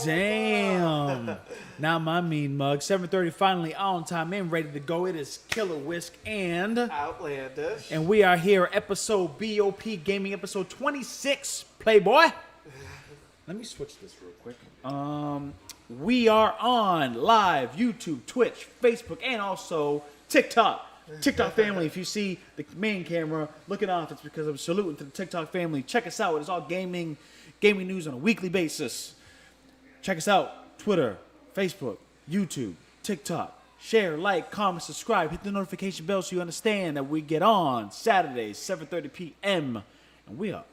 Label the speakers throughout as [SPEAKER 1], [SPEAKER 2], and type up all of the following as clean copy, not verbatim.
[SPEAKER 1] Damn. Now my mean mug. 7:30 finally on time and ready to go. It is Killer Whisk and
[SPEAKER 2] Outlandish.
[SPEAKER 1] And we are here, episode B.o.P Gaming, episode 26. Playboy. Let me switch this real quick. We are on live YouTube, Twitch, Facebook, and also TikTok. TikTok family, if you see the main camera looking off, it's because I'm saluting to the TikTok family. Check us out. It's all gaming news on a weekly basis. Check us out. Twitter, Facebook, YouTube, TikTok. Share, like, comment, subscribe. Hit the notification bell so you understand that we get on Saturdays, 7:30 p.m. And we are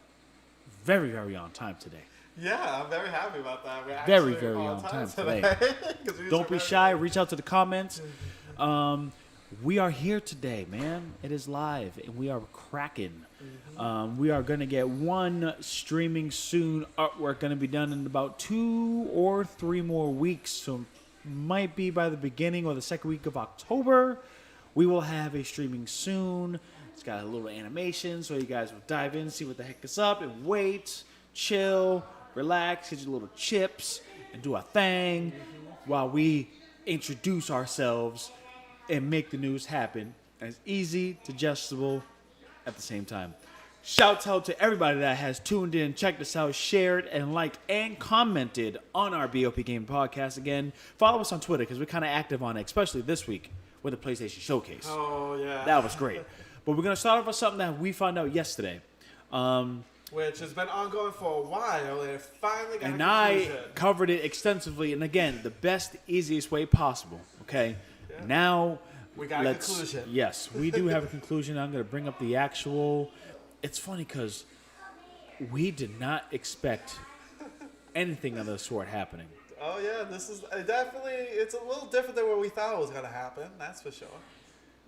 [SPEAKER 1] very, very on time today.
[SPEAKER 2] Yeah, I'm very happy about that. We're
[SPEAKER 1] Very, very on time today. Don't be shy. Reach out to the comments. We are here today, man. It is live, and we are cracking. We are going to get one streaming soon artwork going to be done in about 2 or 3 more weeks. So might be by the beginning or the second week of October. We will have a streaming soon. It's got a little animation, so you guys will dive in, see what the heck is up, and wait, chill, relax, get your little chips, and do a thing while we introduce ourselves and make the news happen as easy, digestible at the same time. Shouts out to everybody that has tuned in, checked us out, shared, and liked, and commented on our B.o.P Game podcast. Again, follow us on Twitter because we're kind of active on it, especially this week with the PlayStation Showcase.
[SPEAKER 2] Oh, yeah.
[SPEAKER 1] That was great. But we're going to start off with something that we found out yesterday.
[SPEAKER 2] Which has been ongoing for a while, and it finally got
[SPEAKER 1] And
[SPEAKER 2] a
[SPEAKER 1] I
[SPEAKER 2] conclusion.
[SPEAKER 1] covered it extensively, and again, the best, easiest way possible, okay?
[SPEAKER 2] Yeah.
[SPEAKER 1] Now,
[SPEAKER 2] We got a conclusion.
[SPEAKER 1] Yes, we do have a conclusion. I'm going to bring up the actual... It's funny because we did not expect anything of the sort happening.
[SPEAKER 2] Oh, yeah, this is definitely, it's a little different than what we thought was going to happen, that's for sure.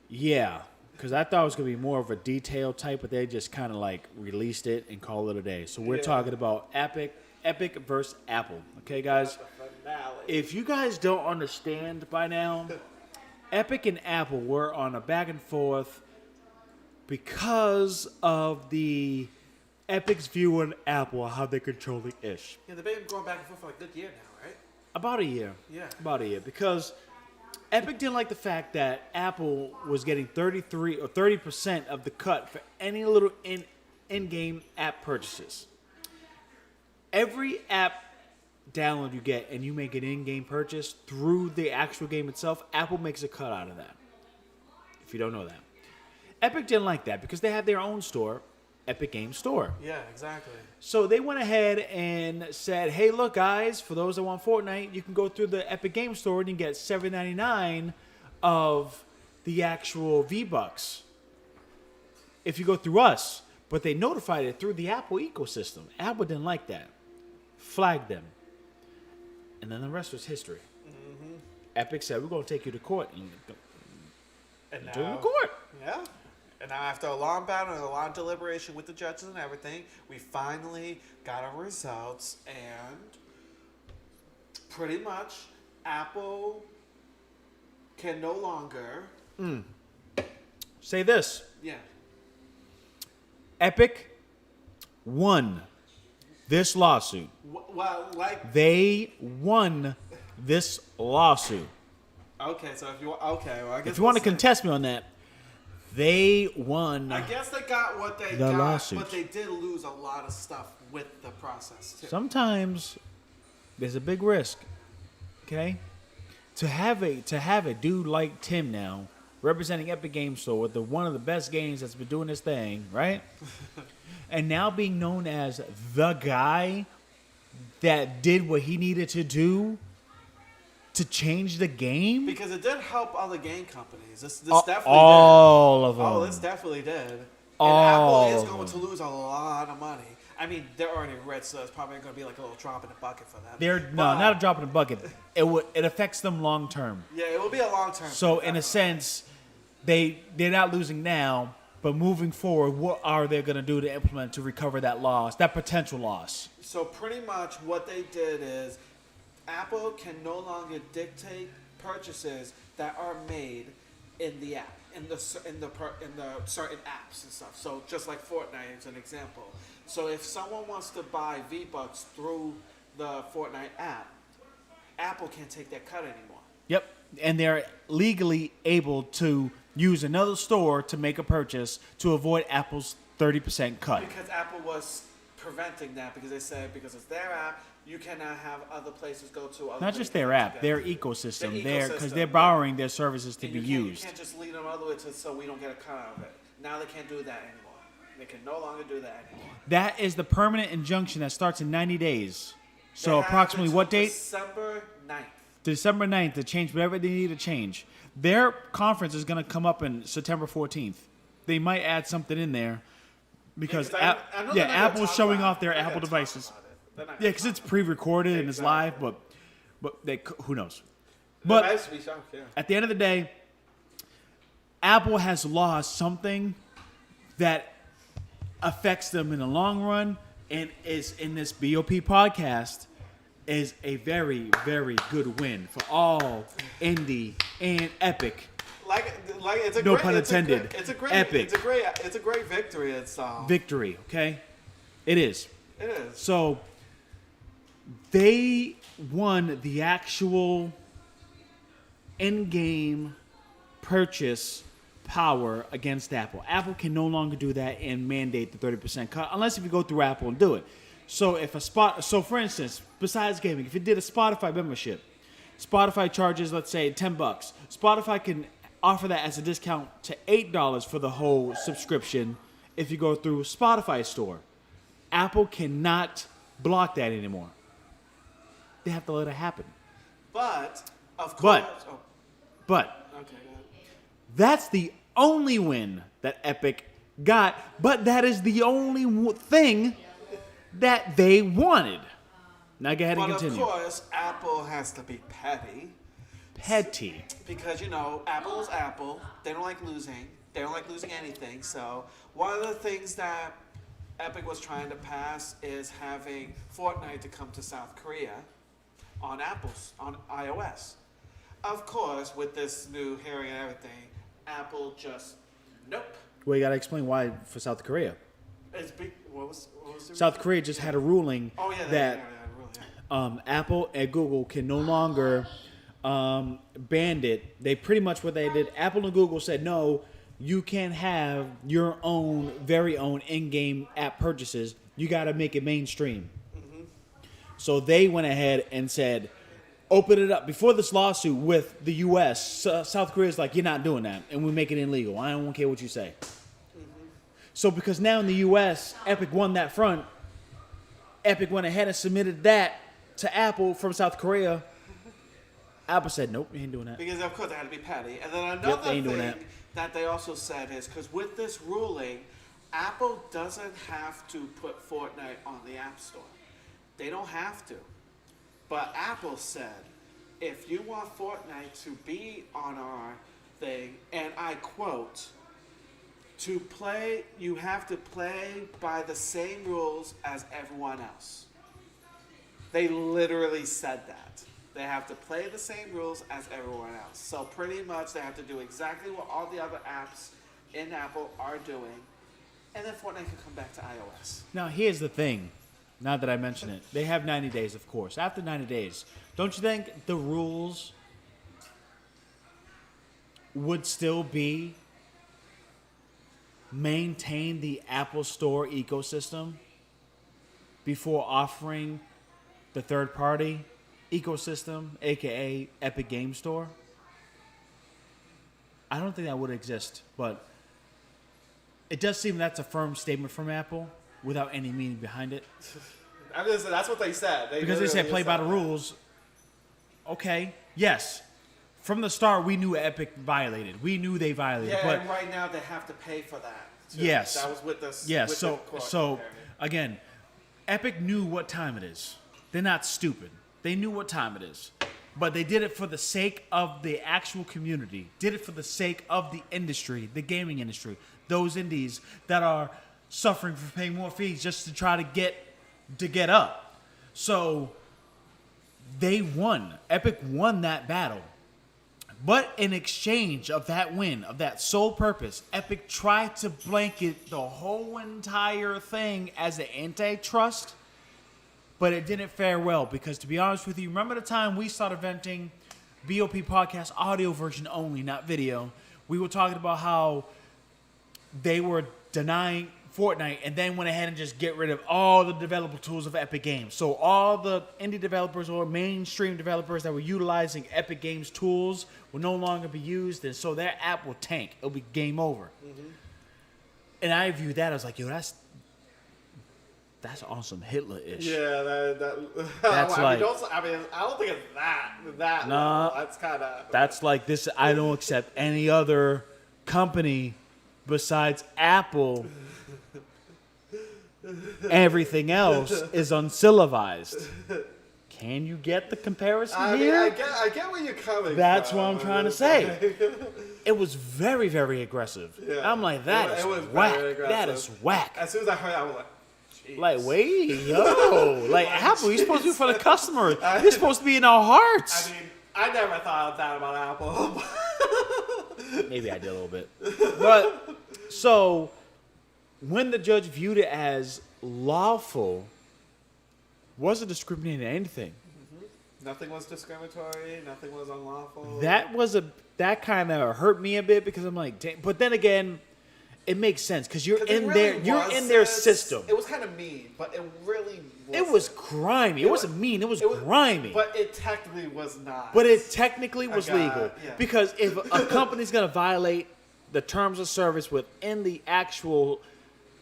[SPEAKER 1] Yeah, because I thought it was going to be more of a detail type, but they just kind of like released it and called it a day. So we're talking about Epic versus Apple. Okay, guys? If you guys don't understand by now, Epic and Apple were on a back and forth because of the Epic's view on Apple, how they control the ish.
[SPEAKER 2] Yeah, they've been going back and forth for like a good year now, right?
[SPEAKER 1] About a year.
[SPEAKER 2] Yeah.
[SPEAKER 1] About a year. Because Epic didn't like the fact that Apple was getting 33 or 30% of the cut for any little in-game app purchases. Every app download you get and you make an in-game purchase through the actual game itself, Apple makes a cut out of that. If you don't know that. Epic didn't like that because they have their own store, Epic Games Store.
[SPEAKER 2] Yeah, exactly.
[SPEAKER 1] So they went ahead and said, hey, look, guys, for those that want Fortnite, you can go through the Epic Games Store and you can get $7.99 of the actual V-Bucks if you go through us. But they notified it through the Apple ecosystem. Apple didn't like that. Flagged them. And then the rest was history. Mm-hmm. Epic said, we're going to take you to court. And
[SPEAKER 2] now,
[SPEAKER 1] to the court.
[SPEAKER 2] Yeah. And now after a long battle and a long deliberation with the judges and everything, we finally got our results, and pretty much Apple can no longer...
[SPEAKER 1] Say this.
[SPEAKER 2] Yeah.
[SPEAKER 1] Epic won this lawsuit.
[SPEAKER 2] Well, like...
[SPEAKER 1] They won this lawsuit.
[SPEAKER 2] Okay, so if you... Okay, well, I guess...
[SPEAKER 1] If you want to contest me on that, they won.
[SPEAKER 2] I guess they got what they
[SPEAKER 1] the
[SPEAKER 2] got,
[SPEAKER 1] lawsuit.
[SPEAKER 2] but they did lose a lot of stuff with the process, too.
[SPEAKER 1] Sometimes there's a big risk. Okay? To have a dude like Tim now representing Epic Games Store with one of the best games that's been doing this thing, right? And now being known as the guy that did what he needed to do to change the game?
[SPEAKER 2] Because it did help other game companies. This definitely
[SPEAKER 1] all
[SPEAKER 2] did.
[SPEAKER 1] of them.
[SPEAKER 2] Oh, this definitely did.
[SPEAKER 1] All
[SPEAKER 2] and
[SPEAKER 1] of
[SPEAKER 2] Apple is going
[SPEAKER 1] them.
[SPEAKER 2] to lose a lot of money. I mean, they're already rich, so it's probably going to be like a little drop in the bucket for them.
[SPEAKER 1] Not a drop in the bucket. It affects them long term.
[SPEAKER 2] Yeah, it will be a long term.
[SPEAKER 1] So in a sense, they're not losing now, but moving forward, what are they going to do to implement to recover that loss, that potential loss?
[SPEAKER 2] So pretty much what they did is Apple can no longer dictate purchases that are made in the app, in the certain apps and stuff. So just like Fortnite is an example. So if someone wants to buy V-Bucks through the Fortnite app, Apple can't take that cut anymore.
[SPEAKER 1] Yep. And they're legally able to use another store to make a purchase to avoid Apple's 30% cut.
[SPEAKER 2] Because Apple was preventing that because they said because it's their app, you cannot have other places go to. Other
[SPEAKER 1] Not just their app, their ecosystem. Because they're borrowing their services to be used.
[SPEAKER 2] You can't just lead them all the way so we don't get a cut out of it. Now they can't do that anymore. They can no longer do that anymore.
[SPEAKER 1] That is the permanent injunction that starts in 90 days. So approximately what date?
[SPEAKER 2] December 9th.
[SPEAKER 1] December 9th to change whatever they need to change. Their conference is going to come up in September 14th. They might add something in there because Apple's showing off their Apple devices. Yeah, because it's pre-recorded and it's live, but who knows? But at the end of the day, Apple has lost something that affects them in the long run, and is in this B.o.P podcast is a very, very good win for all indie and Epic.
[SPEAKER 2] Like it's a
[SPEAKER 1] no
[SPEAKER 2] great,
[SPEAKER 1] pun intended.
[SPEAKER 2] It's a great
[SPEAKER 1] Epic.
[SPEAKER 2] It's a great victory. It's
[SPEAKER 1] victory. Okay, it is.
[SPEAKER 2] It is.
[SPEAKER 1] So they won the actual in-game purchase power against Apple. Apple can no longer do that and mandate the 30% cut unless if you go through Apple and do it. So for instance, besides gaming, if you did a Spotify membership, Spotify charges, let's say, $10. Spotify can offer that as a discount to $8 for the whole subscription if you go through Spotify store. Apple cannot block that anymore. They have to let it happen.
[SPEAKER 2] But of course.
[SPEAKER 1] But
[SPEAKER 2] okay, go ahead.
[SPEAKER 1] That's the only win that Epic got, but that is the only thing that they wanted. Now go ahead and continue.
[SPEAKER 2] But of course, Apple has to be petty.
[SPEAKER 1] Petty.
[SPEAKER 2] Because, Apple is Apple. They don't like losing. They don't like losing anything. So one of the things that Epic was trying to pass is having Fortnite to come to South Korea on iOS. Of course, with this new hearing and everything, Apple just nope.
[SPEAKER 1] Well, you got to explain why for South Korea.
[SPEAKER 2] It's big. What was the
[SPEAKER 1] South Korea just had a ruling that Apple and Google can no longer ban it. They pretty much what they did. Apple and Google said no. You can't have your very own in-game app purchases. You got to make it mainstream. Mm-hmm. So they went ahead and said, open it up. Before this lawsuit with the U.S., South Korea's like, you're not doing that, and we make it illegal. I don't care what you say. Mm-hmm. So because now in the U.S., Epic won that front, Epic went ahead and submitted that to Apple from South Korea. Apple said, nope, we ain't doing that.
[SPEAKER 2] Because, of course, they had to be petty. And then another thing that they also said is, because with this ruling, Apple doesn't have to put Fortnite on the App Store. They don't have to. But Apple said, if you want Fortnite to be on our thing, and I quote, to play, you have to play by the same rules as everyone else. They literally said that. They have to play the same rules as everyone else. So pretty much they have to do exactly what all the other apps in Apple are doing. And then Fortnite can come back to iOS.
[SPEAKER 1] Now, here's the thing. Now that I mention it, they have 90 days, of course. After 90 days, don't you think the rules would still be maintain the Apple Store ecosystem before offering the third-party ecosystem, aka Epic Game Store? I don't think that would exist, but it does seem that's a firm statement from Apple without any meaning behind it.
[SPEAKER 2] I mean, that's what they said.
[SPEAKER 1] Because they said play by the rules. Okay, yes. From the start, we knew Epic violated. We knew they violated.
[SPEAKER 2] Yeah,
[SPEAKER 1] but
[SPEAKER 2] and right now they have to pay for that. Too.
[SPEAKER 1] Yes.
[SPEAKER 2] That was with us.
[SPEAKER 1] Yes.
[SPEAKER 2] With
[SPEAKER 1] So again, Epic knew what time it is. They're not stupid. They knew what time it is. But they did it for the sake of the actual community. Did it for the sake of the industry, the gaming industry. Those indies that are suffering for paying more fees just to try to get up. So they won. Epic won that battle. But in exchange of that win, of that sole purpose, Epic tried to blanket the whole entire thing as an antitrust. but it didn't fare well because, to be honest with you, remember the time we started venting B.O.P podcast audio version only, not video? We were talking about how they were denying Fortnite and then went ahead and just get rid of all the developer tools of Epic Games. So all the indie developers or mainstream developers that were utilizing Epic Games tools will no longer be used, and so their app will tank. It'll be game over. Mm-hmm. And I view that as like, yo, that's awesome Hitler-ish.
[SPEAKER 2] Yeah,
[SPEAKER 1] that's
[SPEAKER 2] I
[SPEAKER 1] like.
[SPEAKER 2] mean, I don't think it's that.
[SPEAKER 1] Nah,
[SPEAKER 2] level. That's kind of.
[SPEAKER 1] That's like this. I don't accept any other company besides Apple. Everything else is uncivilized. Can you get the comparison here?
[SPEAKER 2] I get where you're coming
[SPEAKER 1] That's
[SPEAKER 2] from.
[SPEAKER 1] what I'm trying to say. It was very, very aggressive. Yeah. I'm like, that is whack. That is whack.
[SPEAKER 2] As soon as I heard it, I was like, jeez.
[SPEAKER 1] Like, wait, yo. Like, Apple, you're supposed to be for the customer. You're supposed to be in our hearts.
[SPEAKER 2] I mean, I never thought that about Apple.
[SPEAKER 1] Maybe I did a little bit. But, so, when the judge viewed it as lawful, wasn't discriminating anything.
[SPEAKER 2] Mm-hmm. Nothing was discriminatory. Nothing was unlawful.
[SPEAKER 1] That kind of hurt me a bit because I'm like, damn. But then again, it makes sense because you're in their system.
[SPEAKER 2] It was kind of mean, but it really wasn't.
[SPEAKER 1] It was grimy. It wasn't mean. It was grimy.
[SPEAKER 2] But it technically was not.
[SPEAKER 1] But it technically was legal.
[SPEAKER 2] Yeah.
[SPEAKER 1] Because if a company's going to violate the terms of service within the actual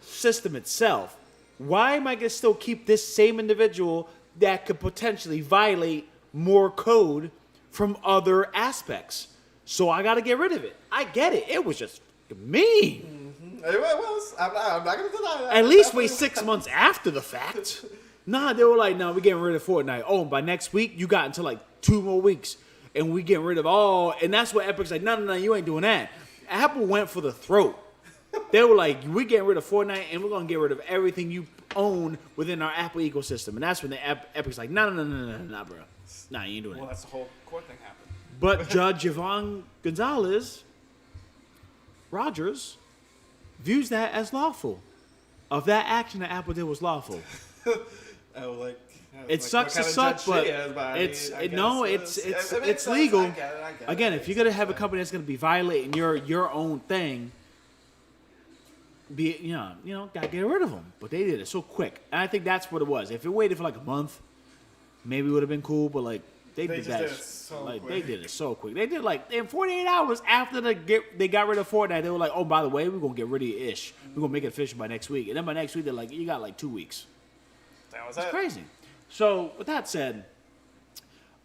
[SPEAKER 1] system itself, why am I going to still keep this same individual that could potentially violate more code from other aspects? So I got to get rid of it. I get it. It was just mean.
[SPEAKER 2] Mm-hmm. It was. I'm not going to deny that.
[SPEAKER 1] At least wait 6 months after the fact. Nah, they were like, no, we're getting rid of Fortnite. Oh, and by next week, you got until like 2 more weeks. And we getting rid of all. And that's what Epic's like, no, you ain't doing that. Apple went for the throat. They were like, we're getting rid of Fortnite and we're going to get rid of everything you own within our Apple ecosystem. And that's when the Epic's like, no, bro. Nah, you ain't doing that.
[SPEAKER 2] Well, that's the whole court thing happened.
[SPEAKER 1] But Judge Yvonne Gonzalez Rogers views that as lawful. Of that action that Apple did was lawful. It sucks to suck, but it's legal.
[SPEAKER 2] I get it.
[SPEAKER 1] Again, if you're gonna have a company that's gonna be violating your own thing, gotta get rid of them. But they did it so quick, and I think that's what it was. If it waited for like a month, maybe it would have been cool. But like they did that, they did it so quick. They did like in 48 hours after they got rid of Fortnite. They were like, oh, by the way, we're gonna get rid of your ish. We're gonna make it official by next week, and then by next week they're like, you got like 2 weeks.
[SPEAKER 2] That was
[SPEAKER 1] It's crazy. So with that said,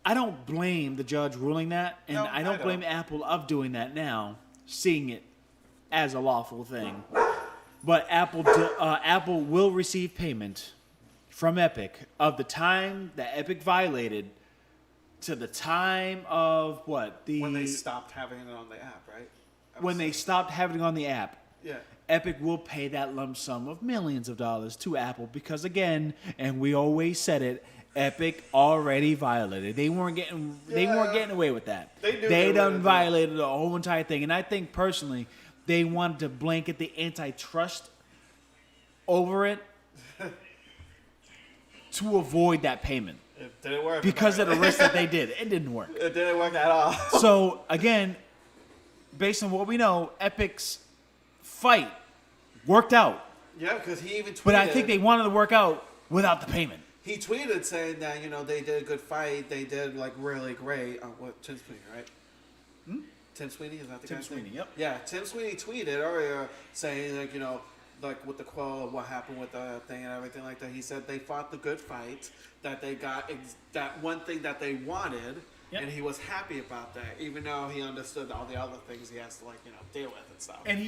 [SPEAKER 1] I don't blame the judge ruling that, and I don't blame Apple of doing that now, seeing it as a lawful thing. But Apple will receive payment from Epic of the time that Epic violated to the time of when
[SPEAKER 2] they stopped having it on the app, right?
[SPEAKER 1] When they stopped having it on the app.
[SPEAKER 2] Yeah.
[SPEAKER 1] Epic will pay that lump sum of millions of dollars to Apple because, again, and we always said it, Epic already violated. They weren't getting away with that. They done violated the whole entire thing, and I think personally they wanted to blanket the antitrust over it to avoid that payment.
[SPEAKER 2] It didn't work
[SPEAKER 1] because of the risk that they did. It didn't work.
[SPEAKER 2] It didn't work at all.
[SPEAKER 1] So again, based on what we know, Epic's fight worked out.
[SPEAKER 2] Yeah, because he even tweeted.
[SPEAKER 1] But I think they wanted to work out without the payment.
[SPEAKER 2] He tweeted saying that, they did a good fight. They did, really great. Tim Sweeney, right? Tim Sweeney? Is that the guy?
[SPEAKER 1] Tim Sweeney, yep.
[SPEAKER 2] Yeah, Tim Sweeney tweeted earlier saying, with the quote of what happened with the thing and everything like that. He said they fought the good fight, that they got that one thing that they wanted, and he was happy about that, even though he understood all the other things he has to, deal with and stuff.
[SPEAKER 1] And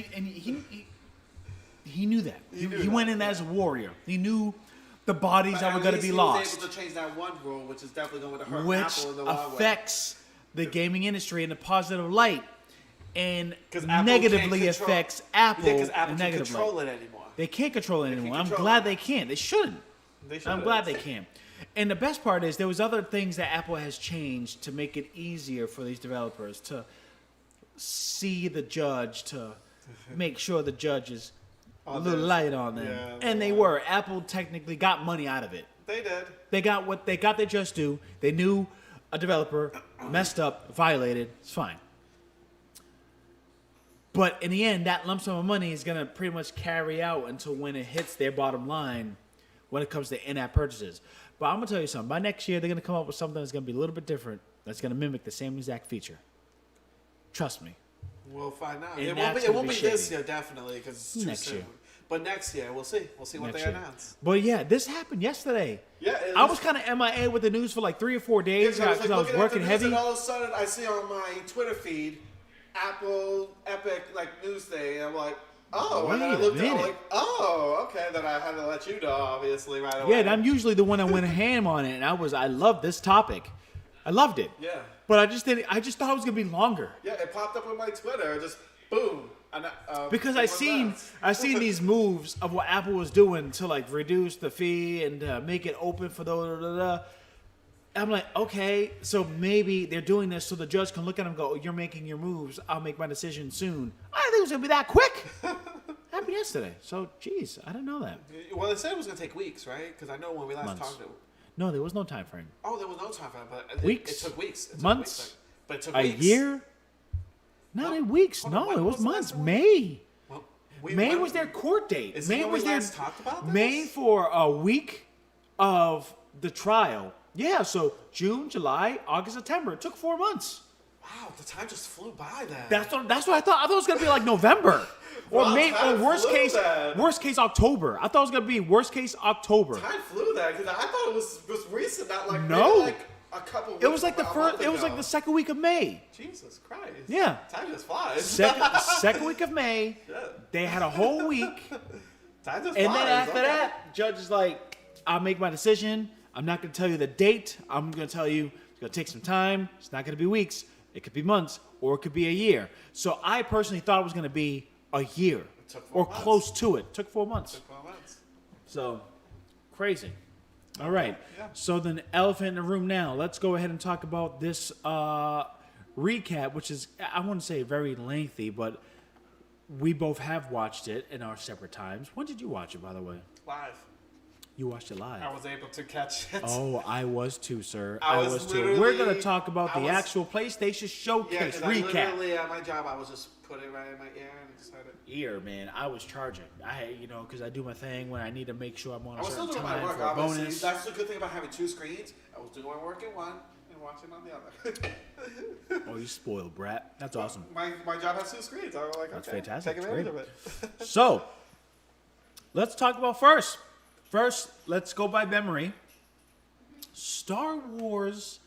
[SPEAKER 1] he knew that. He went in as a warrior. He knew the bodies that were going to be lost.
[SPEAKER 2] He was able to change that one rule, which is definitely going to hurt Apple in the long way.
[SPEAKER 1] Which affects the gaming industry in a positive light and negatively affects Apple.
[SPEAKER 2] Yeah, because Apple can't control it anymore.
[SPEAKER 1] They can't control it anymore. I'm glad they can't. They shouldn't. I'm glad they can. And the best part is there was other things that Apple has changed to make it easier for these developers to see the judge, to make sure the judge is a little light on them. Yeah, and they were. Apple technically got money out of it.
[SPEAKER 2] They did.
[SPEAKER 1] They got their just due. They knew a developer messed up, violated. It's fine. But in the end, that lump sum of money is going to pretty much carry out until when it hits their bottom line when it comes to in-app purchases. But I'm going to tell you something. By next year, they're going to come up with something that's going to be a little bit different. That's going to mimic the same exact feature. Trust me.
[SPEAKER 2] We'll find out.
[SPEAKER 1] And
[SPEAKER 2] It won't be this year, definitely, because it's too
[SPEAKER 1] Next
[SPEAKER 2] soon.
[SPEAKER 1] year.
[SPEAKER 2] But next year, we'll see. We'll see what
[SPEAKER 1] Next
[SPEAKER 2] they
[SPEAKER 1] year.
[SPEAKER 2] announce.
[SPEAKER 1] But yeah, this happened yesterday.
[SPEAKER 2] Yeah,
[SPEAKER 1] I was kind of MIA with the news for like 3 or 4 days because I was working heavy.
[SPEAKER 2] And all of a sudden, I see on my Twitter feed, Apple Epic news thing, and I'm like, oh. And then I looked at it, I'm like, oh, okay. Then I had to let you know, obviously, right away.
[SPEAKER 1] Yeah, and I'm usually the one that went ham on it, and I loved this topic. I loved it.
[SPEAKER 2] Yeah.
[SPEAKER 1] But I just thought it was gonna be longer.
[SPEAKER 2] Yeah, it popped up on my Twitter, just boom. And,
[SPEAKER 1] because I seen these moves of what Apple was doing to like reduce the fee and make it open for the. I'm like, okay, so maybe they're doing this so the judge can look at them and go, "You're making your moves. I'll make my decision soon." I didn't think it was gonna be that quick. Happened yesterday. So, geez, I didn't know that.
[SPEAKER 2] Well, they said it was gonna take weeks, right? Because I know when we last
[SPEAKER 1] Months.
[SPEAKER 2] talked to.
[SPEAKER 1] No, there was no time frame.
[SPEAKER 2] Oh, there was no time for that, but
[SPEAKER 1] Weeks?
[SPEAKER 2] It took weeks. It took
[SPEAKER 1] Months?
[SPEAKER 2] weeks, but it took
[SPEAKER 1] A
[SPEAKER 2] weeks.
[SPEAKER 1] year? Not in weeks.
[SPEAKER 2] Hold on,
[SPEAKER 1] No,
[SPEAKER 2] when
[SPEAKER 1] it was
[SPEAKER 2] was the
[SPEAKER 1] months.
[SPEAKER 2] last one?
[SPEAKER 1] May.
[SPEAKER 2] Well,
[SPEAKER 1] May was their court date.
[SPEAKER 2] Is
[SPEAKER 1] May
[SPEAKER 2] when
[SPEAKER 1] was
[SPEAKER 2] we
[SPEAKER 1] their
[SPEAKER 2] last talked about this?
[SPEAKER 1] May for a week of the trial. Yeah, so June, July, August, September. It took 4 months.
[SPEAKER 2] Wow, the time just flew by then.
[SPEAKER 1] That's what I thought. I thought it was gonna be like November, or
[SPEAKER 2] Wow,
[SPEAKER 1] May, or
[SPEAKER 2] time
[SPEAKER 1] worst
[SPEAKER 2] flew
[SPEAKER 1] case
[SPEAKER 2] then.
[SPEAKER 1] October. I thought it was gonna be worst case October.
[SPEAKER 2] Time flew that because I thought it was recent, not like
[SPEAKER 1] No.
[SPEAKER 2] maybe like a couple. Weeks
[SPEAKER 1] It was like the
[SPEAKER 2] a
[SPEAKER 1] first.
[SPEAKER 2] month
[SPEAKER 1] It was
[SPEAKER 2] ago.
[SPEAKER 1] like the second week of May.
[SPEAKER 2] Jesus Christ.
[SPEAKER 1] Yeah.
[SPEAKER 2] Time just flies.
[SPEAKER 1] Second week of May.
[SPEAKER 2] Yeah.
[SPEAKER 1] They had a whole week.
[SPEAKER 2] Time just
[SPEAKER 1] And
[SPEAKER 2] flies.
[SPEAKER 1] then after
[SPEAKER 2] okay.
[SPEAKER 1] that, judge is like, I'll make my decision. I'm not going to tell you the date. I'm going to tell you it's going to take some time. It's not going to be weeks. It could be months, or it could be a year. So I personally thought it was going to be a year,
[SPEAKER 2] took 4
[SPEAKER 1] or
[SPEAKER 2] months.
[SPEAKER 1] close to it. Took 4 months.
[SPEAKER 2] Took 4 months.
[SPEAKER 1] So crazy. All right.
[SPEAKER 2] Yeah.
[SPEAKER 1] So then, elephant in the room now. Let's go ahead and talk about this recap, which is, I wouldn't say very lengthy, but we both have watched it in our separate times. When did you watch it, by the way?
[SPEAKER 2] Live.
[SPEAKER 1] You watched it live.
[SPEAKER 2] I was able to catch it.
[SPEAKER 1] Oh, I was too, sir.
[SPEAKER 2] I
[SPEAKER 1] I
[SPEAKER 2] was
[SPEAKER 1] was too.
[SPEAKER 2] literally-
[SPEAKER 1] We're going to talk about
[SPEAKER 2] I
[SPEAKER 1] the
[SPEAKER 2] was-
[SPEAKER 1] actual PlayStation
[SPEAKER 2] Yeah,
[SPEAKER 1] Showcase
[SPEAKER 2] because I
[SPEAKER 1] recap.
[SPEAKER 2] literally at my job, I was just putting it right in my ear and decided.
[SPEAKER 1] Ear, man. I was charging. Because I do my thing when I need to make sure I'm on
[SPEAKER 2] I
[SPEAKER 1] a
[SPEAKER 2] was still
[SPEAKER 1] certain
[SPEAKER 2] doing my
[SPEAKER 1] time
[SPEAKER 2] work,
[SPEAKER 1] for a
[SPEAKER 2] obviously.
[SPEAKER 1] bonus.
[SPEAKER 2] That's the good thing about having 2 screens. I was doing my work in one and watching on the other.
[SPEAKER 1] Oh, you spoiled brat. That's awesome.
[SPEAKER 2] My job has 2 screens. I was like,
[SPEAKER 1] That's
[SPEAKER 2] okay,
[SPEAKER 1] fantastic.
[SPEAKER 2] take
[SPEAKER 1] That's
[SPEAKER 2] advantage of
[SPEAKER 1] great.
[SPEAKER 2] it.
[SPEAKER 1] So, let's talk about first. First, let's go by memory. Star Wars,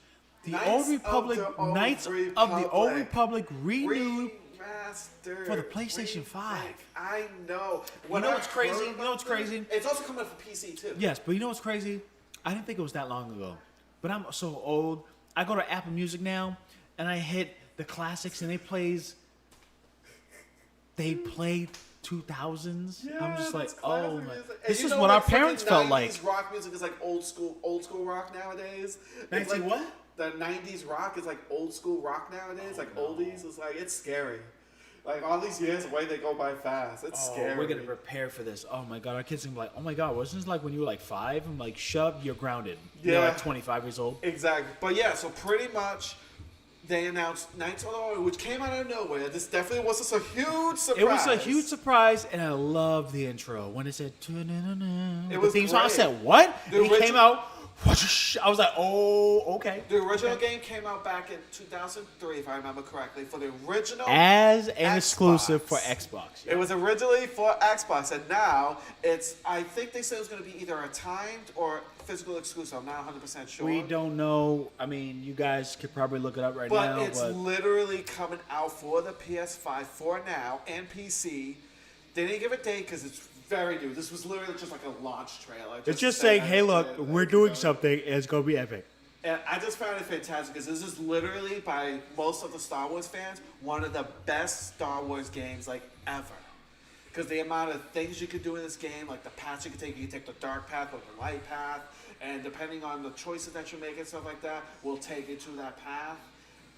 [SPEAKER 1] the Old Republic, Knights of the Old Republic renewed
[SPEAKER 2] Remastered
[SPEAKER 1] for the PlayStation 5.
[SPEAKER 2] I know.
[SPEAKER 1] You know what's crazy? You know what's crazy?
[SPEAKER 2] It's also coming out for PC too.
[SPEAKER 1] Yes, but you know what's crazy? I didn't think it was that long ago. But I'm so old. I go to Apple Music now, and I hit the classics, and they play 2000s. I'm just like,
[SPEAKER 2] that's
[SPEAKER 1] oh
[SPEAKER 2] classic
[SPEAKER 1] my.
[SPEAKER 2] music.
[SPEAKER 1] This
[SPEAKER 2] And
[SPEAKER 1] is
[SPEAKER 2] you know
[SPEAKER 1] what our
[SPEAKER 2] freaking
[SPEAKER 1] parents felt
[SPEAKER 2] 90s
[SPEAKER 1] like.
[SPEAKER 2] Rock music is like old school rock nowadays. It's
[SPEAKER 1] 90
[SPEAKER 2] like
[SPEAKER 1] what?
[SPEAKER 2] The 90s rock is like old school rock nowadays. Like oldies. It's like, it's scary. Like all these years away, they go by fast. It's scary.
[SPEAKER 1] We're gonna prepare for this. Oh my god, our kids gonna be like, oh my god, wasn't this like when you were like 5? I'm like, shut up, you're grounded. You're
[SPEAKER 2] Yeah.
[SPEAKER 1] like 25 years old.
[SPEAKER 2] Exactly. But yeah, so pretty much they announced Knights of the Old, which came out of nowhere. This definitely wasn't a huge surprise.
[SPEAKER 1] It was a huge surprise, and I love the intro when it said.
[SPEAKER 2] It was
[SPEAKER 1] the theme song. I
[SPEAKER 2] great.
[SPEAKER 1] said, what?
[SPEAKER 2] The
[SPEAKER 1] And it came
[SPEAKER 2] original-
[SPEAKER 1] out. I was like, oh, okay.
[SPEAKER 2] The original game came out back in 2003, if I remember correctly, for the original
[SPEAKER 1] As an
[SPEAKER 2] Xbox.
[SPEAKER 1] exclusive for Xbox.
[SPEAKER 2] It was originally for Xbox, and now it's. I think they said it was going to be either a timed or physical exclusive. I'm not 100% sure.
[SPEAKER 1] We don't know. I mean, you guys could probably look it up right
[SPEAKER 2] But
[SPEAKER 1] now.
[SPEAKER 2] it's literally coming out for the PS5 for now and PC. They didn't give a date because it's very new. This was literally just like a launch trailer.
[SPEAKER 1] it's just
[SPEAKER 2] saying,
[SPEAKER 1] saying, hey, look, we're doing something, and it's going to be epic.
[SPEAKER 2] And I just found it fantastic because this is literally, by most of the Star Wars fans, one of the best Star Wars games like ever. Because the amount of things you could do in this game, like the paths you can take the dark path or the light path, and depending on the choices that you make and stuff like that, will take you to that path.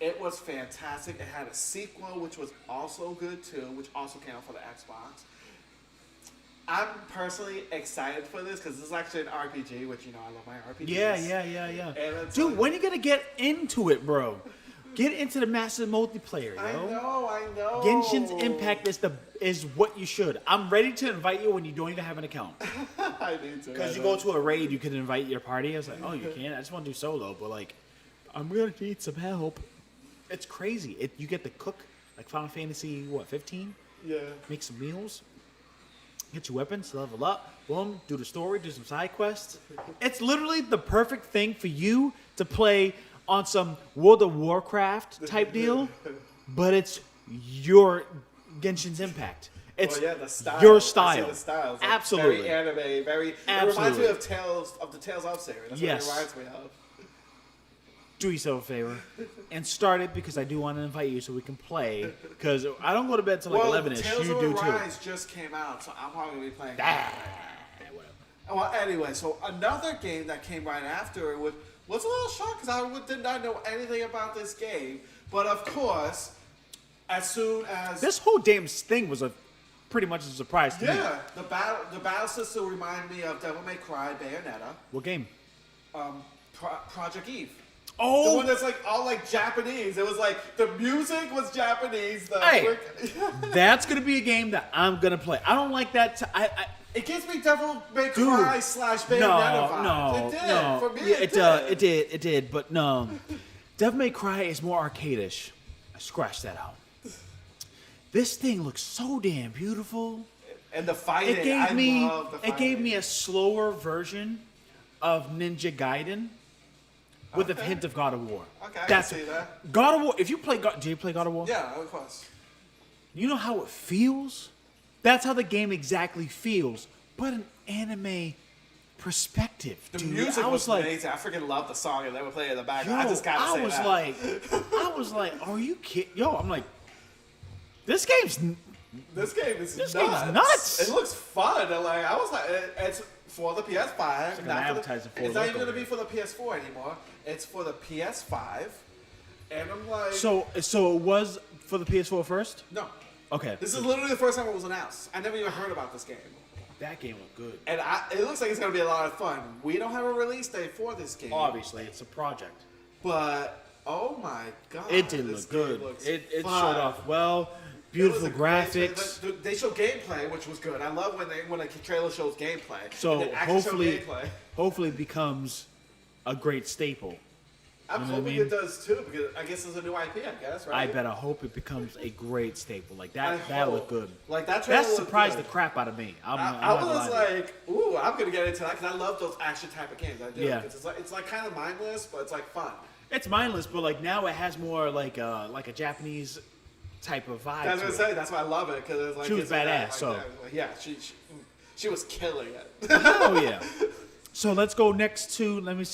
[SPEAKER 2] It was fantastic. It had a sequel, which was also good too, which also came out for the Xbox. I'm personally excited for this because this is actually an RPG, which I love my RPGs.
[SPEAKER 1] Yeah.
[SPEAKER 2] And
[SPEAKER 1] Dude, when are you gonna get into it, bro? Get into the massive multiplayer, yo.
[SPEAKER 2] I know.
[SPEAKER 1] Genshin's Impact is what you should. I'm ready to invite you when you don't even have an account.
[SPEAKER 2] I need to.
[SPEAKER 1] Because you go to a raid, you can invite your party. I was like, oh, you can't. I just want to do solo, but like, I'm gonna need some help. It's crazy. You get to cook like Final Fantasy 15?
[SPEAKER 2] Yeah.
[SPEAKER 1] Make some meals. Get your weapons, level up, boom, do the story, do some side quests. It's literally the perfect thing for you to play on some World of Warcraft type deal, but it's your Genshin's Impact. It's
[SPEAKER 2] the style.
[SPEAKER 1] your style.
[SPEAKER 2] The styles. Like
[SPEAKER 1] Absolutely.
[SPEAKER 2] Very anime, It reminds me of the Tales of series. That's what it reminds me of.
[SPEAKER 1] Do yourself a favor and start it because I do want to invite you so we can play. Because I don't go to bed till like 11ish.
[SPEAKER 2] Tales
[SPEAKER 1] You
[SPEAKER 2] of
[SPEAKER 1] do
[SPEAKER 2] Arise
[SPEAKER 1] too.
[SPEAKER 2] just came out, so I'm probably gonna be playing.
[SPEAKER 1] Whatever.
[SPEAKER 2] Well, anyway, so another game that came right after it was a little shocked because I did not know anything about this game. But of course, as soon as
[SPEAKER 1] this whole damn thing was pretty much a surprise to me.
[SPEAKER 2] Yeah, the battle system reminded me of Devil May Cry Bayonetta.
[SPEAKER 1] What game?
[SPEAKER 2] Project Eve.
[SPEAKER 1] Oh,
[SPEAKER 2] The one that's like all like Japanese. It was like the music was Japanese.
[SPEAKER 1] Hey, that's gonna be a game that I'm gonna play. I don't like that.
[SPEAKER 2] It gives me Devil May Cry / Bayonetta vibes. It did. For me,
[SPEAKER 1] it did. But no, Devil May Cry is more arcade-ish. I scratched that out. This thing looks so damn beautiful.
[SPEAKER 2] And the fighting,
[SPEAKER 1] It gave me a slower version of Ninja Gaiden with a hint of God of War.
[SPEAKER 2] Okay, I can see that.
[SPEAKER 1] God of War. If you play, do you play God of War?
[SPEAKER 2] Yeah, of course.
[SPEAKER 1] You know how it feels? That's how the game exactly feels, but an anime perspective.
[SPEAKER 2] The
[SPEAKER 1] dude.
[SPEAKER 2] music was
[SPEAKER 1] like,
[SPEAKER 2] amazing. I freaking love the song and they were playing in the background.
[SPEAKER 1] yo,
[SPEAKER 2] I just gotta say that.
[SPEAKER 1] I was like, are you kidding? Yo, I'm like, this game's nuts.
[SPEAKER 2] It looks fun. And like I was like, it's for the PS5.
[SPEAKER 1] It's not
[SPEAKER 2] even gonna be for the PS4 anymore. It's for the PS5. And I'm like,
[SPEAKER 1] so it was for the PS4 first?
[SPEAKER 2] No.
[SPEAKER 1] Okay.
[SPEAKER 2] This is literally the first time it was announced. I never even heard about this game.
[SPEAKER 1] That game looked good.
[SPEAKER 2] And it looks like it's going to be a lot of fun. We don't have a release date for this game.
[SPEAKER 1] Obviously, it's a project.
[SPEAKER 2] But, oh my god.
[SPEAKER 1] It didn't look good. It showed off well. Beautiful graphics.
[SPEAKER 2] They showed gameplay, which was good. I love when a trailer shows gameplay.
[SPEAKER 1] So hopefully it becomes a great staple.
[SPEAKER 2] I'm hoping it does too, because I guess it's a new IP, I guess, right?
[SPEAKER 1] I hope it becomes a great staple. Like that looked good.
[SPEAKER 2] Like that trailer
[SPEAKER 1] that surprised the crap out of me.
[SPEAKER 2] I was like, ooh, I'm gonna get into that because I love those action type of games. I do.
[SPEAKER 1] Yeah.
[SPEAKER 2] It's like kind of mindless, but it's like fun.
[SPEAKER 1] It's mindless, but like now it has more like a Japanese type of vibe.
[SPEAKER 2] I was gonna say that's why I love it because it's like
[SPEAKER 1] she was badass.
[SPEAKER 2] Yeah, she was killing it.
[SPEAKER 1] Oh yeah. So let's go next to. Let me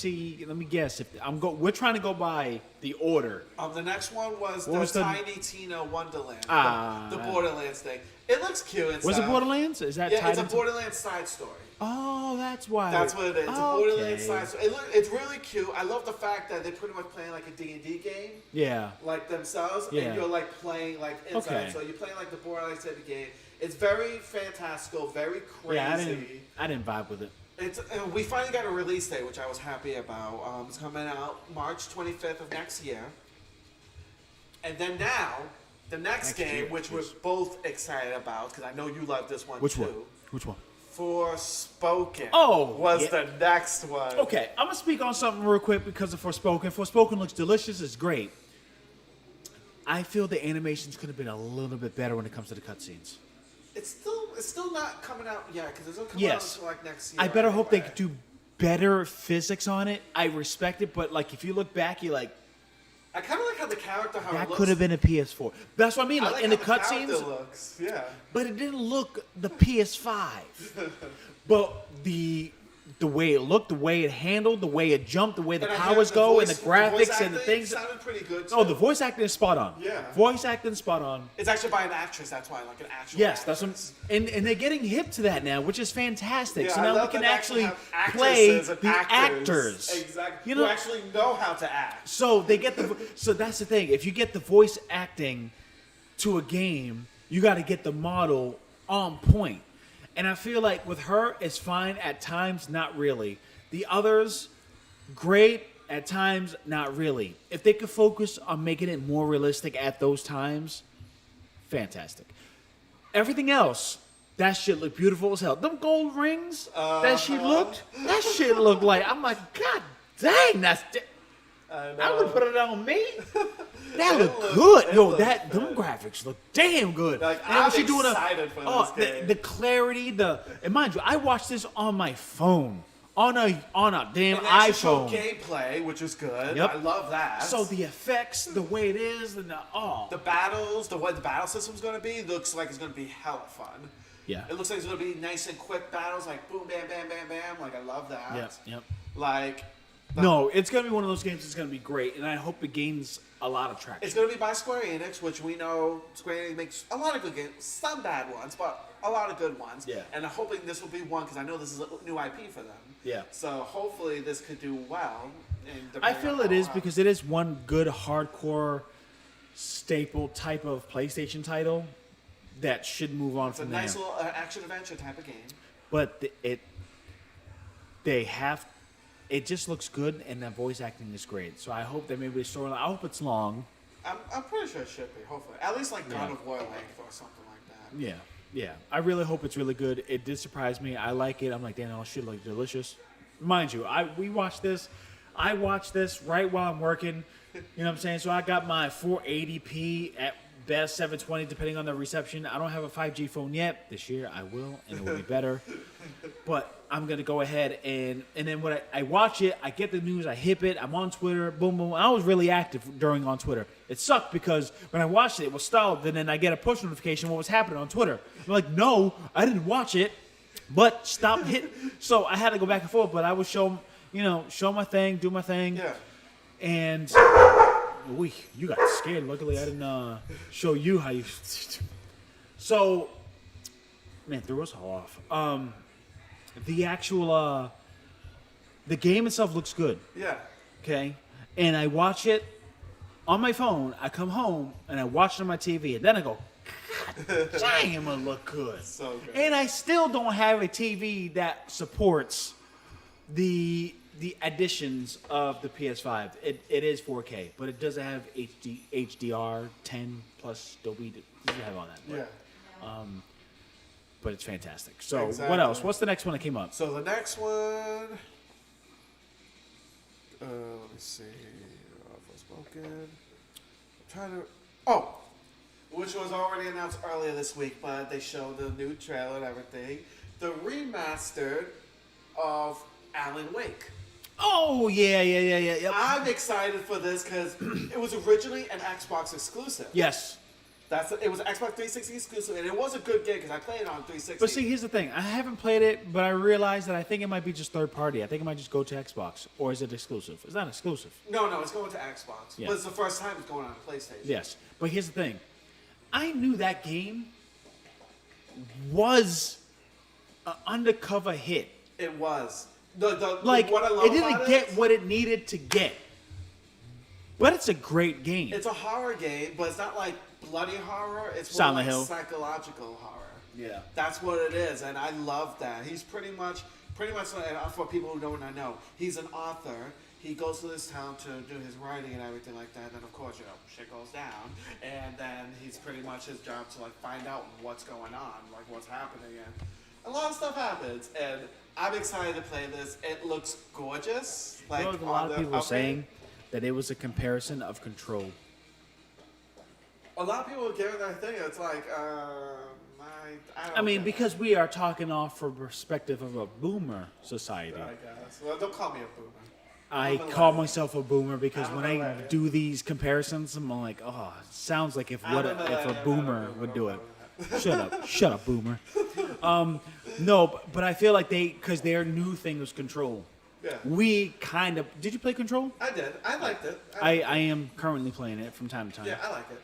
[SPEAKER 1] guess. We're trying to go by the order.
[SPEAKER 2] The next one was Tiny Tina Wonderland. The Borderlands thing. It looks cute. And
[SPEAKER 1] was
[SPEAKER 2] stuff.
[SPEAKER 1] it Borderlands? Is that?
[SPEAKER 2] Yeah, it's a Borderlands side story.
[SPEAKER 1] Oh, that's why.
[SPEAKER 2] That's what it is. It's a Borderlands side story. It's really cute. I love the fact that they're pretty much playing like a D&D game.
[SPEAKER 1] Yeah.
[SPEAKER 2] Like themselves, and you're like playing like inside. Okay. So you're playing like the Borderlands type of game. It's very fantastical, very crazy.
[SPEAKER 1] Yeah, I didn't vibe with it.
[SPEAKER 2] We finally got a release date, which I was happy about. It's coming out March 25th of next year. And then now, the next game, which we're both excited about, because I know you love this one too.
[SPEAKER 1] Which one?
[SPEAKER 2] Forspoken.
[SPEAKER 1] Was
[SPEAKER 2] the next one.
[SPEAKER 1] Okay, I'm going to speak on something real quick because of Forspoken. Forspoken looks delicious. It's great. I feel the animations could have been a little bit better when it comes to the cutscenes.
[SPEAKER 2] It's still not coming out yet because it's not coming out until like next year.
[SPEAKER 1] I better hope they could do better physics on it. I respect it, but like if you look back, you're like,
[SPEAKER 2] I kind of like how the character how
[SPEAKER 1] that
[SPEAKER 2] it looks.
[SPEAKER 1] could have been a PS4. That's what I mean. Like in the cutscenes,
[SPEAKER 2] looks, yeah.
[SPEAKER 1] But it didn't look the PS5. But the way it looked, the way it handled, the way it jumped, the way the powers go, and the graphics and the things.
[SPEAKER 2] Sounded pretty good too.
[SPEAKER 1] Oh, the voice acting is spot on.
[SPEAKER 2] Yeah.
[SPEAKER 1] Voice acting is spot on.
[SPEAKER 2] It's actually by an actress. That's why, like an actual.
[SPEAKER 1] Yes,
[SPEAKER 2] actress.
[SPEAKER 1] that's what. And they're getting hip to that now, which is fantastic.
[SPEAKER 2] Yeah,
[SPEAKER 1] so now we can actually play the actors.
[SPEAKER 2] Exactly. Who actually know how to act.
[SPEAKER 1] So they get the. So that's the thing. If you get the voice acting to a game, you got to get the model on point. And I feel like with her, it's fine at times, not really. The others, great at times, not really. If they could focus on making it more realistic at those times, fantastic. Everything else, that shit looked beautiful as hell. Them gold rings that shit looked like, I'm like, God dang, I would put it on me. That looked good. Yo, them graphics look damn good.
[SPEAKER 2] Like,
[SPEAKER 1] and
[SPEAKER 2] I'm
[SPEAKER 1] excited
[SPEAKER 2] for this game.
[SPEAKER 1] The clarity, and mind you, I watched this on my phone. On a damn
[SPEAKER 2] and
[SPEAKER 1] iPhone.
[SPEAKER 2] Show gameplay, which is good.
[SPEAKER 1] Yep.
[SPEAKER 2] I love that.
[SPEAKER 1] So the effects, the way it is, and
[SPEAKER 2] the battles, the way the battle system's going to be, looks like it's going to be hella fun.
[SPEAKER 1] Yeah.
[SPEAKER 2] It looks like it's going to be nice and quick battles, like boom, bam, bam, bam, bam. Like, I love that.
[SPEAKER 1] Yep.
[SPEAKER 2] Like...
[SPEAKER 1] No, it's going to be one of those games that's going to be great, and I hope it gains a lot of traction.
[SPEAKER 2] It's going to be by Square Enix, which we know Square Enix makes a lot of good games. Some bad ones, but a lot of good ones.
[SPEAKER 1] Yeah.
[SPEAKER 2] And I'm hoping this will be one, because I know this is a new IP for them.
[SPEAKER 1] Yeah.
[SPEAKER 2] So hopefully this could do well.
[SPEAKER 1] I feel it is because it is one good hardcore staple type of PlayStation title that should move on from there.
[SPEAKER 2] It's a nice little action-adventure type of game.
[SPEAKER 1] But it just looks good, and the voice acting is great. So I hope that maybe the storyline, I hope it's long.
[SPEAKER 2] I'm pretty sure it should be, hopefully. At least like God of War length or something like that.
[SPEAKER 1] Yeah. I really hope it's really good. It did surprise me. I like it. I'm like, damn, it should look delicious. Mind you, I watched this right while I'm working. You know what I'm saying? So I got my 480p at best 720 depending on the reception. I don't have a 5G phone yet. This year I will, and it will be better. But I'm going to go ahead and then when I watch it, I get the news, I hit it, I'm on Twitter, boom, boom. I was really active on Twitter. It sucked because when I watched it was stalled, and then I get a push notification what was happening on Twitter. I'm like, no, I didn't watch it, but stop hit. So I had to go back and forth, but I would show my thing, do my thing.
[SPEAKER 2] Yeah.
[SPEAKER 1] And you got scared. Luckily, I didn't show you how you. So, man, threw us all off. The actual, the game itself looks good.
[SPEAKER 2] Yeah.
[SPEAKER 1] Okay, and I watch it on my phone. I come home and I watch it on my TV, and then I go, God dang, it must look good.
[SPEAKER 2] So good.
[SPEAKER 1] And I still don't have a TV that supports the additions of the PS5. It is 4K, but it doesn't have HDR 10 plus Dolby. You have all that.
[SPEAKER 2] Yeah.
[SPEAKER 1] But it's fantastic. So
[SPEAKER 2] Exactly.
[SPEAKER 1] What else? What's the next one that came up?
[SPEAKER 2] So the next one, let me see. Forspoken. I'm trying to. Which was already announced earlier this week, but they showed the new trailer and everything. The remastered of Alan Wake.
[SPEAKER 1] Oh yeah. Yep.
[SPEAKER 2] I'm excited for this because it was originally an Xbox exclusive.
[SPEAKER 1] Yes.
[SPEAKER 2] It was an Xbox 360 exclusive, and it was a good game because I played it on 360.
[SPEAKER 1] But see, here's the thing. I haven't played it, but I realized that I think it might be just third party. I think it might just go to Xbox. Or is it exclusive? It's not exclusive.
[SPEAKER 2] No, it's going to Xbox.
[SPEAKER 1] Yeah.
[SPEAKER 2] But it's the first time it's going on PlayStation.
[SPEAKER 1] Yes. But here's the thing. I knew that game was an undercover hit.
[SPEAKER 2] It was.
[SPEAKER 1] What I love it didn't get what it needed to get. But it's a great game.
[SPEAKER 2] It's a horror game, but it's not like bloody horror. It's more
[SPEAKER 1] Silent
[SPEAKER 2] like
[SPEAKER 1] Hill.
[SPEAKER 2] Psychological horror.
[SPEAKER 1] Yeah.
[SPEAKER 2] That's what it is, and I love that. He's pretty much, and for people who don't know, he's an author. He goes to this town to do his writing and everything like that. Then of course, shit goes down, and then he's pretty much his job to find out what's going on, what's happening, and a lot of stuff happens. And I'm excited to play this. It looks gorgeous.
[SPEAKER 1] A lot of people were saying that it was a comparison of Control.
[SPEAKER 2] A lot of people are giving that thing. It's like,
[SPEAKER 1] I mean, because we are talking off from perspective of a boomer society.
[SPEAKER 2] I guess. Well, don't call me a boomer.
[SPEAKER 1] I call myself a boomer because when I do these comparisons, I'm like, oh, it sounds like if a boomer would do it. Shut up, boomer. No, but I feel like because their new thing was Control.
[SPEAKER 2] Yeah.
[SPEAKER 1] We kind of. Did you play Control?
[SPEAKER 2] I did. I liked it.
[SPEAKER 1] I am currently playing it from time to time.
[SPEAKER 2] Yeah, I like it.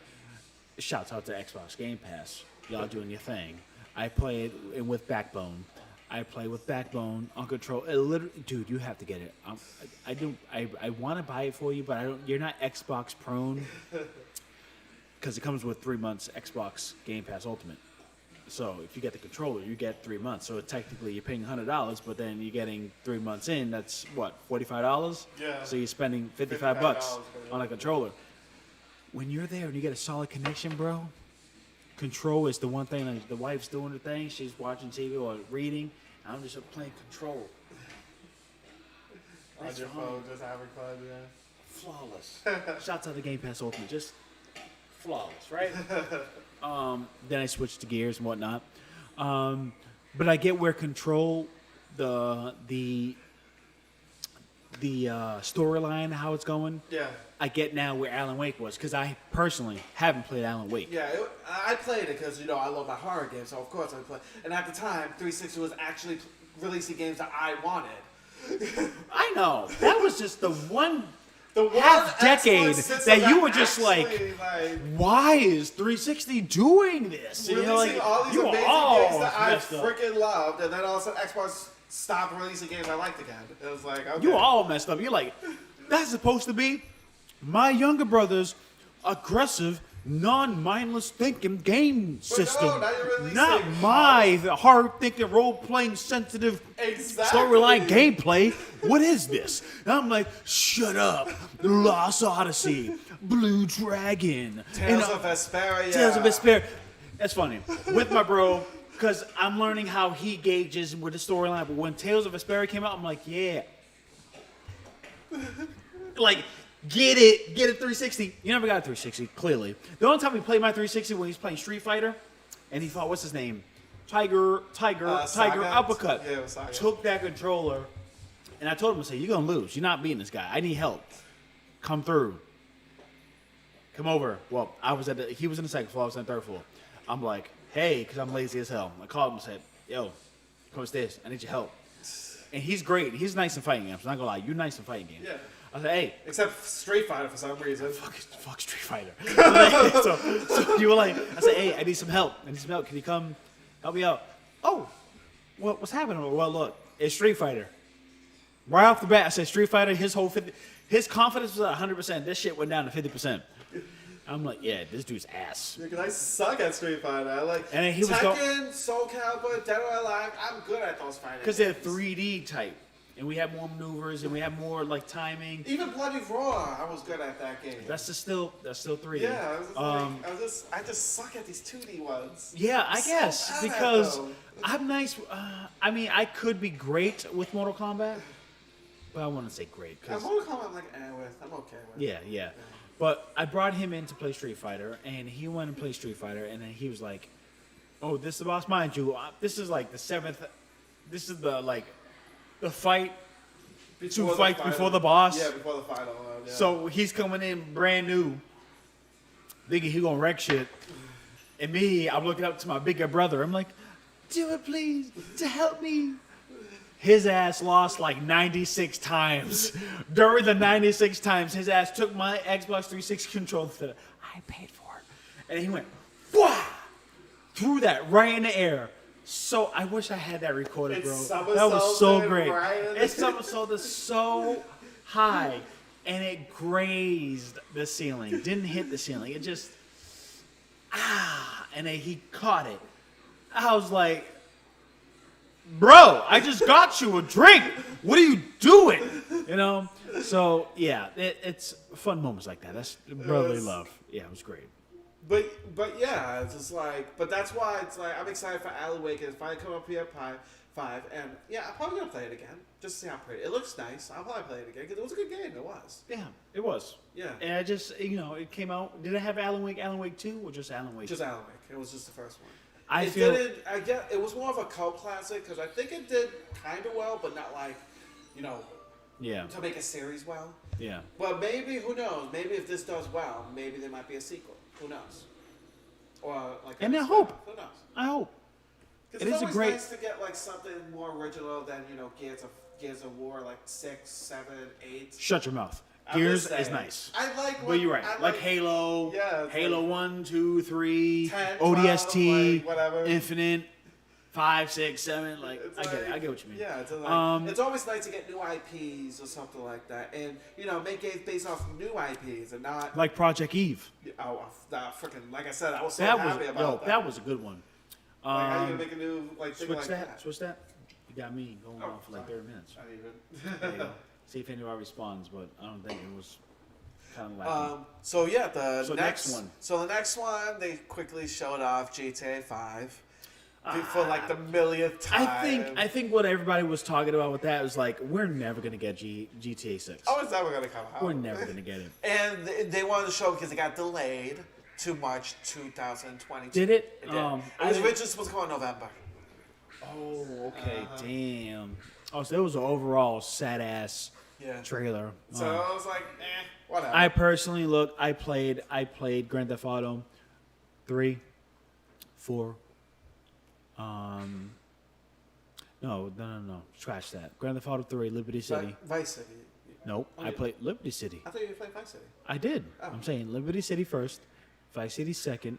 [SPEAKER 1] Shouts out to Xbox Game Pass. Y'all doing your thing. I play it with Backbone. I play with Backbone on Control. Dude, you have to get it. I want to buy it for you, but I don't. You're not Xbox prone because it comes with 3 months Xbox Game Pass Ultimate. So if you get the controller, you get 3 months. So technically you're paying $100, but then you're getting 3 months in. That's what, $45?
[SPEAKER 2] Yeah.
[SPEAKER 1] So you're spending $55 on a controller. When you're there and you get a solid connection, bro, control is the one thing. Like the wife's doing the thing. She's watching TV or reading. I'm just playing control.
[SPEAKER 2] On your phone, just having fun, yeah.
[SPEAKER 1] Flawless. Shouts out to Game Pass Ultimate. Just flawless, right? Then I switched to gears and whatnot. But I get where control, the storyline, how it's going.
[SPEAKER 2] Yeah.
[SPEAKER 1] I get now where Alan Wake was, because I personally haven't played Alan Wake.
[SPEAKER 2] Yeah, I played it because, I love my horror games, so of course I played. And at the time, 360 was actually releasing games that I wanted.
[SPEAKER 1] I know. That was just the one
[SPEAKER 2] The
[SPEAKER 1] half decade that you were just
[SPEAKER 2] actually,
[SPEAKER 1] why is 360 doing this?
[SPEAKER 2] releasing all these amazing games that I freaking loved, and then all of a sudden Xbox stopped releasing games I liked again. It was like, okay.
[SPEAKER 1] You were all messed up. You're like, that's supposed to be my younger brother's aggressive, non-mindless thinking game system.
[SPEAKER 2] No, now you're releasing
[SPEAKER 1] not my hard-thinking, role-playing, sensitive storyline gameplay. What is this? And I'm like, shut up. The Lost Odyssey, Blue Dragon.
[SPEAKER 2] Tales of Vesperia.
[SPEAKER 1] Tales of Vesperia. That's funny. With my bro, because I'm learning how he gauges with the storyline. But when Tales of Vesperia came out, I'm like, yeah. Like, get it 360. You never got a 360, clearly. The only time he played my 360 when he was playing Street Fighter, and he fought, what's his name? Tiger Uppercut.
[SPEAKER 2] Yeah, it was Saga.
[SPEAKER 1] Took that controller, and I told him, I said, you're going to lose. You're not beating this guy. I need help. Come through. Come over. Well, he was in the second floor, I was on the third floor. I'm like, hey, because I'm lazy as hell. I called him and said, yo, come upstairs. I need your help. And he's great. He's nice in fighting games. I'm not going to lie. You're nice in fighting games.
[SPEAKER 2] Yeah.
[SPEAKER 1] I said, hey.
[SPEAKER 2] Except Street Fighter for some reason.
[SPEAKER 1] Fuck Street Fighter. so you were like, I said, hey, I need some help. Can you come help me out? Oh, what's happening? Well, look, it's Street Fighter. Right off the bat, I said Street Fighter, his confidence was at 100%. This shit went down to 50%. I'm like, yeah, this dude's ass.
[SPEAKER 2] Yeah, because I suck at Street Fighter. I like
[SPEAKER 1] and then he was
[SPEAKER 2] Tekken, Soul Calibur, Dead or Alive. I'm good at those fighting
[SPEAKER 1] because they're 3D type. And we have more maneuvers, and we have more like timing.
[SPEAKER 2] Even Bloody Roar, I was good at that game.
[SPEAKER 1] That's still 3D.
[SPEAKER 2] Yeah, I just suck at these 2D ones.
[SPEAKER 1] Yeah, I guess because I'm nice. I mean, I could be great with Mortal Kombat, but I want to say great.
[SPEAKER 2] Yeah, Mortal Kombat, I'm like, I'm okay with.
[SPEAKER 1] Yeah. But I brought him in to play Street Fighter, and he went and played Street Fighter, and then he was like, "Oh, this is the boss, mind you. This is like the 7th. This is the fight, two fights before the boss.
[SPEAKER 2] Yeah, before the final. Yeah.
[SPEAKER 1] So he's coming in brand new, thinking he gonna wreck shit. And me, I'm looking up to my bigger brother. I'm like, do it please, to help me. His ass lost like 96 times. During the 96 times, his ass took my Xbox 360 controller that I paid for. And he went, wah! Threw that right in the air. So I wish I had that recorded, bro. That was so great. It somersaulted so high, and it grazed the ceiling. Didn't hit the ceiling. It just and then he caught it. I was like, bro, I just got you a drink. What are you doing? You know. So yeah, it's fun moments like that. That's brotherly love. Yeah, it was great.
[SPEAKER 2] But yeah, it's just like, but that's why it's like, I'm excited for Alan Wake. It's finally come up here at 5, and yeah, I'm probably gonna play it again just to see how pretty it looks. Nice. I'll probably play it again because it was a good game. It was.
[SPEAKER 1] Yeah, it was.
[SPEAKER 2] Yeah.
[SPEAKER 1] And I just, it came out. Did it have Alan Wake 2, or just Alan Wake?
[SPEAKER 2] Just Alan Wake. It was just the first one.
[SPEAKER 1] I get
[SPEAKER 2] it was more of a cult classic because I think it did kind of well, but not like,
[SPEAKER 1] yeah,
[SPEAKER 2] to make a series well.
[SPEAKER 1] Yeah.
[SPEAKER 2] But maybe, who knows? Maybe if this does well, maybe there might be a sequel. Who knows? Or like.
[SPEAKER 1] And I hope.
[SPEAKER 2] Who knows?
[SPEAKER 1] I hope.
[SPEAKER 2] Because it's always nice to get like something more original than Gears of War, like 6, 7, 8.
[SPEAKER 1] Shut your mouth. Gears is nice.
[SPEAKER 2] I like.
[SPEAKER 1] But you're right. Like Halo.
[SPEAKER 2] Yeah.
[SPEAKER 1] Halo 1, 2, 3,
[SPEAKER 2] 10,
[SPEAKER 1] ODST,
[SPEAKER 2] 12, whatever.
[SPEAKER 1] Infinite, 5, 6, 7. Like I get it. I get what you mean.
[SPEAKER 2] Yeah. It's always nice to get new IPs or something like that, and make games based off new IPs and not
[SPEAKER 1] like Project Eve.
[SPEAKER 2] Oh, freaking! Like I said, I was so happy about that.
[SPEAKER 1] That was a good one.
[SPEAKER 2] Like, how you gonna make a new like thing
[SPEAKER 1] Switch
[SPEAKER 2] like
[SPEAKER 1] that. Switch that. You got me going on for like 30 minutes.
[SPEAKER 2] Not even.
[SPEAKER 1] There you go. See if anybody responds, but I don't think it was kind of lacking.
[SPEAKER 2] So yeah, the
[SPEAKER 1] So
[SPEAKER 2] next
[SPEAKER 1] one.
[SPEAKER 2] So the next one, they quickly showed off GTA 5 for like the millionth time.
[SPEAKER 1] I think what everybody was talking about with that was like, we're never gonna get GTA 6.
[SPEAKER 2] Oh, it's never gonna come out.
[SPEAKER 1] We're never gonna get it.
[SPEAKER 2] And they wanted to show because it got delayed to March 2022.
[SPEAKER 1] Did it?
[SPEAKER 2] It did. It was originally supposed to come in November.
[SPEAKER 1] Oh, okay. Damn. Oh, so it was an overall sad ass trailer.
[SPEAKER 2] So I was like, whatever.
[SPEAKER 1] I personally I played Grand Theft Auto 3, 4. No. Scratch that. Grand Theft Auto 3, Liberty City.
[SPEAKER 2] Vice City.
[SPEAKER 1] Nope. I played Liberty City.
[SPEAKER 2] I thought you played Vice City.
[SPEAKER 1] I did.
[SPEAKER 2] Oh.
[SPEAKER 1] I'm saying Liberty City first, Vice City second,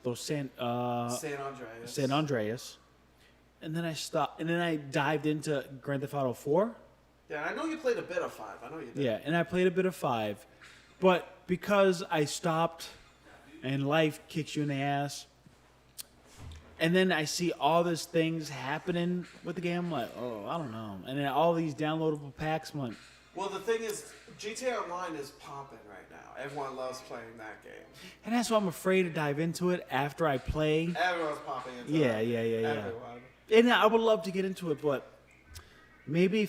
[SPEAKER 1] those San Andreas. And then I stopped, and then I dived into Grand Theft Auto 4.
[SPEAKER 2] Yeah, I know you played a bit of 5. I know you did.
[SPEAKER 1] Yeah, and I played a bit of 5. But because I stopped and life kicks you in the ass, and then I see all these things happening with the game, I'm like, oh, I don't know. And then all these downloadable packs, I'm like...
[SPEAKER 2] Well, the thing is, GTA Online is popping right now. Everyone loves playing that game.
[SPEAKER 1] And that's why I'm afraid to dive into it after I play.
[SPEAKER 2] Everyone's popping into it.
[SPEAKER 1] Yeah.
[SPEAKER 2] Everyone.
[SPEAKER 1] And I would love to get into it, but maybe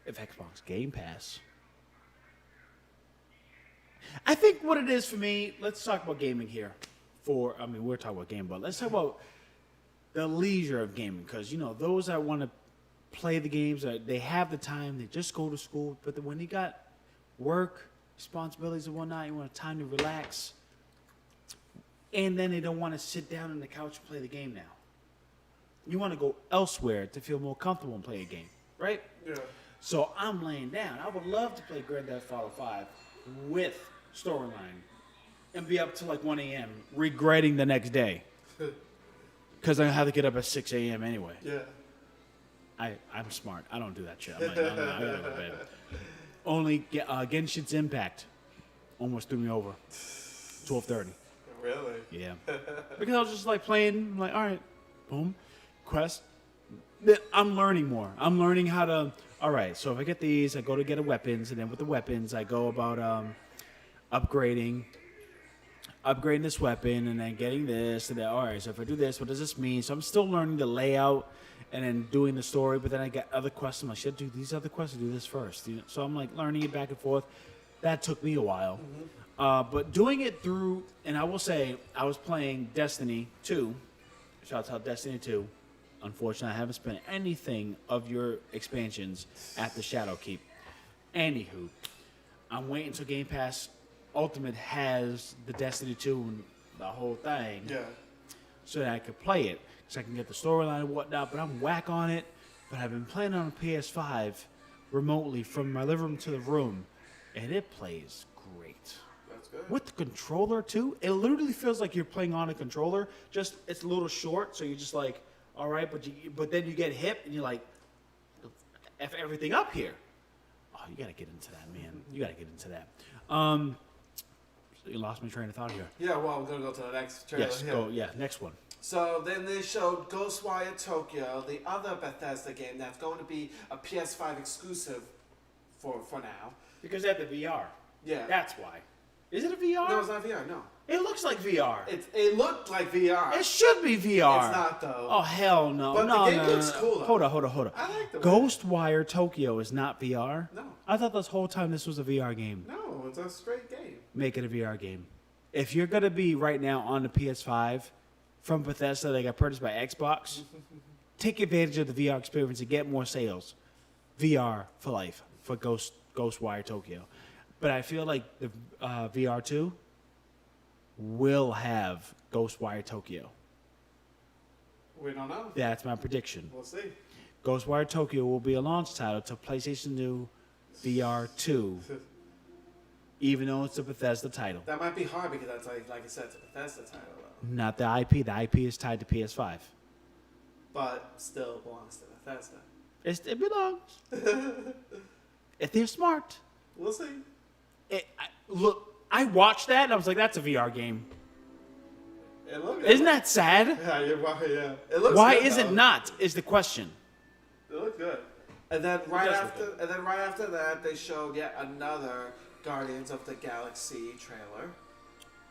[SPEAKER 1] if Xbox Game Pass. I think what it is for me, let's talk about gaming here. We're talking about gaming, but let's talk about the leisure of gaming. Because, those that want to play the games, they have the time, they just go to school. But when you got work, responsibilities and whatnot, you want time to relax. And then they don't want to sit down on the couch and play the game now. You want to go elsewhere to feel more comfortable and play a game, right?
[SPEAKER 2] Yeah.
[SPEAKER 1] So I'm laying down. I would love to play Grand Theft Auto 5 with storyline and be up till like 1 a.m. regretting the next day. Because I have to get up at 6 a.m. anyway.
[SPEAKER 2] Yeah.
[SPEAKER 1] I'm smart. I don't do that shit. I'm like, no, I gotta go to bed. Only Genshin's Impact almost threw me over. 12:30.
[SPEAKER 2] Really?
[SPEAKER 1] Yeah. Because I was just like playing, I'm like, all right, boom, quest. I'm learning more. I'm learning how to, all right, so if I get these, I go to get weapons, and then with the weapons, I go about upgrading this weapon, and then getting this, and then, all right, so if I do this, what does this mean? So I'm still learning the layout, and then doing the story, but then I got other quests. I'm like, should I do these other quests or do this first? So I'm like learning it back and forth. That took me a while. Mm-hmm. But doing it through, and I will say, I was playing Destiny 2. Shouts out Destiny 2. Unfortunately, I haven't spent anything of your expansions at the Shadowkeep. Anywho, I'm waiting until Game Pass Ultimate has the Destiny 2 and the whole thing.
[SPEAKER 2] Yeah.
[SPEAKER 1] So that I could play it. So I can get the storyline and whatnot, but I'm whack on it. But I've been playing on a PS5 remotely from my living room to the room, and it plays great.
[SPEAKER 2] That's good.
[SPEAKER 1] With the controller too, it literally feels like you're playing on a controller. Just it's a little short, so you're just like, all right, but then you get hit and you're like, F everything up here. Oh, you gotta get into that, man. You gotta get into that. So you lost my train of thought here.
[SPEAKER 2] Yeah, well, we're gonna go to the next trailer.
[SPEAKER 1] Yes,
[SPEAKER 2] here.
[SPEAKER 1] go. Yeah, next one.
[SPEAKER 2] So then they showed Ghostwire Tokyo, the other Bethesda game that's going to be a PS5 exclusive for now.
[SPEAKER 1] Because they have the VR.
[SPEAKER 2] Yeah.
[SPEAKER 1] That's why. Is it a VR?
[SPEAKER 2] No, it's not VR, no.
[SPEAKER 1] It looks like VR.
[SPEAKER 2] It looked like VR.
[SPEAKER 1] It should be VR.
[SPEAKER 2] It's not, though.
[SPEAKER 1] Oh, hell no.
[SPEAKER 2] But
[SPEAKER 1] no,
[SPEAKER 2] the game
[SPEAKER 1] no,
[SPEAKER 2] looks
[SPEAKER 1] no.
[SPEAKER 2] cool, though.
[SPEAKER 1] Hold on.
[SPEAKER 2] I like the
[SPEAKER 1] Ghostwire Tokyo is not VR?
[SPEAKER 2] No.
[SPEAKER 1] I thought this whole time this was a VR game.
[SPEAKER 2] No, it's a straight game.
[SPEAKER 1] Make it a VR game. If you're going to be right now on the PS5 from Bethesda that got purchased by Xbox, take advantage of the VR experience and get more sales. VR for life for Ghostwire Tokyo. But I feel like the VR 2 will have Ghostwire Tokyo.
[SPEAKER 2] We don't know.
[SPEAKER 1] That's my prediction.
[SPEAKER 2] We'll see.
[SPEAKER 1] Ghostwire Tokyo will be a launch title to PlayStation 2 VR 2, even though it's a Bethesda title.
[SPEAKER 2] That might be hard because that's like I said, it's a Bethesda title though.
[SPEAKER 1] Not the IP. The IP is tied to PS5.
[SPEAKER 2] But still belongs to Bethesda.
[SPEAKER 1] It belongs. If they're smart.
[SPEAKER 2] We'll see.
[SPEAKER 1] Look, I watched that and I was like, that's a VR game.
[SPEAKER 2] It looked
[SPEAKER 1] Isn't that sad?
[SPEAKER 2] Yeah, you're right. Yeah. It looks.
[SPEAKER 1] Why
[SPEAKER 2] good,
[SPEAKER 1] is it
[SPEAKER 2] though.
[SPEAKER 1] not? Is the question.
[SPEAKER 2] It looked good. And then right
[SPEAKER 1] does
[SPEAKER 2] after,
[SPEAKER 1] look
[SPEAKER 2] and then right after that, they showed yet another Guardians of the Galaxy trailer.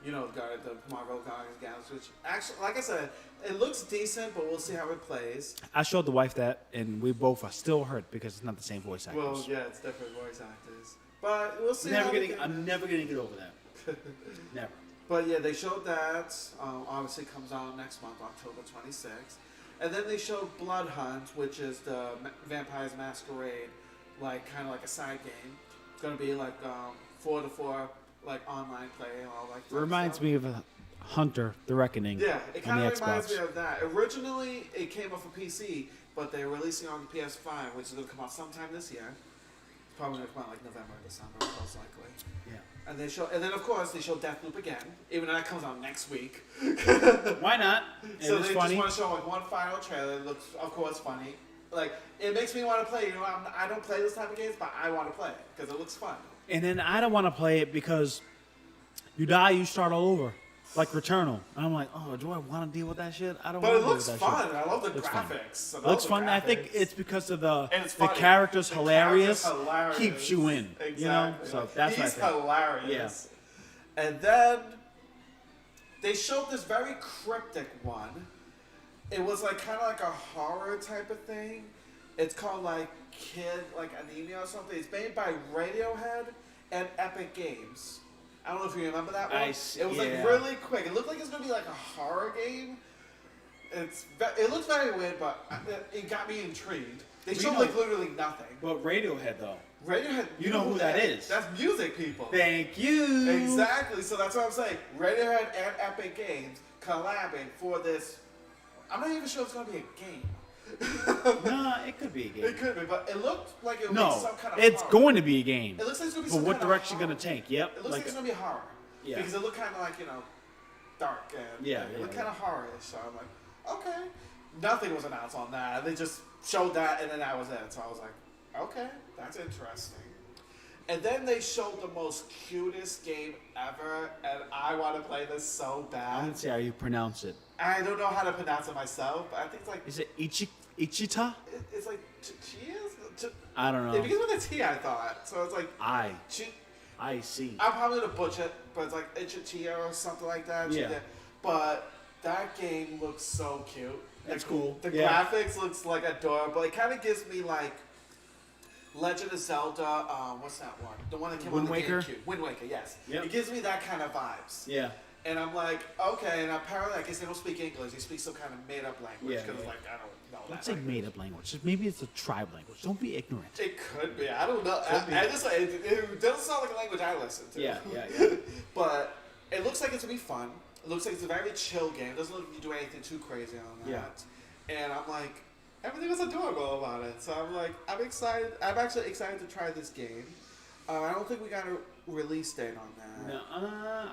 [SPEAKER 2] You know, the Marvel Guardians of the Galaxy, which actually, like I said, it looks decent, but we'll see how it plays.
[SPEAKER 1] I showed the wife that, and we both are still hurt because it's not the same voice actors.
[SPEAKER 2] Well, yeah, it's different voice actors, but we'll see.
[SPEAKER 1] I'm never gonna get over that. Never.
[SPEAKER 2] But yeah, they showed that. Obviously, comes out next month, October 26th. And then they showed Blood Hunt, which is the Vampires Masquerade, like kind of like a side game. It's gonna be like 4-to-4, like online play and all that.
[SPEAKER 1] Reminds me of a Hunter: The Reckoning.
[SPEAKER 2] Yeah, it
[SPEAKER 1] on
[SPEAKER 2] kind
[SPEAKER 1] the
[SPEAKER 2] of reminds
[SPEAKER 1] Xbox.
[SPEAKER 2] me of that. Originally, it came off of PC, but they're releasing it on the PS5, which is gonna come out sometime this year. It's probably gonna come out like November or December, most likely.
[SPEAKER 1] Yeah.
[SPEAKER 2] And then of course they show Deathloop again, even though that comes out next week.
[SPEAKER 1] Why not?
[SPEAKER 2] So
[SPEAKER 1] It was
[SPEAKER 2] they
[SPEAKER 1] funny.
[SPEAKER 2] just want to show like one final trailer. It looks, of course, funny. Like it makes me want to play. You know, I don't play this type of games, but I want to play it because it looks fun.
[SPEAKER 1] And then I don't want to play it because you die, you start all over, like Returnal. And I'm like, oh, do I want to deal with that shit? I don't.
[SPEAKER 2] But
[SPEAKER 1] want
[SPEAKER 2] it
[SPEAKER 1] to deal
[SPEAKER 2] looks
[SPEAKER 1] with that
[SPEAKER 2] fun.
[SPEAKER 1] Shit.
[SPEAKER 2] I love the
[SPEAKER 1] Looks fun.
[SPEAKER 2] graphics.
[SPEAKER 1] Looks fun. I think it's because of the
[SPEAKER 2] And it's
[SPEAKER 1] the
[SPEAKER 2] funny.
[SPEAKER 1] character's
[SPEAKER 2] The
[SPEAKER 1] hilarious,
[SPEAKER 2] character's hilarious.
[SPEAKER 1] keeps you in.
[SPEAKER 2] Exactly.
[SPEAKER 1] You know, so that's
[SPEAKER 2] He's
[SPEAKER 1] what I think.
[SPEAKER 2] hilarious. And then they showed this very cryptic one. It was like kind of like a horror type of thing. It's called like Kid like Anemia or something. It's made by Radiohead and Epic Games. I don't know if you remember that one. It was like really quick. It looked like it's gonna be like a horror game. It looks very weird, but it got me intrigued. They showed like literally nothing.
[SPEAKER 1] But Radiohead though.
[SPEAKER 2] Radiohead.
[SPEAKER 1] You know who that is?
[SPEAKER 2] That's music people.
[SPEAKER 1] Thank you.
[SPEAKER 2] Exactly. So that's what I'm saying. Radiohead and Epic Games collabing for this. I'm not even sure it's gonna be a game.
[SPEAKER 1] Nah, it could be a game.
[SPEAKER 2] It could be, but it looked like it would
[SPEAKER 1] No,
[SPEAKER 2] be some kind of
[SPEAKER 1] it's
[SPEAKER 2] horror.
[SPEAKER 1] going to be a game.
[SPEAKER 2] It looks like it's gonna be
[SPEAKER 1] But
[SPEAKER 2] some
[SPEAKER 1] what
[SPEAKER 2] kind of
[SPEAKER 1] direction
[SPEAKER 2] horror.
[SPEAKER 1] gonna take? Yep.
[SPEAKER 2] It looks like it's gonna be horror.
[SPEAKER 1] Yeah.
[SPEAKER 2] Because it looked kind of like, dark and it looked kind of horror-ish. So I'm like, okay. Nothing was announced on that. They just showed that and then that was it. So I was like, okay, that's interesting. And then they showed the most cutest game ever, and I want to play this so
[SPEAKER 1] I
[SPEAKER 2] bad.
[SPEAKER 1] don't see how you pronounce it.
[SPEAKER 2] I don't know how to pronounce it myself, but I think it's like
[SPEAKER 1] Is it Ichita?
[SPEAKER 2] it's like Cheers.
[SPEAKER 1] I don't
[SPEAKER 2] It
[SPEAKER 1] know.
[SPEAKER 2] begins with a T, I thought. So it's like
[SPEAKER 1] I see.
[SPEAKER 2] I'm probably gonna butcher it, but it's like Ichitia or something like that.
[SPEAKER 1] Yeah.
[SPEAKER 2] But that game looks so cute.
[SPEAKER 1] That's cool.
[SPEAKER 2] The
[SPEAKER 1] Yeah.
[SPEAKER 2] graphics looks like adorable. It kind of gives me like Legend of Zelda. What's that one? The one that came
[SPEAKER 1] Wind
[SPEAKER 2] on the
[SPEAKER 1] Waker?
[SPEAKER 2] GameCube. Wind Waker, yes.
[SPEAKER 1] Yep.
[SPEAKER 2] It gives me that kind of vibes.
[SPEAKER 1] Yeah.
[SPEAKER 2] And I'm like, okay. And apparently, I guess they don't speak English. They speak some kind of made-up language.
[SPEAKER 1] Yeah,
[SPEAKER 2] Because
[SPEAKER 1] yeah.
[SPEAKER 2] like I don't know
[SPEAKER 1] Don't
[SPEAKER 2] that.
[SPEAKER 1] say
[SPEAKER 2] language.
[SPEAKER 1] made up language. Maybe it's a tribe language. Don't be ignorant.
[SPEAKER 2] It could be. I don't know.
[SPEAKER 1] Could be.
[SPEAKER 2] I just it doesn't sound like a language I listen to.
[SPEAKER 1] Yeah.
[SPEAKER 2] But it looks like it's gonna be fun. It looks like it's a very chill game. It doesn't look like you do anything too crazy on that.
[SPEAKER 1] Yeah.
[SPEAKER 2] And I'm like, everything was adorable about it. So I'm like, I'm excited. I'm actually excited to try this game. I don't think we got a release date on that.
[SPEAKER 1] No,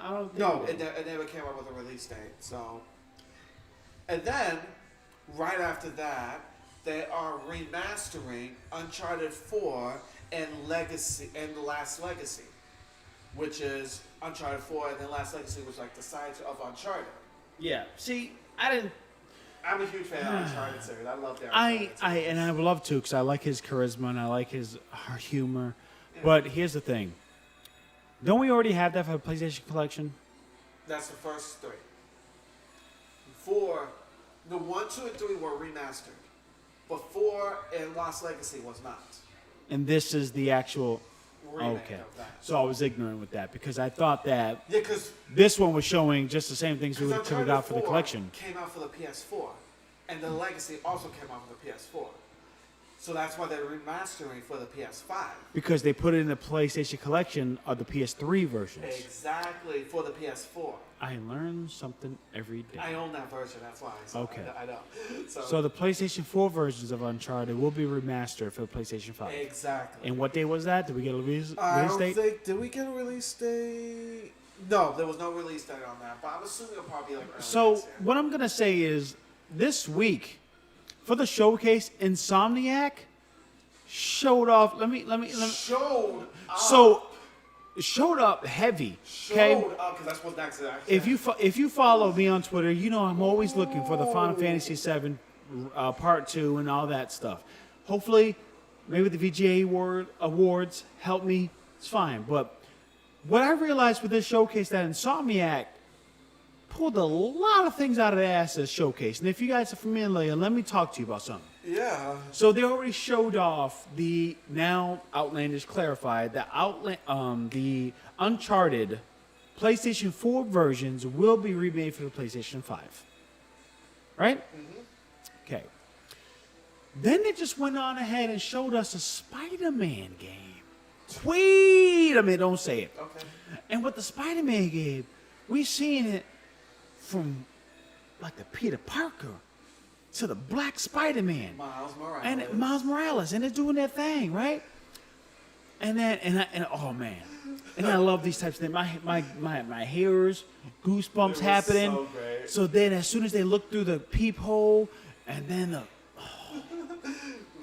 [SPEAKER 1] I don't think.
[SPEAKER 2] No, it never came up with a release date. So, and then right after that, they are remastering Uncharted 4 and Legacy and The Last Legacy, which is Uncharted 4 and The Last Legacy was like the sides of Uncharted.
[SPEAKER 1] Yeah. See, I didn't.
[SPEAKER 2] I'm a huge fan of Uncharted series. I love their
[SPEAKER 1] I
[SPEAKER 2] Uncharted series.
[SPEAKER 1] and I would love to because I like his charisma and I like his humor. But here's the thing. Don't we already have that for the PlayStation Collection?
[SPEAKER 2] That's the first three. 4, the 1, 2, and 3 were remastered, but 4 and Lost Legacy was not.
[SPEAKER 1] And this is the actual.
[SPEAKER 2] Remake
[SPEAKER 1] Okay.
[SPEAKER 2] of that.
[SPEAKER 1] So I was ignorant with that because I thought that
[SPEAKER 2] Yeah, because
[SPEAKER 1] this one was showing just the same things we would have turned out for the collection.
[SPEAKER 2] Came out for the PS4, and the Legacy also came out for the PS4. So that's why they're remastering for the PS5.
[SPEAKER 1] Because they put it in the PlayStation Collection of the PS3 versions.
[SPEAKER 2] Exactly, for the PS4.
[SPEAKER 1] I learn something every day.
[SPEAKER 2] I own that version, that's why. So
[SPEAKER 1] Okay.
[SPEAKER 2] I know.
[SPEAKER 1] So the PlayStation 4 versions of Uncharted will be remastered for the PlayStation 5.
[SPEAKER 2] Exactly.
[SPEAKER 1] And what day was that? Did we get a release
[SPEAKER 2] I don't
[SPEAKER 1] date?
[SPEAKER 2] think. Did we get a release date? No, there was no release date on that. But I'm assuming it'll probably be like early
[SPEAKER 1] So
[SPEAKER 2] next year.
[SPEAKER 1] what I'm gonna say is, this week, for the showcase, Insomniac showed off. Let me.
[SPEAKER 2] Showed up.
[SPEAKER 1] So showed up heavy. Okay.
[SPEAKER 2] Showed up, because that's what's next.
[SPEAKER 1] If you follow me on Twitter, you know I'm always looking for the Final Fantasy VII Part 2 and all that stuff. Hopefully, maybe the VGA awards help me. It's fine. But what I realized with this showcase that Insomniac pulled a lot of things out of the ass this showcase. And if you guys are familiar, let me talk to you about something.
[SPEAKER 2] Yeah.
[SPEAKER 1] So they already showed off the now Outlandish clarified the Uncharted PlayStation 4 versions will be remade for the PlayStation 5. Right? Mm-hmm. Okay. Then they just went on ahead and showed us a Spider-Man game. Wait a minute, don't say it.
[SPEAKER 2] Okay.
[SPEAKER 1] And with the Spider-Man game, we seen it from like the Peter Parker to the Black Spider-Man. Miles Morales. And they're doing their thing, right? And then, oh man. And I love these types of things. My hairs, goosebumps happening.
[SPEAKER 2] So great.
[SPEAKER 1] So then as soon as they look through the peephole, and then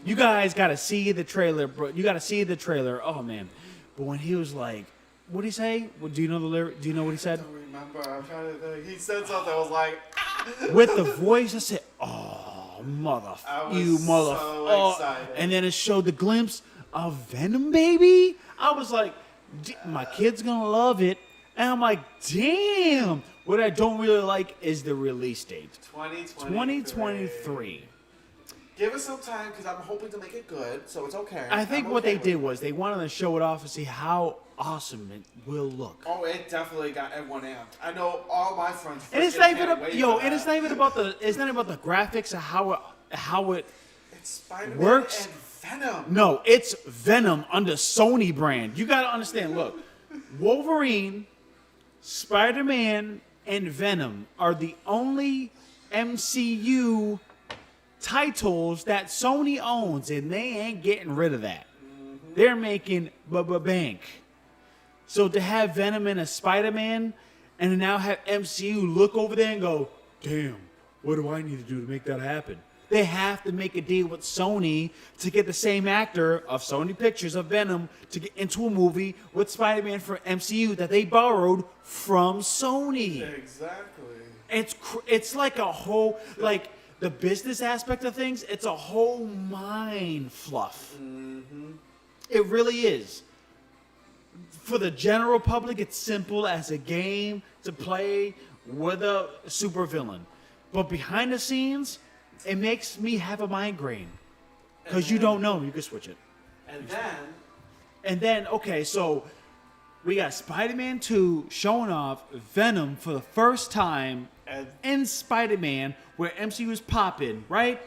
[SPEAKER 1] you guys got to see the trailer, bro. You got to see the trailer. Oh, man. But when he was like, what did he say? Do you know the lyric? Do you know what he said?
[SPEAKER 2] I don't remember. I'm trying to think. He said something. I was like,
[SPEAKER 1] with the voice, I said, oh, you mother.
[SPEAKER 2] So excited.
[SPEAKER 1] And then it showed the glimpse of Venom, baby. I was like, my kid's going to love it. And I'm like, damn. What I don't really like is the release date. 2023.
[SPEAKER 2] Give us some time, because I'm hoping to make it good, so it's okay.
[SPEAKER 1] I think what they did was they wanted to show it off and see how awesome it will look.
[SPEAKER 2] Oh, it definitely got everyone amped. I know all my friends.
[SPEAKER 1] And it's not even it's not even about the graphics of how it
[SPEAKER 2] it's Spider-Man
[SPEAKER 1] works.
[SPEAKER 2] And Venom.
[SPEAKER 1] No, it's Venom under Sony brand. You gotta understand. Look, Wolverine, Spider-Man, and Venom are the only MCU titles that Sony owns, and they ain't getting rid of that. Mm-hmm. They're making bank. So to have Venom and a Spider-Man, and now have MCU look over there and go, damn, what do I need to do to make that happen? They have to make a deal with Sony to get the same actor of Sony Pictures of Venom to get into a movie with Spider-Man for MCU that they borrowed from Sony.
[SPEAKER 2] Exactly.
[SPEAKER 1] It's like a whole, like, the business aspect of things, it's a whole mind fluff. Mm-hmm. It really is. For the general public, it's simple as a game to play with a supervillain. But behind the scenes, it makes me have a migraine. Because you don't know. You can switch it. And then, okay, so we got Spider-Man 2 showing off Venom for the first time in Spider-Man, where MCU is popping, right?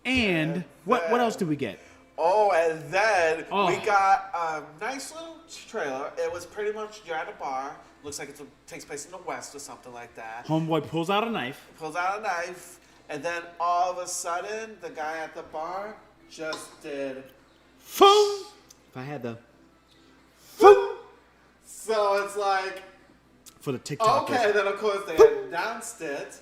[SPEAKER 1] And what else did we get?
[SPEAKER 2] Oh, and then we got a nice little trailer. It was pretty much you're at a bar. Looks like it takes place in the West or something like that.
[SPEAKER 1] Homeboy pulls out a knife.
[SPEAKER 2] And then all of a sudden, the guy at the bar just did...
[SPEAKER 1] Boom! If I had the...
[SPEAKER 2] Boom! So it's like...
[SPEAKER 1] For the TikTok.
[SPEAKER 2] Okay, then of course they announced it.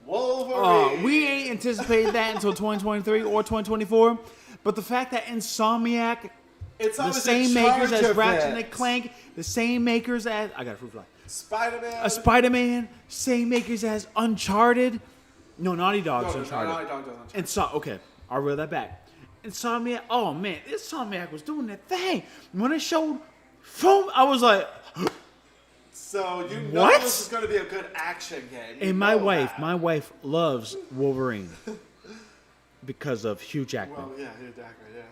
[SPEAKER 2] Wolverine.
[SPEAKER 1] We ain't anticipated that until 2023 or 2024. But the fact that Insomniac, the same makers as Ratchet and Clank, the same makers as... I got a fruit fly. Spider-Man, same makers as Uncharted. No, Naughty Dog's Uncharted.
[SPEAKER 2] Naughty Dog does Uncharted.
[SPEAKER 1] Okay, I'll reel that back. Insomniac, oh man, Insomniac was doing that thing. When it showed, boom, I was like...
[SPEAKER 2] So you know this is going to be a good action game.
[SPEAKER 1] And my wife loves Wolverine because of Hugh Jackman.
[SPEAKER 2] Well, yeah, Hugh Jackman, yeah.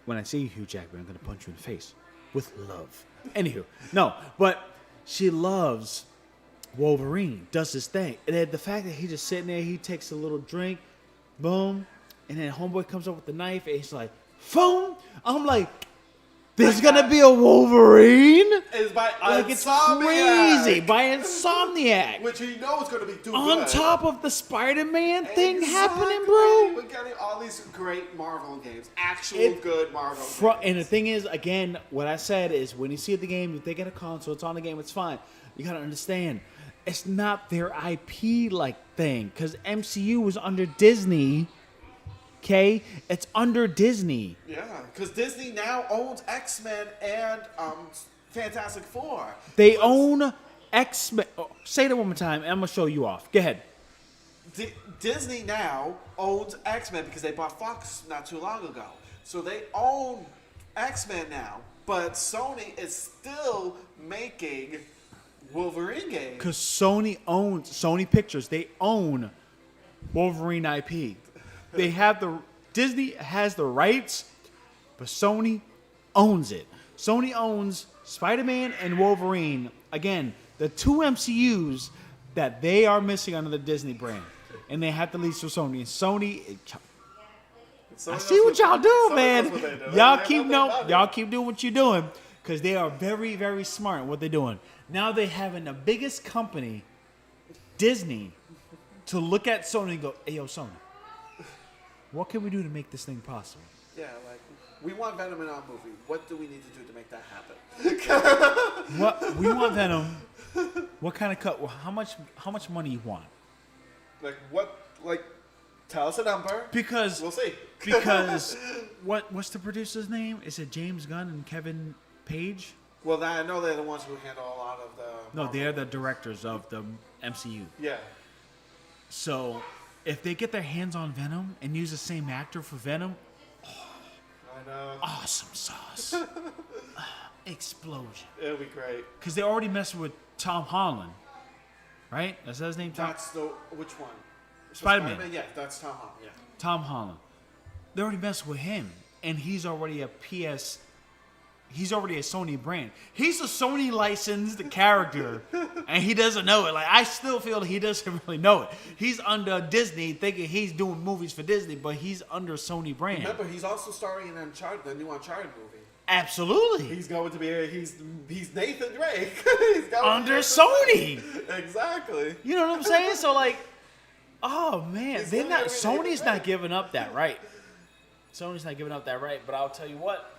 [SPEAKER 1] When I see Hugh Jackman, I'm going to punch you in the face with love. Anywho, no, but she loves Wolverine, does his thing. And then the fact that he's just sitting there, he takes a little drink, boom, and then homeboy comes up with the knife, and he's like, boom. I'm like... There's gonna be a Wolverine.
[SPEAKER 2] It's by
[SPEAKER 1] it's crazy by Insomniac,
[SPEAKER 2] which he knows gonna be doing
[SPEAKER 1] on top of the Spider-Man thing happening, bro.
[SPEAKER 2] We're getting all these great Marvel games, good Marvel games.
[SPEAKER 1] And the thing is, again, what I said is, when you see the game, if they get a console, it's on the game, it's fine. You gotta understand, it's not their IP like thing, because MCU was under Disney. Okay, it's under Disney.
[SPEAKER 2] Yeah, because Disney now owns X-Men and Fantastic Four.
[SPEAKER 1] They own X-Men. Oh, say that one more time, and I'm going to show you off. Go ahead.
[SPEAKER 2] Disney now owns X-Men because they bought Fox not too long ago. So they own X-Men now, but Sony is still making Wolverine games.
[SPEAKER 1] Because Sony owns Sony Pictures. They own Wolverine IP. Disney has the rights, but Sony owns it. Sony owns Spider-Man and Wolverine. Again, the two MCUs that they are missing under the Disney brand. And they have to lease to Sony. And Sony, I see what y'all doing, man. Y'all keep doing what you're doing. Because they are very, very smart in what they're doing. Now they're having the biggest company, Disney, to look at Sony and go, hey, yo, Sony, what can we do to make this thing possible?
[SPEAKER 2] Yeah, like, we want Venom in our movie. What do we need to do to make that happen?
[SPEAKER 1] We want Venom. What kind of cut? Well, how much money you want?
[SPEAKER 2] Tell us a number.
[SPEAKER 1] Because
[SPEAKER 2] we'll see.
[SPEAKER 1] Because what's the producer's name? Is it James Gunn and Kevin Page?
[SPEAKER 2] Well, I know they're the ones who handle a lot of the...
[SPEAKER 1] No, they're the directors of the MCU.
[SPEAKER 2] Yeah.
[SPEAKER 1] So, if they get their hands on Venom and use the same actor for Venom,
[SPEAKER 2] I know.
[SPEAKER 1] Awesome sauce. Explosion.
[SPEAKER 2] It'll be great.
[SPEAKER 1] Because they already messed with Tom Holland, right? That's his name.
[SPEAKER 2] Which one?
[SPEAKER 1] Spider-Man.
[SPEAKER 2] Yeah, that's Tom Holland. Yeah.
[SPEAKER 1] Tom Holland. They already messed with him, and he's already a Sony brand. He's a Sony licensed character, and he doesn't know it. Like, I still feel he doesn't really know it. He's under Disney, thinking he's doing movies for Disney, but he's under Sony brand.
[SPEAKER 2] Remember, he's also starring in Uncharted, the new Uncharted movie.
[SPEAKER 1] Absolutely.
[SPEAKER 2] He's going to be he's Nathan Drake.
[SPEAKER 1] Under Sony.
[SPEAKER 2] Exactly.
[SPEAKER 1] You know what I'm saying? So like, oh man, Sony's not giving up that right. Sony's not giving up that right, but I'll tell you what,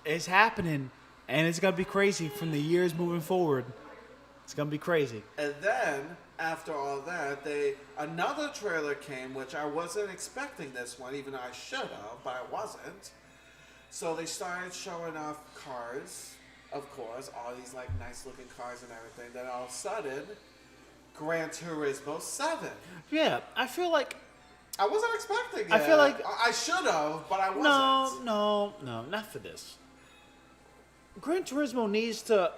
[SPEAKER 1] it's happening, and it's gonna be crazy from the years moving forward. It's gonna be crazy.
[SPEAKER 2] And then after all that, another trailer came, which I wasn't expecting this one, even though I should have, but I wasn't. So they started showing off cars, of course, all these like nice looking cars and everything. Then all of a sudden, Gran Turismo 7.
[SPEAKER 1] Yeah, I feel like
[SPEAKER 2] I wasn't expecting it.
[SPEAKER 1] I feel like
[SPEAKER 2] I should have, but I wasn't.
[SPEAKER 1] No, not for this. Gran Turismo needs to.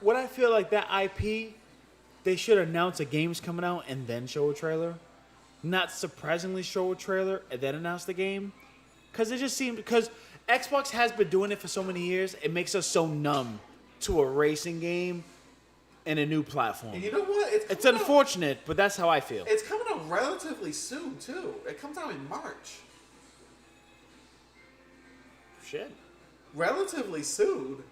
[SPEAKER 1] What I feel like that IP, they should announce a game's coming out and then show a trailer, not surprisingly show a trailer and then announce the game, because it just seemed because Xbox has been doing it for so many years. It makes us so numb to a racing game and a new platform.
[SPEAKER 2] And you know what?
[SPEAKER 1] It's unfortunate, but that's how I feel.
[SPEAKER 2] It's coming out relatively soon too. It comes out in March.
[SPEAKER 1] Shit.
[SPEAKER 2] Relatively soon.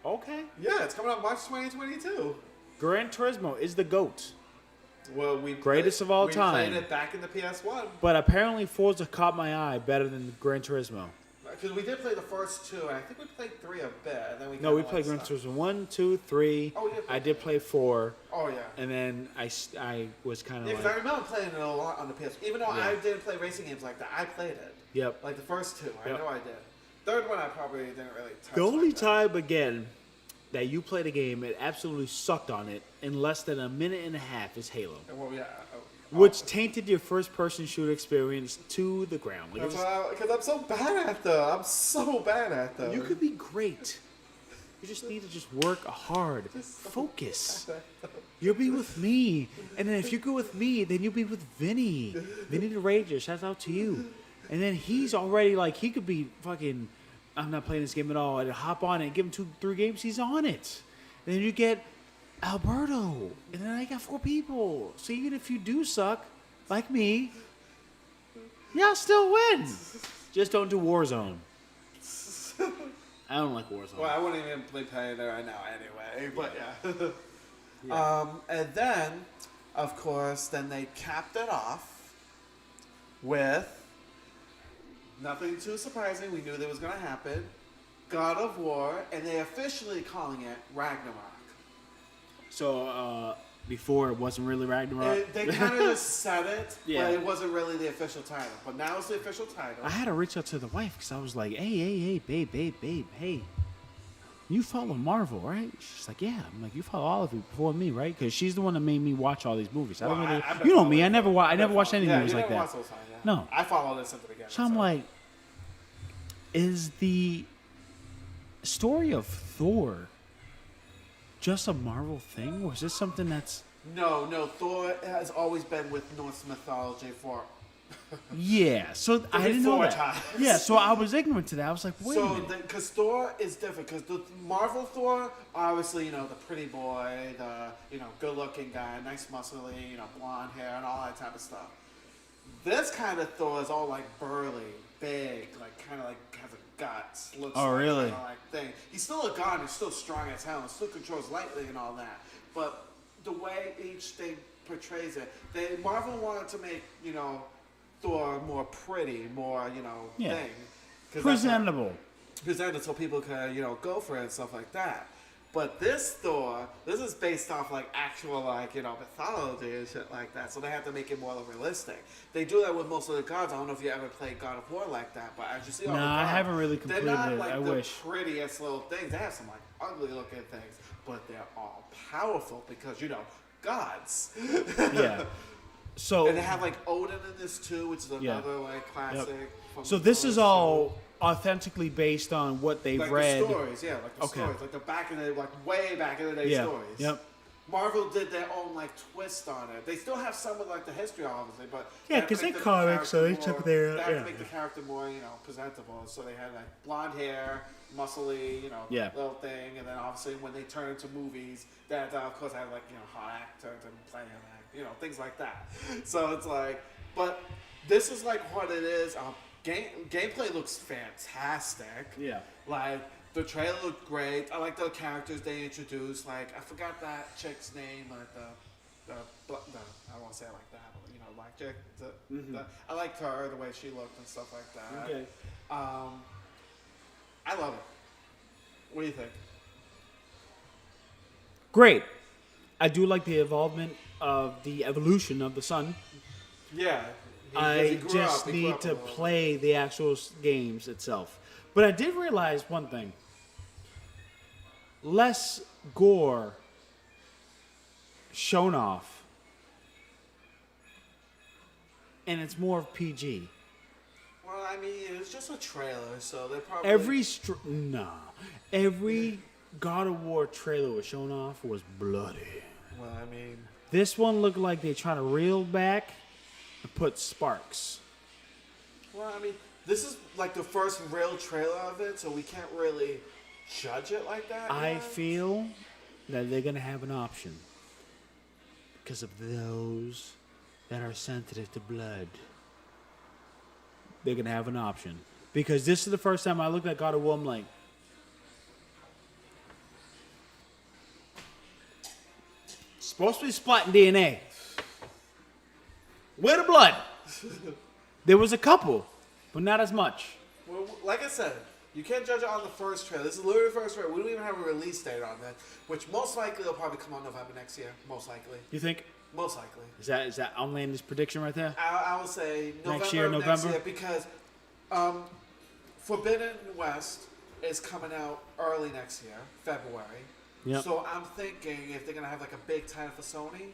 [SPEAKER 1] Okay.
[SPEAKER 2] Yeah, it's coming out March 2022.
[SPEAKER 1] Gran Turismo is the GOAT.
[SPEAKER 2] Well,
[SPEAKER 1] greatest of all time.
[SPEAKER 2] We played it back in the PS1.
[SPEAKER 1] But apparently Forza caught my eye better than Gran Turismo.
[SPEAKER 2] Because we did play the first two, and I think we played 3 a bit. And then
[SPEAKER 1] we played Gran Turismo 1, 2, 3.
[SPEAKER 2] Oh, yeah.
[SPEAKER 1] I did play 4.
[SPEAKER 2] Oh, yeah.
[SPEAKER 1] And then I was kind of
[SPEAKER 2] because I remember playing it a lot on the PS. Even though I didn't play racing games like that, I played it.
[SPEAKER 1] Yep.
[SPEAKER 2] Like the first 2, I know I did. Third one, I probably didn't really touch.
[SPEAKER 1] The only time, again, that you played a game it absolutely sucked on it in less than a minute and a half is Halo.
[SPEAKER 2] Well, yeah.
[SPEAKER 1] Which tainted your first-person shooter experience to the ground.
[SPEAKER 2] Because I'm so bad at them. I'm so bad at them.
[SPEAKER 1] You could be great. You just need to just work hard. Focus. You'll be with me. And then if you go with me, then you'll be with Vinny. Vinny the Ranger. Shout out to you. And then he's already like, he could be fucking, I'm not playing this game at all. And hop on it and give him 2-3 games. He's on it. And then you get Alberto, and then I got 4 people. So even if you do suck, like me, y'all still win. Just don't do Warzone. I don't like Warzone.
[SPEAKER 2] Well, I wouldn't even be playing it right now anyway. But yeah. And then, of course, then they capped it off with nothing too surprising. We knew that was going to happen. God of War, and they officially calling it Ragnarok.
[SPEAKER 1] So, before it wasn't really Ragnarok?
[SPEAKER 2] They kind of just said it, but it wasn't really the official title. But now it's the official title.
[SPEAKER 1] I had to reach out to the wife because I was like, hey, babe, hey. you follow Marvel, right? She's like, yeah. I'm like, you follow all of it before me, right? Because she's the one that made me watch all these movies. I don't really, you know me. I never watched any movies like that. No.
[SPEAKER 2] I follow this at the beginning.
[SPEAKER 1] So I'm like, is the story of Thor just a Marvel thing, or is this something that's...
[SPEAKER 2] No. Thor has always been with Norse mythology for...
[SPEAKER 1] Yeah, so I didn't know that.
[SPEAKER 2] Times.
[SPEAKER 1] Yeah, so I was ignorant to that. I was like, wait a minute.
[SPEAKER 2] Because Thor is different. Because the Marvel Thor, obviously, the pretty boy, the, good-looking guy, nice muscly, blonde hair, and all that type of stuff. This kind of Thor is all, like, burly, big, like, kind of, like, has a guts. Looks
[SPEAKER 1] really?
[SPEAKER 2] Kind of, like, thing. He's still a god, he's still strong as hell, and still controls lightning and all that. But the way each thing portrays it, Marvel wanted to make, Thor more pretty, more, thing.
[SPEAKER 1] Presentable.
[SPEAKER 2] Presented so people can, go for it and stuff like that. But this Thor, this is based off, like, actual, like, mythology and shit like that. So they have to make it more realistic. They do that with most of the gods. I don't know if you ever played God of War like that, but as you see all the gods,
[SPEAKER 1] I haven't really completed
[SPEAKER 2] they're not,
[SPEAKER 1] it.
[SPEAKER 2] like,
[SPEAKER 1] I
[SPEAKER 2] the
[SPEAKER 1] wish.
[SPEAKER 2] prettiest little things. They have some, like, ugly-looking things. But they're all powerful because, gods.
[SPEAKER 1] Yeah. So,
[SPEAKER 2] and they have, like, Odin in this, too, which is another, like, classic.
[SPEAKER 1] Yep. So this is all authentically based on what they've
[SPEAKER 2] like
[SPEAKER 1] read.
[SPEAKER 2] The stories, yeah, like the stories, like the back in the, like way back in the day stories.
[SPEAKER 1] Yep.
[SPEAKER 2] Marvel did their own like twist on it. They still have some of like the history, obviously, but
[SPEAKER 1] because they're comics, so they took their
[SPEAKER 2] they had to make the character more, presentable. So they had like blonde hair, muscly, little thing, and then obviously when they turn into movies, that of course had like hot actors and playing like things like that. So it's like, but this is like what it is. Gameplay looks fantastic. Yeah. Like, the trailer looked great. I like the characters they introduced. Like, I forgot that chick's name. Like, I don't want to say it like that, but, black chick. I liked her, the way she looked and stuff like that. Okay. I love it. What do you think?
[SPEAKER 1] Great. I do like the evolution of the sun.
[SPEAKER 2] Yeah.
[SPEAKER 1] I just need to play the actual games itself. But I did realize one thing. Less gore shown off. And it's more of PG.
[SPEAKER 2] Well, I mean, it was just a trailer, so they probably...
[SPEAKER 1] Every God of War trailer was shown off was bloody.
[SPEAKER 2] Well, I mean...
[SPEAKER 1] This one looked like they trying to reel back and put sparks.
[SPEAKER 2] Well, I mean, this is like the first real trailer of it, so we can't really judge it like that.
[SPEAKER 1] I feel that they're going to have an option because of those that are sensitive to blood. They're going to have an option. Because this is the first time I looked at God of War, I'm like, supposed to be splatting DNA. Where the blood? There was a couple, but not as much.
[SPEAKER 2] Well, like I said, you can't judge it on the first trailer. This is literally the first trailer. We don't even have a release date on that, which most likely will probably come out November next year. Most likely.
[SPEAKER 1] You think?
[SPEAKER 2] Most likely.
[SPEAKER 1] Is that Outlander's prediction right there?
[SPEAKER 2] I would say November
[SPEAKER 1] next year,
[SPEAKER 2] because Forbidden West is coming out early next year, February. Yep. So I'm thinking if they're gonna have like a big title for Sony,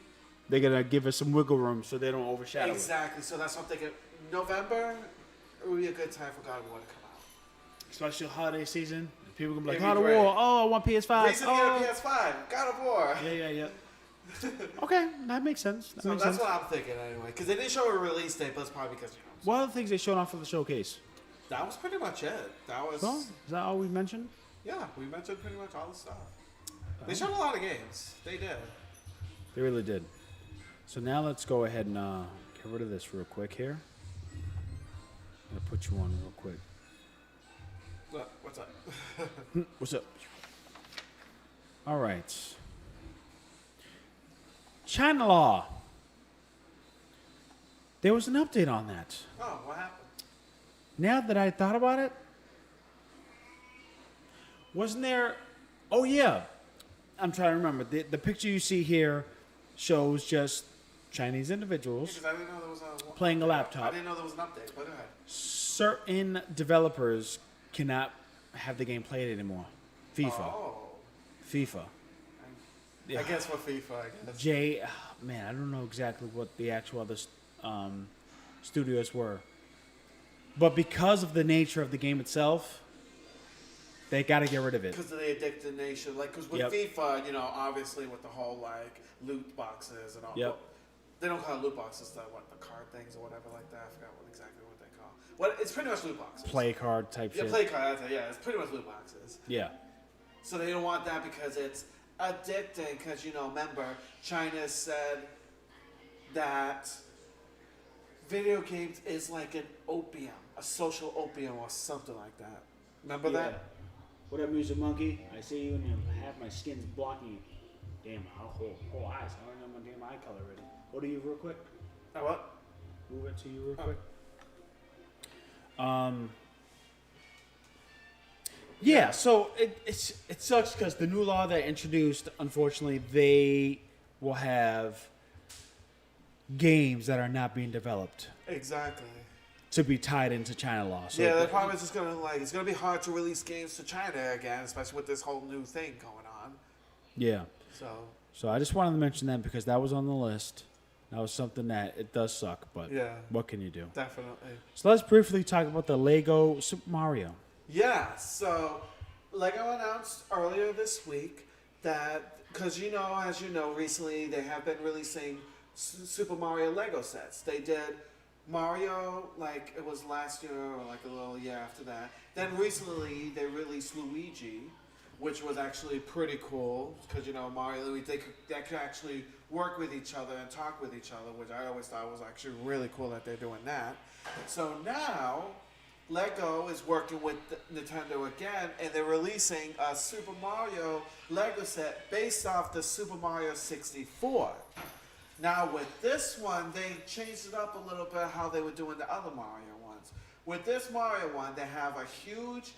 [SPEAKER 1] they're gonna give us some wiggle room so they don't overshadow it.
[SPEAKER 2] Exactly. So that's what I'm thinking. November would be a good time for God of War to come out.
[SPEAKER 1] Especially holiday season. People gonna be like, God of War. Oh, I want PS5.
[SPEAKER 2] Reason to get a PS5. God of War.
[SPEAKER 1] Yeah. Okay, that makes sense.
[SPEAKER 2] That's what I'm thinking anyway. Because they didn't show a release date, but it's probably because
[SPEAKER 1] What are the things they showed off for the showcase?
[SPEAKER 2] That was pretty much it.
[SPEAKER 1] So, is that all we mentioned?
[SPEAKER 2] Yeah, we mentioned pretty much all the stuff. They showed a lot of games. They did.
[SPEAKER 1] They really did. So now let's go ahead and get rid of this real quick here. I'm gonna put you on real quick.
[SPEAKER 2] What's up?
[SPEAKER 1] What's up? All right. China law. There was an update on that.
[SPEAKER 2] Oh, what happened?
[SPEAKER 1] Now that I thought about it, wasn't there... Oh, yeah. I'm trying to remember. The picture you see here shows just Chinese individuals
[SPEAKER 2] I didn't know there was
[SPEAKER 1] playing a laptop.
[SPEAKER 2] I didn't know there was an update, but go ahead.
[SPEAKER 1] Certain developers cannot have the game played anymore. FIFA.
[SPEAKER 2] Oh.
[SPEAKER 1] FIFA.
[SPEAKER 2] I guess for FIFA, I guess.
[SPEAKER 1] Man, I don't know exactly what the actual other studios were. But because of the nature of the game itself, they got to get rid of it.
[SPEAKER 2] Because of the addicted nation. Like, because with FIFA, you know, obviously with the whole, like, loot boxes and all.
[SPEAKER 1] Yep.
[SPEAKER 2] They don't call it loot boxes, the card things or whatever like that. I forgot exactly what they call it. Well, it's pretty much loot boxes.
[SPEAKER 1] Play card type shit.
[SPEAKER 2] Yeah, play card. Yeah, it's pretty much loot boxes.
[SPEAKER 1] Yeah.
[SPEAKER 2] So they don't want that because it's addicting. Because, you know, remember, China said that video games is like an opium, a social opium or something like that. Remember that?
[SPEAKER 1] What up, Music Monkey? I see you and half my skin's blocking. Damn, whole eyes. I don't know my damn eye color already. Go to you real quick.
[SPEAKER 2] What?
[SPEAKER 1] Move it to you real quick. Yeah, so it sucks because the new law that introduced, unfortunately, they will have games that are not being developed
[SPEAKER 2] Exactly.
[SPEAKER 1] to be tied into China law. So
[SPEAKER 2] Yeah, the problem is just gonna it's gonna be hard to release games to China again, especially with this whole new thing going on.
[SPEAKER 1] Yeah.
[SPEAKER 2] So
[SPEAKER 1] I just wanted to mention that because that was on the list. That was something that it does suck, but
[SPEAKER 2] yeah,
[SPEAKER 1] what can you do?
[SPEAKER 2] definitely.
[SPEAKER 1] So let's briefly talk about the Lego Super Mario.
[SPEAKER 2] Yeah, so Lego announced earlier this week that, because as you know, recently they have been releasing Super Mario Lego sets. They did Mario, like it was last year or like a little year after that. Then recently they released Luigi, which was actually pretty cool because Mario and Luigi they could actually work with each other and talk with each other, which I always thought was actually really cool that they're doing that. So now Lego is working with Nintendo again, and they're releasing a Super Mario Lego set based off the Super Mario 64. Now with this one, they changed it up a little bit how they were doing the other Mario ones. With this Mario one, they have a huge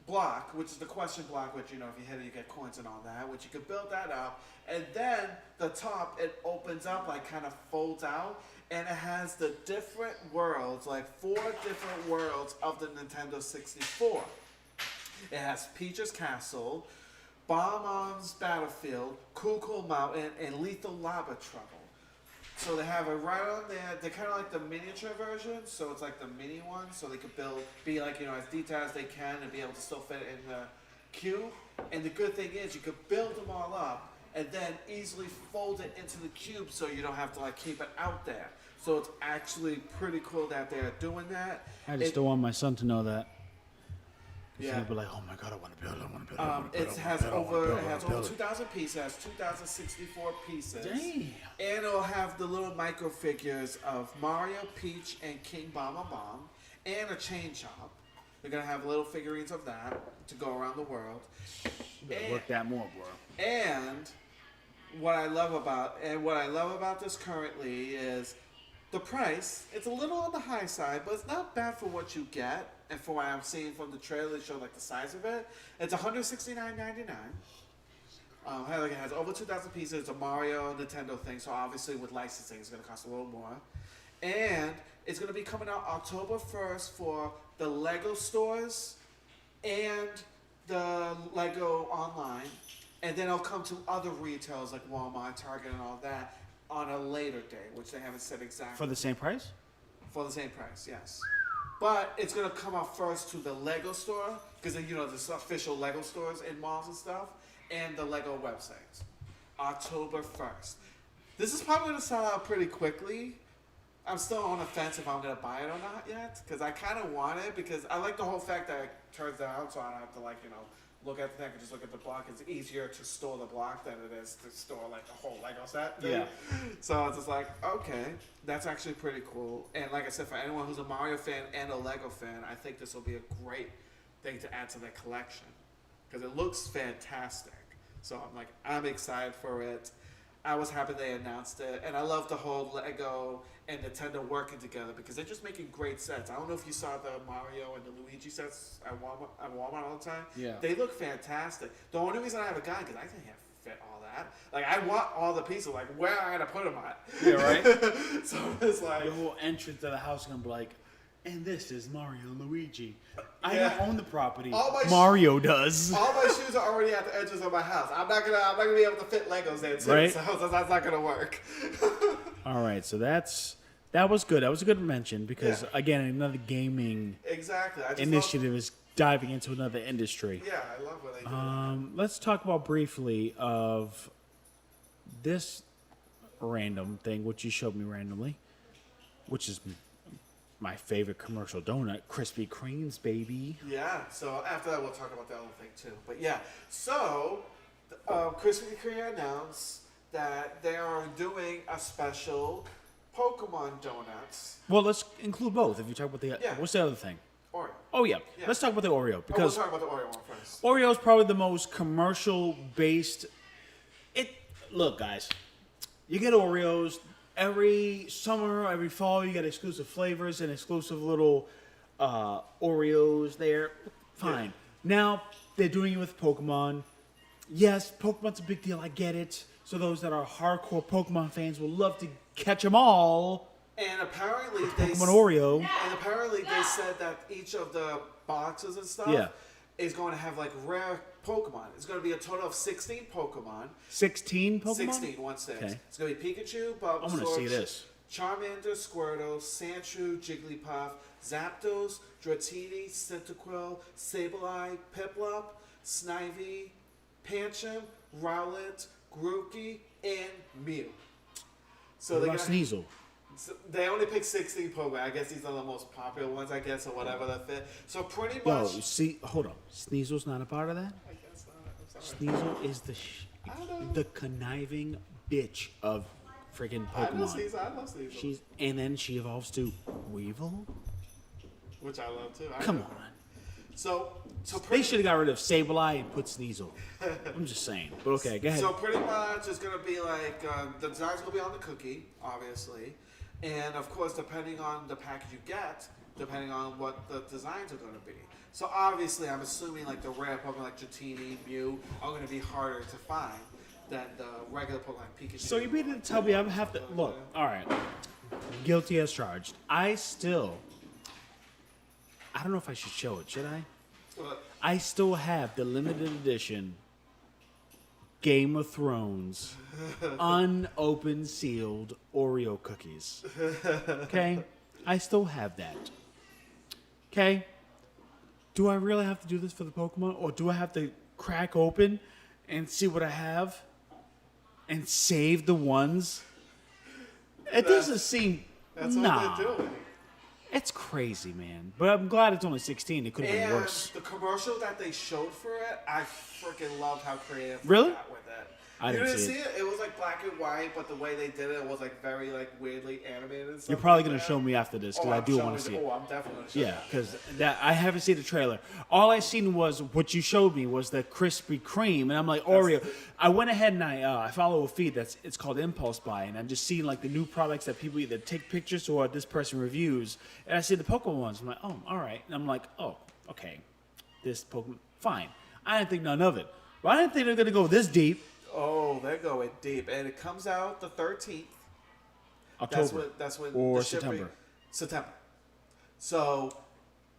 [SPEAKER 2] block, which is the question block, which if you hit it, you get coins and all that, which you could build that up, and then the top it opens up, like kind of folds out, and it has the different worlds, like 4 different worlds of the Nintendo 64. It has Peach's Castle, Bob-omb's Battlefield, Cool Cool Mountain, and Lethal Lava Trouble. So they have it right on there. They're kind of like the miniature version, so it's like the mini one, so they could be like, as detailed as they can and be able to still fit it in the cube. And the good thing is you could build them all up and then easily fold it into the cube so you don't have to like keep it out there. So it's actually pretty cool that they're doing that.
[SPEAKER 1] I just don't want my son to know that.
[SPEAKER 2] Yeah.
[SPEAKER 1] He'll be like, oh my god, I want to build it.
[SPEAKER 2] It has over 2,000 pieces. It has 2,064 pieces.
[SPEAKER 1] Damn.
[SPEAKER 2] And it'll have the little micro figures of Mario, Peach, and King Bomb, and a chain chomp. They're gonna have little figurines of that to go around the world.
[SPEAKER 1] You better work that more, bro.
[SPEAKER 2] And what I love about this currently is the price. It's a little on the high side, but it's not bad for what you get. And for what I'm seeing from the trailer, show like the size of it. It's $169.99. It has over 2,000 pieces. It's a Mario Nintendo thing, so obviously with licensing, it's going to cost a little more. And it's going to be coming out October 1st for the Lego stores and the Lego online. And then it'll come to other retailers like Walmart, Target, and all that on a later day, which they haven't said exactly.
[SPEAKER 1] For the same price?
[SPEAKER 2] For the same price, yes. But it's going to come out first to the Lego store, because there's official Lego stores in malls and stuff, and the Lego websites. October 1st. This is probably going to sell out pretty quickly. I'm still on the fence if I'm going to buy it or not yet, because I kind of want it, because I like the whole fact that it turns out, so I don't have to look at the thing and just look at the block. It's easier to store the block than it is to store like the whole Lego set thing.
[SPEAKER 1] Yeah.
[SPEAKER 2] So it's just like, okay, that's actually pretty cool. And like I said, for anyone who's a Mario fan and a Lego fan, I think this will be a great thing to add to their collection because it looks fantastic. So I'm excited for it. I was happy they announced it, and I love the whole Lego and Nintendo working together because they're just making great sets. I don't know if you saw the Mario and the Luigi sets at Walmart all the time.
[SPEAKER 1] Yeah.
[SPEAKER 2] They look fantastic. The only reason I have a gun because I can't fit all that. Like I want all the pieces. Like where am I gonna put them at?
[SPEAKER 1] Yeah, right.
[SPEAKER 2] So it's like
[SPEAKER 1] Your whole entrance to the house is gonna be like And this is Mario and Luigi. I
[SPEAKER 2] Yeah.
[SPEAKER 1] don't own the property.
[SPEAKER 2] All my
[SPEAKER 1] Mario does.
[SPEAKER 2] All my shoes are already at the edges of my house. I'm not gonna be able to fit Legos there too.
[SPEAKER 1] Right.
[SPEAKER 2] So that's not gonna work.
[SPEAKER 1] All right, so that was good. That was a good mention because again, another gaming
[SPEAKER 2] Exactly. I just
[SPEAKER 1] initiative is diving into another industry.
[SPEAKER 2] Yeah, I love what they do.
[SPEAKER 1] Let's talk about briefly of this random thing, which you showed me randomly, which is my favorite commercial donut, Krispy Kreme's, baby.
[SPEAKER 2] Yeah, so after that, we'll talk about the other thing too. But yeah, so Krispy Kreme announced that they are doing a special Pokemon donuts.
[SPEAKER 1] Well, let's include both. If you talk about the
[SPEAKER 2] Yeah.
[SPEAKER 1] what's the other thing?
[SPEAKER 2] Oreo.
[SPEAKER 1] Oh yeah.
[SPEAKER 2] Yeah.
[SPEAKER 1] Let's talk about the Oreo
[SPEAKER 2] We'll
[SPEAKER 1] because
[SPEAKER 2] talk about the Oreo one first.
[SPEAKER 1] Oreo is probably the most commercial based. Look, guys, you get Oreos every summer, every fall. You get exclusive flavors and exclusive little Oreos there. Fine.
[SPEAKER 2] Yeah.
[SPEAKER 1] Now they're doing it with Pokemon. Yes, Pokemon's a big deal. I get it. So those that are hardcore Pokemon fans will love to catch them all.
[SPEAKER 2] And apparently
[SPEAKER 1] Pokemon Oreo.
[SPEAKER 2] And apparently they said that each of the boxes and stuff is going to have like rare Pokemon. It's going to be a total of 16 Pokemon.
[SPEAKER 1] 16 Pokemon?
[SPEAKER 2] 16, 1-6.
[SPEAKER 1] Okay.
[SPEAKER 2] It's going to be Pikachu, Bulbasaur,
[SPEAKER 1] I want to see this.
[SPEAKER 2] Charmander, Squirtle, Sandshrew, Jigglypuff, Zapdos, Dratini, Cyndaquil, Sableye, Piplup, Snivy, Pancham, Rowlet, Grookey, and Mew. So
[SPEAKER 1] What about Sneasel?
[SPEAKER 2] So they only picked 16 Pokemon. I guess these are the most popular ones, I guess, or whatever that fit. So pretty
[SPEAKER 1] Yo,
[SPEAKER 2] much.
[SPEAKER 1] see, hold on. Sneasel's not a part of that?
[SPEAKER 2] I guess not. I'm sorry.
[SPEAKER 1] Sneasel is the conniving bitch of freaking
[SPEAKER 2] I love
[SPEAKER 1] Pokemon.
[SPEAKER 2] Sneasel. I love Sneasel.
[SPEAKER 1] And then she evolves to Weevil?
[SPEAKER 2] Which I love too.
[SPEAKER 1] Come on.
[SPEAKER 2] So
[SPEAKER 1] They
[SPEAKER 2] pretty,
[SPEAKER 1] should have got rid of Sableye and put Sneasel. I'm just saying. But okay, go ahead.
[SPEAKER 2] so pretty much it's going to be like the design's going to be on the cookie, obviously. And of course, depending on the package you get, depending on what the designs are going to be. So obviously, I'm assuming like the rare Pokemon like Dratini, Mew are going to be harder to find than the regular Pokemon like Pikachu.
[SPEAKER 1] So you mean to tell me I'm have to look? All right, guilty as charged. I don't know if I should show it. Should I?
[SPEAKER 2] But
[SPEAKER 1] I still have the limited edition Game of Thrones unopened sealed Oreo cookies. Okay? I still have that. Okay? Do I really have to do this for the Pokemon? Or do I have to crack open and see what I have? And save the ones? It doesn't seem...
[SPEAKER 2] that's
[SPEAKER 1] nah.
[SPEAKER 2] what they're doing.
[SPEAKER 1] It's crazy, man. But I'm glad it's only 16. It could have been
[SPEAKER 2] And
[SPEAKER 1] worse.
[SPEAKER 2] the commercial that they showed for it, I freaking loved how creative
[SPEAKER 1] Really?
[SPEAKER 2] they got with it.
[SPEAKER 1] I
[SPEAKER 2] You
[SPEAKER 1] didn't
[SPEAKER 2] didn't
[SPEAKER 1] see
[SPEAKER 2] see
[SPEAKER 1] it.
[SPEAKER 2] it? It was like black and white, but the way they did it was like very like weirdly animated and stuff.
[SPEAKER 1] You're probably
[SPEAKER 2] like
[SPEAKER 1] going to
[SPEAKER 2] that.
[SPEAKER 1] show me after this because I do want to see it.
[SPEAKER 2] Oh, I'm definitely going to show
[SPEAKER 1] Yeah,
[SPEAKER 2] you.
[SPEAKER 1] because that I haven't seen the trailer. All I seen was what you showed me was the Krispy Kreme, and I'm like Oreo. I went ahead and I follow a feed it's called Impulse Buy, and I'm just seeing like the new products that people either take pictures or this person reviews, and I see the Pokemon ones. I'm like, oh, all right, and I'm like, oh, okay, this Pokemon, fine. I didn't think none of it, but I didn't think they're gonna go this deep.
[SPEAKER 2] Oh, they're going deep, and it comes out the 13th.
[SPEAKER 1] October.
[SPEAKER 2] That's when
[SPEAKER 1] or
[SPEAKER 2] the shipping-
[SPEAKER 1] September.
[SPEAKER 2] September. So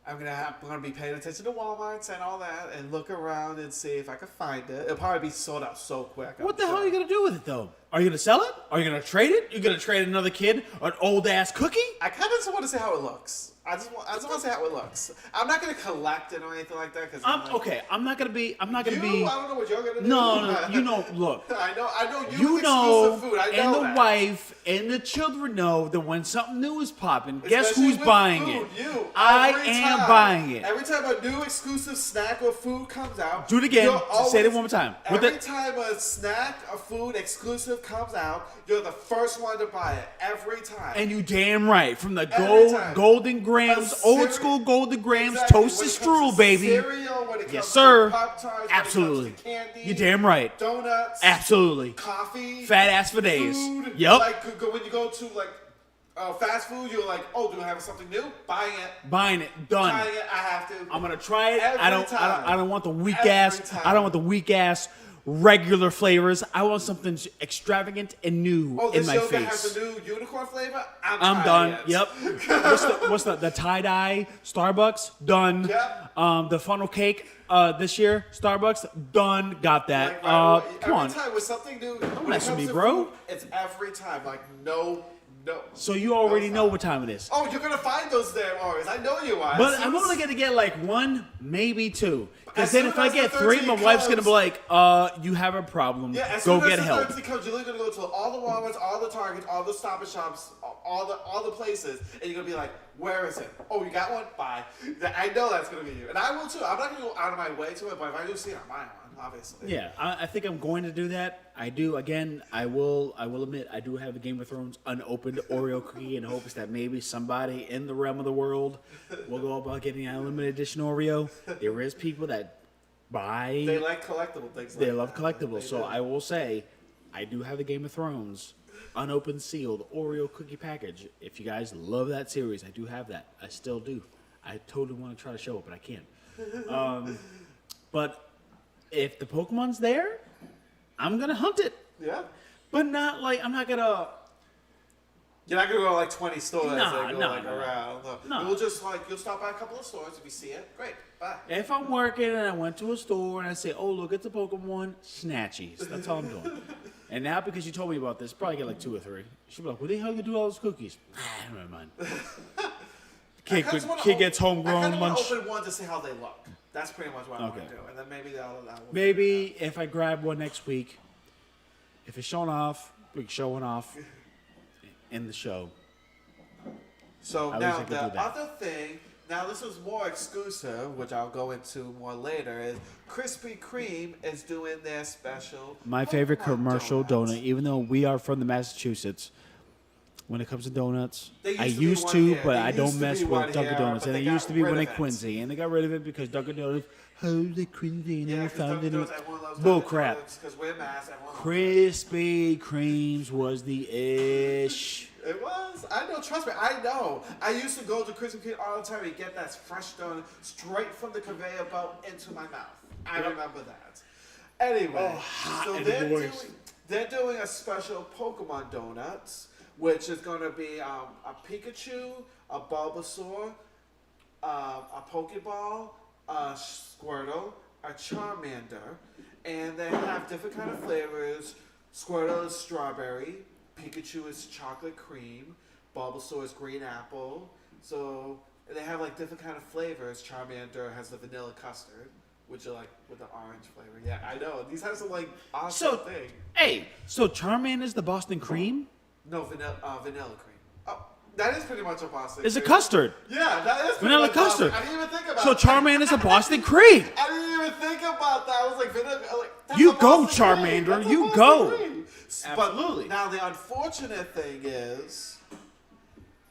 [SPEAKER 2] I'm gonna be paying attention to Walmart's and all that, and look around and see if I can find it. It'll probably be sold out so quick.
[SPEAKER 1] What the hell are you gonna do with it though? Are you gonna sell it? Are you gonna trade it? You gonna trade another kid an old ass cookie?
[SPEAKER 2] I kind of just want to see how it looks. I just want to see how it looks. I'm not gonna collect it or anything like that because
[SPEAKER 1] Okay, I'm not gonna be.
[SPEAKER 2] I don't know what you're gonna do.
[SPEAKER 1] No, you know. Look,
[SPEAKER 2] I know.
[SPEAKER 1] you
[SPEAKER 2] with
[SPEAKER 1] know,
[SPEAKER 2] exclusive food. I
[SPEAKER 1] and
[SPEAKER 2] know
[SPEAKER 1] the
[SPEAKER 2] that.
[SPEAKER 1] wife and the children know that when something new is popping, guess
[SPEAKER 2] Especially
[SPEAKER 1] who's
[SPEAKER 2] with
[SPEAKER 1] buying
[SPEAKER 2] food,
[SPEAKER 1] it?
[SPEAKER 2] You.
[SPEAKER 1] I
[SPEAKER 2] Every
[SPEAKER 1] am
[SPEAKER 2] time.
[SPEAKER 1] buying it.
[SPEAKER 2] Every time a new exclusive snack or food comes out,
[SPEAKER 1] Do it again.
[SPEAKER 2] you're
[SPEAKER 1] Say it
[SPEAKER 2] always-
[SPEAKER 1] one more time.
[SPEAKER 2] Every time a snack or food exclusive comes out, you're the first one to buy it. Every time.
[SPEAKER 1] And you damn right. From the
[SPEAKER 2] Every time.
[SPEAKER 1] golden grams,
[SPEAKER 2] A
[SPEAKER 1] old
[SPEAKER 2] cere-
[SPEAKER 1] school golden grams,
[SPEAKER 2] Exactly.
[SPEAKER 1] toasted
[SPEAKER 2] When it comes
[SPEAKER 1] strudel,
[SPEAKER 2] to
[SPEAKER 1] baby.
[SPEAKER 2] Cereal, when it comes
[SPEAKER 1] Yes, sir.
[SPEAKER 2] To Pop-Tarts,
[SPEAKER 1] Absolutely.
[SPEAKER 2] When it comes to candy,
[SPEAKER 1] You're damn right.
[SPEAKER 2] Donuts.
[SPEAKER 1] Absolutely.
[SPEAKER 2] Coffee.
[SPEAKER 1] Fat ass for days.
[SPEAKER 2] Food.
[SPEAKER 1] Yep.
[SPEAKER 2] Like when you go to like fast food, you're like, oh, do I have something new? Buying it.
[SPEAKER 1] Buying it. Done.
[SPEAKER 2] Buying it. I have to.
[SPEAKER 1] I'm gonna try it.
[SPEAKER 2] Every
[SPEAKER 1] I don't
[SPEAKER 2] time.
[SPEAKER 1] want the weak
[SPEAKER 2] Every
[SPEAKER 1] ass.
[SPEAKER 2] time.
[SPEAKER 1] I don't want the weak ass regular flavors. I want something extravagant and new
[SPEAKER 2] Oh,
[SPEAKER 1] in
[SPEAKER 2] this
[SPEAKER 1] my
[SPEAKER 2] yogurt
[SPEAKER 1] face.
[SPEAKER 2] has a new unicorn flavor?
[SPEAKER 1] I'm
[SPEAKER 2] trying
[SPEAKER 1] done.
[SPEAKER 2] it.
[SPEAKER 1] Yep. What's the tie-dye Starbucks? Done.
[SPEAKER 2] Yep.
[SPEAKER 1] The funnel cake this year, Starbucks, done. Got that.
[SPEAKER 2] Like,
[SPEAKER 1] Come on.
[SPEAKER 2] every time with something new, when
[SPEAKER 1] mess
[SPEAKER 2] it
[SPEAKER 1] with
[SPEAKER 2] comes
[SPEAKER 1] me,
[SPEAKER 2] to
[SPEAKER 1] bro.
[SPEAKER 2] food, it's every time. Like, no.
[SPEAKER 1] So you already know what time it is.
[SPEAKER 2] Oh, you're gonna find those damn Oreos. I know you are.
[SPEAKER 1] But I'm only gonna get like one, maybe two. Because
[SPEAKER 2] As
[SPEAKER 1] then
[SPEAKER 2] soon
[SPEAKER 1] if I
[SPEAKER 2] as
[SPEAKER 1] get
[SPEAKER 2] the
[SPEAKER 1] three,
[SPEAKER 2] 13
[SPEAKER 1] my wife's gonna
[SPEAKER 2] comes-
[SPEAKER 1] be like, you have a problem.
[SPEAKER 2] Yeah, as
[SPEAKER 1] Go
[SPEAKER 2] soon
[SPEAKER 1] get
[SPEAKER 2] as the
[SPEAKER 1] help.
[SPEAKER 2] 13 comes, you're literally gonna go to all the Walmarts, all the Targets, all the Stop and Shops, all the places, and you're gonna be like, where is it? Oh, you got one? Bye. I know that's gonna be you, and I will too. I'm not gonna go out of my way to it, but if I do see it, I'm buying one, obviously.
[SPEAKER 1] Yeah, I think I'm going to do that. I do. Again, I will admit I do have a Game of Thrones unopened Oreo cookie in hopes that maybe somebody in the realm of the world will go about getting a limited edition Oreo. There is people that buy.
[SPEAKER 2] They like collectible things.
[SPEAKER 1] They
[SPEAKER 2] like
[SPEAKER 1] love
[SPEAKER 2] that.
[SPEAKER 1] collectibles.
[SPEAKER 2] They
[SPEAKER 1] So
[SPEAKER 2] do.
[SPEAKER 1] I will say, I do have the Game of Thrones unopened sealed Oreo cookie package. If you guys love that series, I do have that. I still do. I totally want to try to show it, but I can't. But if the Pokemon's there, I'm gonna hunt it.
[SPEAKER 2] Yeah.
[SPEAKER 1] But not like I'm not gonna.
[SPEAKER 2] You're not gonna go to like 20 stores
[SPEAKER 1] Nah,
[SPEAKER 2] and go
[SPEAKER 1] nah,
[SPEAKER 2] like
[SPEAKER 1] nah.
[SPEAKER 2] around. No.
[SPEAKER 1] Nah.
[SPEAKER 2] You'll just like you'll stop by a couple of stores if you see it. Great, bye.
[SPEAKER 1] If I'm working and I went to a store and I say, "Oh, look, it's a Pokemon," snatchies. That's all I'm doing. And now because you told me about this, probably get like 2 or 3. She'll be like, "What the hell you do all those cookies?" Never mind. Kid gets
[SPEAKER 2] I
[SPEAKER 1] homegrown
[SPEAKER 2] kind of want
[SPEAKER 1] lunch.
[SPEAKER 2] to open one to see how they look. That's pretty much what I want
[SPEAKER 1] Okay.
[SPEAKER 2] to do, and then maybe that will.
[SPEAKER 1] Maybe if I grab one next week, if it's showing off, we can show one off in the show.
[SPEAKER 2] So
[SPEAKER 1] At
[SPEAKER 2] now
[SPEAKER 1] least I could
[SPEAKER 2] the
[SPEAKER 1] do that.
[SPEAKER 2] other thing, now this is more exclusive, which I'll go into more later, is Krispy Kreme is doing their special.
[SPEAKER 1] My favorite
[SPEAKER 2] Pokemon
[SPEAKER 1] commercial
[SPEAKER 2] donuts.
[SPEAKER 1] donut, even though we are from the Massachusetts, when it comes to donuts,
[SPEAKER 2] There used
[SPEAKER 1] I
[SPEAKER 2] to be
[SPEAKER 1] used
[SPEAKER 2] one
[SPEAKER 1] to,
[SPEAKER 2] here.
[SPEAKER 1] but
[SPEAKER 2] There
[SPEAKER 1] I
[SPEAKER 2] used
[SPEAKER 1] don't
[SPEAKER 2] to
[SPEAKER 1] mess
[SPEAKER 2] be
[SPEAKER 1] with
[SPEAKER 2] one
[SPEAKER 1] Dunkin'
[SPEAKER 2] here,
[SPEAKER 1] Donuts.
[SPEAKER 2] but
[SPEAKER 1] And
[SPEAKER 2] they
[SPEAKER 1] it
[SPEAKER 2] got
[SPEAKER 1] used to be
[SPEAKER 2] rid
[SPEAKER 1] one
[SPEAKER 2] of
[SPEAKER 1] in
[SPEAKER 2] it.
[SPEAKER 1] Quincy, and they got rid of it because Dunkin' Donuts, they cringy, and
[SPEAKER 2] Yeah,
[SPEAKER 1] they
[SPEAKER 2] because
[SPEAKER 1] found
[SPEAKER 2] Dunkin'
[SPEAKER 1] it.
[SPEAKER 2] Donuts, everyone loves
[SPEAKER 1] Bull
[SPEAKER 2] Dunkin'
[SPEAKER 1] crap.
[SPEAKER 2] Donuts, because we're Mass, everyone loves
[SPEAKER 1] Krispy Kremes was the ish.
[SPEAKER 2] It was. I know. Trust me. I know. I used to go to Krispy Kreme all the time and get that fresh donut straight from the conveyor belt into my mouth. I remember that. Anyway, so
[SPEAKER 1] and
[SPEAKER 2] they're doing a special Pokemon donuts, which is going to be a Pikachu, a Bulbasaur, a Pokeball, a Squirtle, a Charmander, and they have different kind of flavors. Squirtle is strawberry. Pikachu is chocolate cream, Bulbasaur is green apple. So they have like different kind of flavors. Charmander has the vanilla custard, which are like with the orange flavor. Yeah, I know. These have some like awesome
[SPEAKER 1] So,
[SPEAKER 2] thing.
[SPEAKER 1] hey, so Charmander is the Boston cream?
[SPEAKER 2] No, vanilla cream. Oh, that is pretty much a Boston
[SPEAKER 1] It's a
[SPEAKER 2] cream.
[SPEAKER 1] custard.
[SPEAKER 2] Yeah, that is pretty
[SPEAKER 1] Vanilla
[SPEAKER 2] much Boston.
[SPEAKER 1] custard.
[SPEAKER 2] I didn't even think about
[SPEAKER 1] So
[SPEAKER 2] that.
[SPEAKER 1] Charmander is a Boston cream.
[SPEAKER 2] I didn't even think about that. I was like, vanilla. Like, that's
[SPEAKER 1] You
[SPEAKER 2] a
[SPEAKER 1] go,
[SPEAKER 2] Boston cream.
[SPEAKER 1] Charmander,
[SPEAKER 2] That's a
[SPEAKER 1] you
[SPEAKER 2] Boston
[SPEAKER 1] go.
[SPEAKER 2] cream.
[SPEAKER 1] Absolutely.
[SPEAKER 2] But now the unfortunate thing is,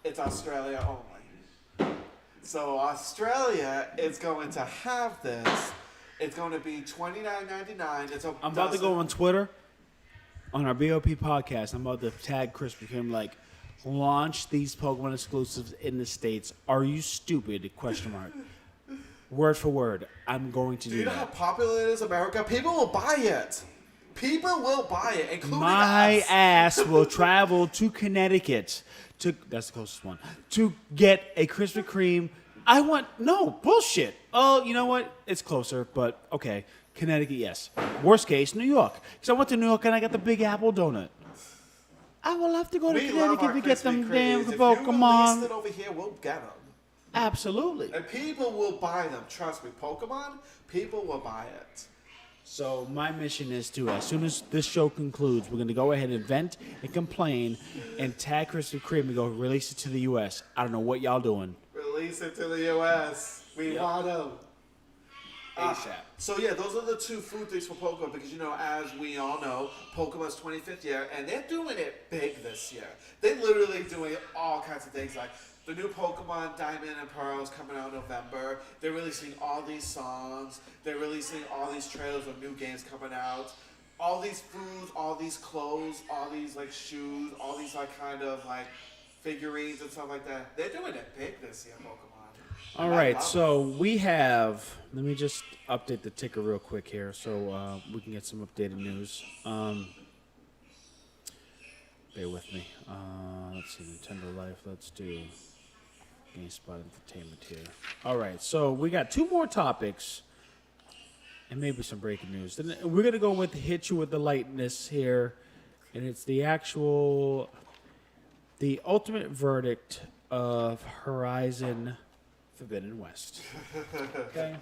[SPEAKER 2] it's Australia only. So Australia is going to have this. It's going to be $29.99. It's a
[SPEAKER 1] I'm about to go on Twitter on our B.o.P podcast. I'm about to tag Krispy Kreme like, launch these Pokemon exclusives in the States. Are you stupid? Question mark. Word for word. I'm going to
[SPEAKER 2] Do
[SPEAKER 1] do
[SPEAKER 2] you know how
[SPEAKER 1] that.
[SPEAKER 2] popular it is, America? People will buy it. People will buy it, including
[SPEAKER 1] My
[SPEAKER 2] us.
[SPEAKER 1] ass will travel to Connecticut that's the closest one to get a Krispy Kreme. No bullshit. Oh, you know what? It's closer, but okay. Connecticut, yes. Worst case, New York. Because I went to New York and I got the Big Apple donut. I will have to go to
[SPEAKER 2] We love
[SPEAKER 1] Connecticut
[SPEAKER 2] our
[SPEAKER 1] to get
[SPEAKER 2] Krispy
[SPEAKER 1] them
[SPEAKER 2] Kremes.
[SPEAKER 1] damn
[SPEAKER 2] If you
[SPEAKER 1] Pokemon.
[SPEAKER 2] release it over here, we'll get them.
[SPEAKER 1] Absolutely.
[SPEAKER 2] And people will buy them. Trust me, Pokemon, people will buy it.
[SPEAKER 1] So my mission is to, as soon as this show concludes, we're going to go ahead and vent and complain and tag Krispy Kreme and go release it to the U.S. I don't know what y'all doing.
[SPEAKER 2] Release it to the U.S. We want them.
[SPEAKER 1] ASAP.
[SPEAKER 2] So yeah, those are the two food things for Pokemon because as we all know, Pokemon's 25th year and they're doing it big this year. They're literally doing all kinds of things like the new Pokemon Diamond and Pearl is coming out in November. They're releasing all these songs. They're releasing all these trailers of new games coming out. All these foods, all these clothes, all these like shoes, all these like kind of like figurines and stuff like that. They're doing it big this year, Pokemon.
[SPEAKER 1] All right, so we have. Let me just update the ticker real quick here, so we can get some updated news. Bear with me. Let's see, Nintendo Life. Let's do GameSpot Entertainment here. All right, so we got 2 more topics, and maybe some breaking news. Then we're gonna go with hit you with the lightness here, and it's the ultimate verdict of Horizon Forbidden West. Okay.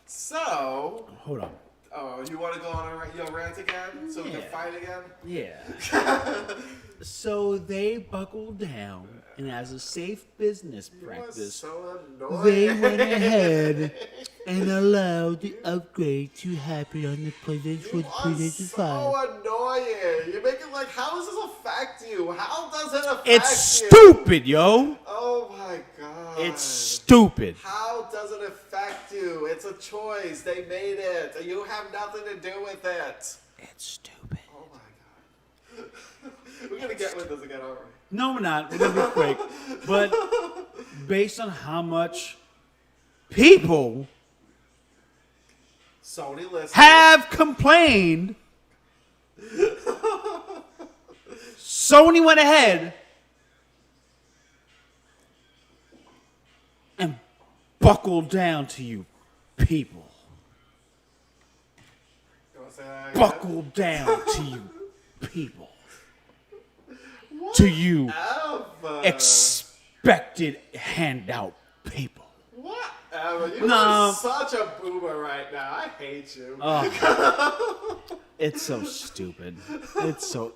[SPEAKER 2] So.
[SPEAKER 1] Hold on.
[SPEAKER 2] Oh, you want to go on your rant again so we can fight again?
[SPEAKER 1] Yeah. So they buckled down, and as a safe business practice,
[SPEAKER 2] so annoying.
[SPEAKER 1] they went ahead and allowed the upgrade to happen on the PlayStation 5.
[SPEAKER 2] So annoying. You're making how does this affect you? How does it affect
[SPEAKER 1] It's
[SPEAKER 2] you?
[SPEAKER 1] stupid, yo.
[SPEAKER 2] Oh my god.
[SPEAKER 1] It's stupid.
[SPEAKER 2] How does it affect you? It's a choice. They made it. You have nothing to do with it.
[SPEAKER 1] It's stupid.
[SPEAKER 2] Oh my god. We're gonna get with this again, aren't we?
[SPEAKER 1] No, we're not. We're gonna be quick. But based on how much people
[SPEAKER 2] Sony listeners
[SPEAKER 1] have complained, Sony went ahead and buckled down to you people.
[SPEAKER 2] You wanna say that again?
[SPEAKER 1] Buckled down to you people. To you expected handout people.
[SPEAKER 2] Whatever. You are such a boomer right now. I hate you.
[SPEAKER 1] It's so stupid. It's
[SPEAKER 2] a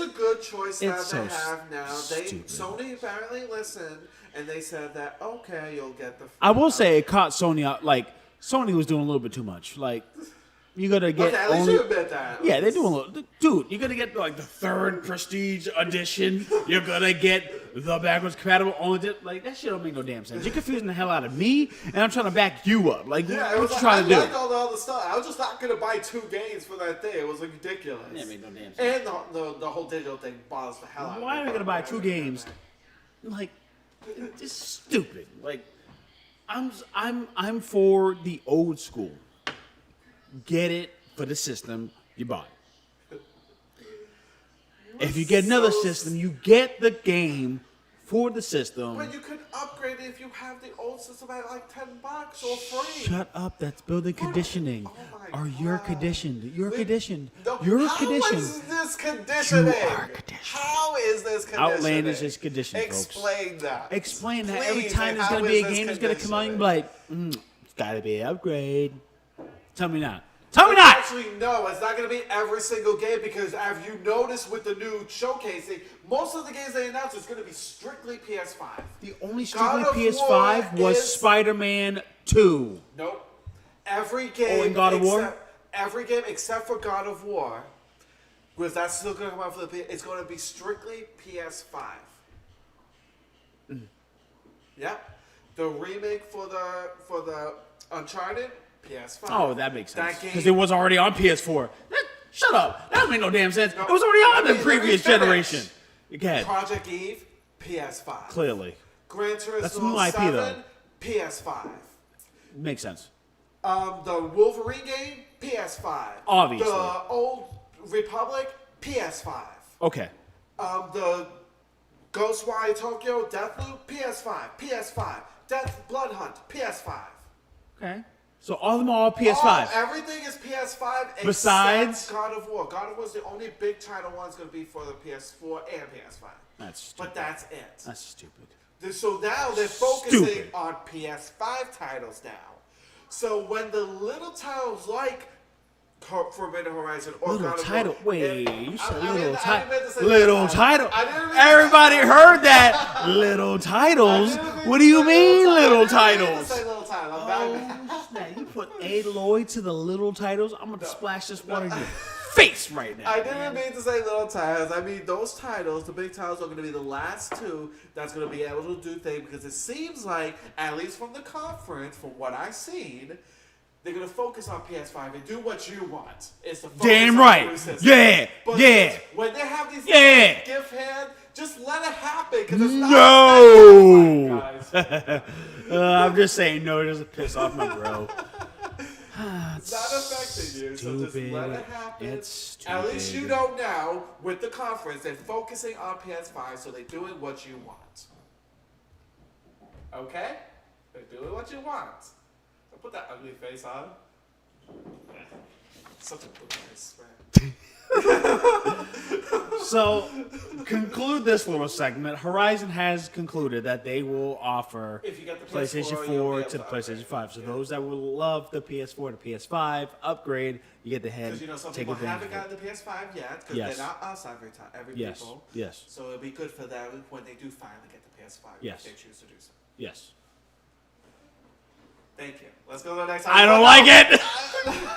[SPEAKER 2] good choice that
[SPEAKER 1] so
[SPEAKER 2] they have now.
[SPEAKER 1] stupid.
[SPEAKER 2] Sony apparently listened and they said that okay, you'll get the.
[SPEAKER 1] I will say it caught Sony out. Sony was doing a little bit too much. You gotta get
[SPEAKER 2] at least you admit that.
[SPEAKER 1] Yeah, they're doing a little. Dude, you're gonna get the 3rd Prestige edition. You're gonna get the backwards compatible only. That shit don't make no damn sense. You're confusing the hell out of me, and I'm trying to back you up. What you trying to do?
[SPEAKER 2] I liked all the other stuff. I was just not gonna buy 2 games for that thing. It was ridiculous.
[SPEAKER 1] Yeah, it made no damn sense.
[SPEAKER 2] And the whole digital thing bothers the hell out of me.
[SPEAKER 1] Why am I gonna buy 2 games? It's stupid. I'm for the old school. Get it for the system you bought. If you get another system, you get the game for the system.
[SPEAKER 2] But you could upgrade it if you have the old system at $10 or free.
[SPEAKER 1] Shut up. That's building conditioning.
[SPEAKER 2] Oh
[SPEAKER 1] you're conditioned. You're conditioned.
[SPEAKER 2] No,
[SPEAKER 1] You're
[SPEAKER 2] how
[SPEAKER 1] conditioned.
[SPEAKER 2] is this conditioning?
[SPEAKER 1] You are conditioned.
[SPEAKER 2] How is this conditioning?
[SPEAKER 1] Outlandish is conditioning, folks.
[SPEAKER 2] Explain that.
[SPEAKER 1] Explain that.
[SPEAKER 2] Please,
[SPEAKER 1] Every time there's going to be a game that's going to come out, you can be like, it's got to be an upgrade. Tell me not. Tell me not!
[SPEAKER 2] Actually, no, it's not going to be every single game because have you noticed with the new showcasing, most of the games they announced is going to be strictly PS5.
[SPEAKER 1] The only strictly PS5 was Spider-Man 2.
[SPEAKER 2] Nope. Every game.
[SPEAKER 1] And God of War?
[SPEAKER 2] Every game except for God of War, because that's still going to come out for the PS. It's going to be strictly PS5. Yep. The remake for the Uncharted. PS5.
[SPEAKER 1] Oh, that makes sense. Because it was already on PS4. Shut up. That don't make no damn sense.
[SPEAKER 2] No,
[SPEAKER 1] it was already on the previous generation. Again.
[SPEAKER 2] Project Eve, PS5.
[SPEAKER 1] Clearly.
[SPEAKER 2] Gran Turismo
[SPEAKER 1] That's new IP,
[SPEAKER 2] 7,
[SPEAKER 1] though.
[SPEAKER 2] PS5.
[SPEAKER 1] Makes sense.
[SPEAKER 2] The Wolverine game, PS5.
[SPEAKER 1] Obviously.
[SPEAKER 2] The Old Republic, PS5.
[SPEAKER 1] Okay.
[SPEAKER 2] The Ghostwire Tokyo Deathloop, PS5. PS5. Blood Hunt, PS5.
[SPEAKER 1] Okay. So all of them are all PS5.
[SPEAKER 2] Everything is PS5
[SPEAKER 1] Besides
[SPEAKER 2] except God of War. God of War is the only big title one's going to be for the PS4 and PS5.
[SPEAKER 1] That's stupid.
[SPEAKER 2] But that's it.
[SPEAKER 1] That's stupid.
[SPEAKER 2] So now they're focusing on PS5 titles now. So when the little titles like Forbidden Horizon or
[SPEAKER 1] Little
[SPEAKER 2] God of
[SPEAKER 1] title.
[SPEAKER 2] War,
[SPEAKER 1] Wait, you said little
[SPEAKER 2] title.
[SPEAKER 1] title. Little title. Everybody heard that. Little titles. What do you mean, little titles? You put Aloy to the little titles. I'm gonna splash this water in your face right now.
[SPEAKER 2] I didn't mean to say little titles. I mean those titles, the big titles, are going to be the last 2 that's going to be able to do things because it seems like, at least from the conference, from what I've seen, they're going to focus on PS5 and do what you want. It's the focus
[SPEAKER 1] Damn
[SPEAKER 2] on
[SPEAKER 1] right.
[SPEAKER 2] the system.
[SPEAKER 1] Yeah.
[SPEAKER 2] But
[SPEAKER 1] Yeah.
[SPEAKER 2] when they have these
[SPEAKER 1] Yeah.
[SPEAKER 2] gift hand, Just let it happen, because it's not
[SPEAKER 1] No!
[SPEAKER 2] guys.
[SPEAKER 1] I'm just saying no, it doesn't piss off my bro.
[SPEAKER 2] It's not affecting you, so just let it happen.
[SPEAKER 1] It's stupid.
[SPEAKER 2] At least you know now, with the conference, they're focusing on PS5, so they're doing what you want. Okay? They're doing what you want. So put that ugly face on. Such a good face, man.
[SPEAKER 1] So, conclude this little segment. Horizon has concluded that they will offer
[SPEAKER 2] If you got the
[SPEAKER 1] PlayStation
[SPEAKER 2] PS4, you'll
[SPEAKER 1] 4
[SPEAKER 2] be
[SPEAKER 1] to the
[SPEAKER 2] able to
[SPEAKER 1] PlayStation
[SPEAKER 2] upgrade.
[SPEAKER 1] 5. So those that will love the PS4 to PS5 upgrade, you get the head.
[SPEAKER 2] Because you know some
[SPEAKER 1] take
[SPEAKER 2] people
[SPEAKER 1] advantage
[SPEAKER 2] haven't
[SPEAKER 1] of it.
[SPEAKER 2] gotten the PS5 yet, because
[SPEAKER 1] Yes.
[SPEAKER 2] they're not us every
[SPEAKER 1] Yes.
[SPEAKER 2] people.
[SPEAKER 1] Yes.
[SPEAKER 2] So it'll be good for them when they do finally get the PS5
[SPEAKER 1] Yes.
[SPEAKER 2] if they choose to do so.
[SPEAKER 1] Yes.
[SPEAKER 2] Thank you. Let's go to the next.
[SPEAKER 1] I don't like it.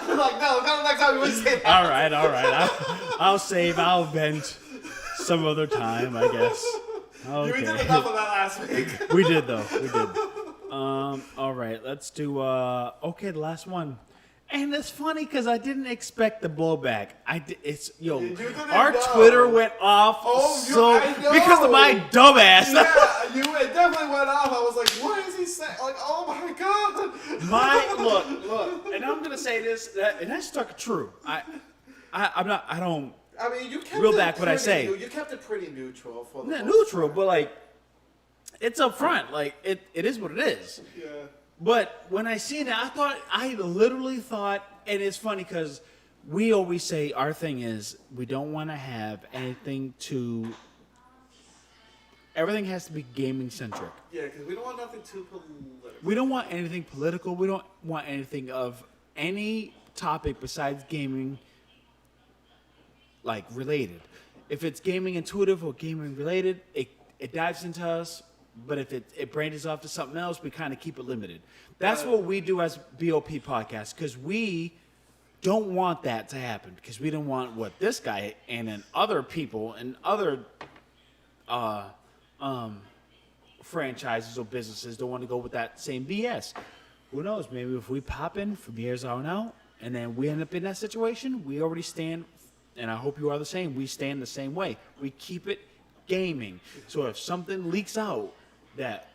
[SPEAKER 2] Like, no, go to the next time. You wouldn't say that.
[SPEAKER 1] All right. I'll save. I'll vent some other time, I guess.
[SPEAKER 2] We did
[SPEAKER 1] Okay.
[SPEAKER 2] enough of that last week.
[SPEAKER 1] We did though. We did. All right. Let's do. Okay, the last one. And it's funny because I didn't expect the blowback.
[SPEAKER 2] You didn't
[SPEAKER 1] our
[SPEAKER 2] know.
[SPEAKER 1] Twitter went off
[SPEAKER 2] I know.
[SPEAKER 1] because of my dumbass.
[SPEAKER 2] Yeah, it definitely went off. I was like, what is he saying? Like, oh my god.
[SPEAKER 1] Look, and I'm gonna say this, and that's stuck true. I don't
[SPEAKER 2] I mean, you kept
[SPEAKER 1] Reel
[SPEAKER 2] it
[SPEAKER 1] back what I say.
[SPEAKER 2] You kept it pretty neutral for the most
[SPEAKER 1] neutral,
[SPEAKER 2] part.
[SPEAKER 1] but like it's up front. Like it is what it is.
[SPEAKER 2] Yeah.
[SPEAKER 1] But when I seen it, I literally thought, and it's funny because we always say our thing is we don't want to have everything has to be gaming centric.
[SPEAKER 2] Yeah, because we don't want nothing too political.
[SPEAKER 1] We don't want anything political. We don't want anything of any topic besides gaming, like related. If it's gaming intuitive or gaming related, it dives into us. But if it branches off to something else, we kind of keep it limited. That's what we do as B.o.P podcast, because we don't want that to happen, because we don't want what this guy and then other people and other franchises or businesses don't want to go with that same BS. Who knows? Maybe if we pop in from years on out and then we end up in that situation, we already stand, and I hope you are the same, we stand the same way. We keep it gaming. So if something leaks out that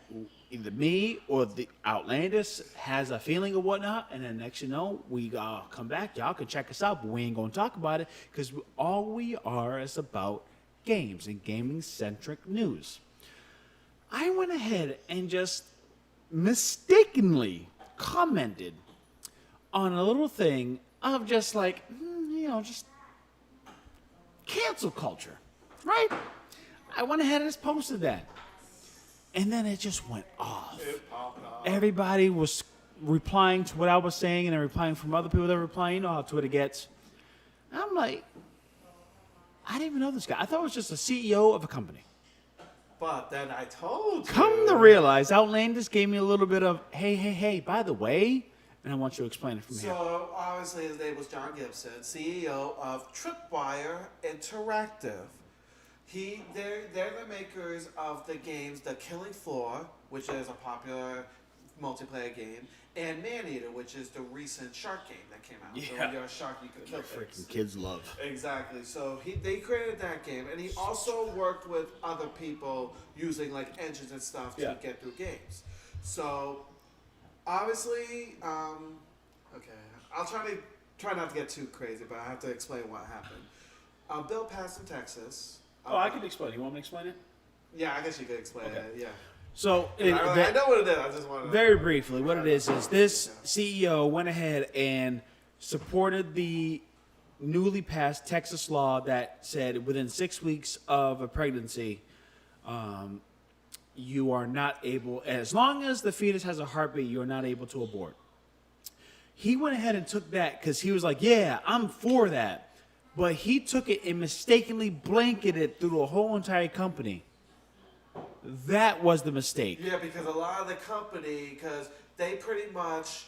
[SPEAKER 1] either me or the Outlandis has a feeling or whatnot, and then next you know, we come back, y'all can check us out, but we ain't going to talk about it, because all we are is about games and gaming-centric news. I went ahead and just mistakenly commented on a little thing of just like, just cancel culture, right? I went ahead and just posted that. And then it just went off.
[SPEAKER 2] It popped off.
[SPEAKER 1] Everybody was replying to what I was saying, and then replying from other people that were replying. You know how Twitter gets. I'm like, I didn't even know this guy. I thought it was just a CEO of a company.
[SPEAKER 2] But then I told you.
[SPEAKER 1] Come to realize, Outlandis gave me a little bit of, hey, by the way, and I want you to explain it from here.
[SPEAKER 2] So, obviously, his name was John Gibson, CEO of Tripwire Interactive. They're the makers of the games The Killing Floor, which is a popular multiplayer game, and Maneater, which is the recent shark game that came out. So when you're a shark, you can kill things.
[SPEAKER 1] Freaking kids love.
[SPEAKER 2] Exactly. So they created that game, and he also worked with other people using like engines and stuff to get through games. So obviously, okay, I'll try not to get too crazy, but I have to explain what happened. Bill passed in Texas.
[SPEAKER 1] I can explain. You want me to explain it?
[SPEAKER 2] Yeah, I guess you could explain it. Yeah.
[SPEAKER 1] So
[SPEAKER 2] I know what it is. I just want to
[SPEAKER 1] very briefly, what it is this CEO went ahead and supported the newly passed Texas law that said within 6 weeks of a pregnancy, you are not able, as long as the fetus has a heartbeat, you are not able to abort. He went ahead and took that because he was like, yeah, I'm for that. But he took it and mistakenly blanketed it through the whole entire company. That was the mistake.
[SPEAKER 2] Yeah, because a lot of the company, because they pretty much,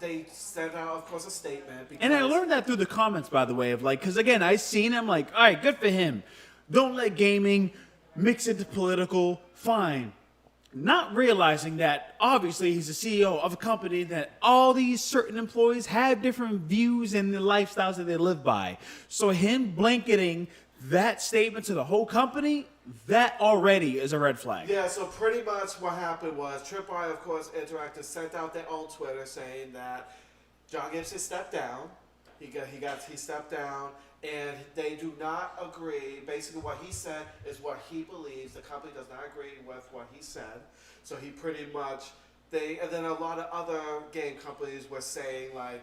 [SPEAKER 2] they sent out, of course, a statement. Because
[SPEAKER 1] And I learned that through the comments, by the way, of like, because again, I seen him like, all right, good for him. Don't let gaming mix into political, fine. Not realizing that obviously he's the CEO of a company that all these certain employees have different views and the lifestyles that they live by. So him blanketing that statement to the whole company, that already is a red flag.
[SPEAKER 2] Yeah, so pretty much what happened was Tripwire, of course, Interactive sent out their own Twitter saying that John Gibson stepped down. He stepped down, and they do not agree. Basically, what he said is what he believes. The company does not agree with what he said. So he pretty much and then a lot of other game companies were saying like,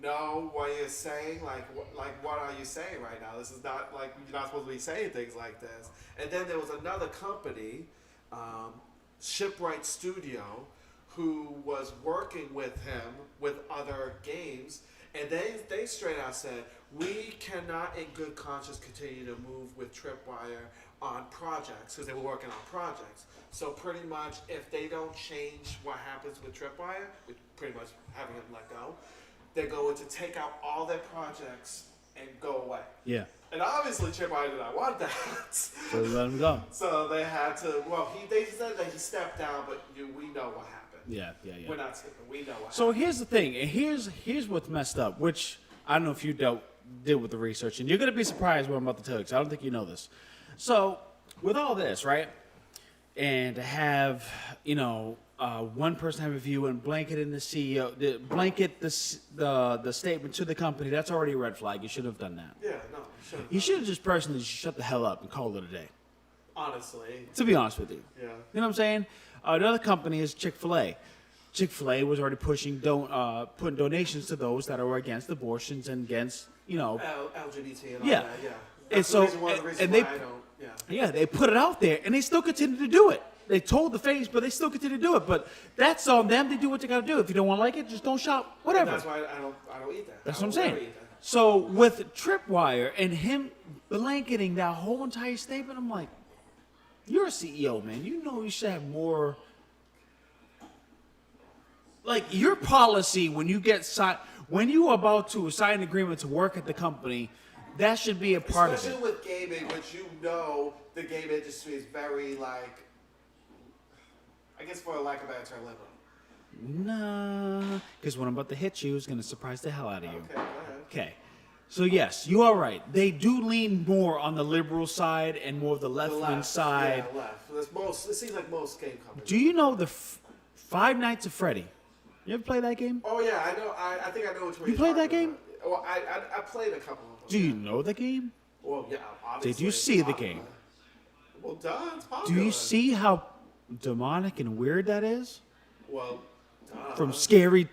[SPEAKER 2] no, what you're saying, what are you saying right now? This is not like you're not supposed to be saying things like this. And then there was another company, Shipwright Studio, who was working with him with other games, and they straight out said, we cannot in good conscience continue to move with Tripwire on projects, because they were working on projects. So pretty much if they don't change what happens with Tripwire, with pretty much having him let go, they're going to take out all their projects and go away.
[SPEAKER 1] Yeah.
[SPEAKER 2] And obviously Tripwire did not want that.
[SPEAKER 1] So they let him go.
[SPEAKER 2] So they had to, they said that he stepped down, but we know what happened.
[SPEAKER 1] Yeah.
[SPEAKER 2] We're not skipping. We know what
[SPEAKER 1] So
[SPEAKER 2] happened.
[SPEAKER 1] here's the thing, and here's what's messed up, which I don't know if you did with the research, and you're going to be surprised what I'm about to tell you, because I don't think you know this. So with all this, right, and to have, one person have a view and blanket in the CEO, the statement to the company, that's already a red flag. You should have done that.
[SPEAKER 2] Yeah, no, sure.
[SPEAKER 1] You should have just personally shut the hell up and called it a day.
[SPEAKER 2] Honestly.
[SPEAKER 1] To be honest with you.
[SPEAKER 2] Yeah.
[SPEAKER 1] You know what I'm saying? Another company is Chick-fil-A. Chick-fil-A was already putting donations to those that are against abortions and against,
[SPEAKER 2] LGBT and all
[SPEAKER 1] Yeah.
[SPEAKER 2] that, yeah.
[SPEAKER 1] And
[SPEAKER 2] That's
[SPEAKER 1] so,
[SPEAKER 2] one of the reasons
[SPEAKER 1] and
[SPEAKER 2] why
[SPEAKER 1] they,
[SPEAKER 2] I don't, yeah.
[SPEAKER 1] yeah, they put it out there, and they still continue to do it. They told the face, but they still continue to do it. But that's on them. They do what they got to do. If you don't want to like it, just don't shop. Whatever.
[SPEAKER 2] And that's why I don't eat that.
[SPEAKER 1] That's
[SPEAKER 2] I
[SPEAKER 1] what I'm
[SPEAKER 2] don't
[SPEAKER 1] saying.
[SPEAKER 2] ever eat that.
[SPEAKER 1] So with Tripwire and him blanketing that whole entire statement, I'm like, you're a CEO, man. You know you should have more. Like your policy when you are about to sign an agreement to work at the company, that should be a part
[SPEAKER 2] Especially
[SPEAKER 1] of it.
[SPEAKER 2] with gaming, which the game industry is very I guess for a lack of a better term, liberal.
[SPEAKER 1] Nah, because what I'm about to hit you is going to surprise the hell out of you.
[SPEAKER 2] Okay, go ahead.
[SPEAKER 1] Okay. So yes, you are right. They do lean more on the liberal side and more of the left-wing side.
[SPEAKER 2] Yeah, left. It seems like most game companies.
[SPEAKER 1] Do you know the Five Nights at Freddy? You ever play that game?
[SPEAKER 2] Oh yeah, I know. I think I know which one
[SPEAKER 1] You played that game?
[SPEAKER 2] Well, I played a couple of them.
[SPEAKER 1] Do you know the game?
[SPEAKER 2] Well, yeah, obviously.
[SPEAKER 1] Did you see the game?
[SPEAKER 2] Well, duh, it's
[SPEAKER 1] Do
[SPEAKER 2] popular.
[SPEAKER 1] you see how demonic and weird that is?
[SPEAKER 2] Well, duh.
[SPEAKER 1] From scary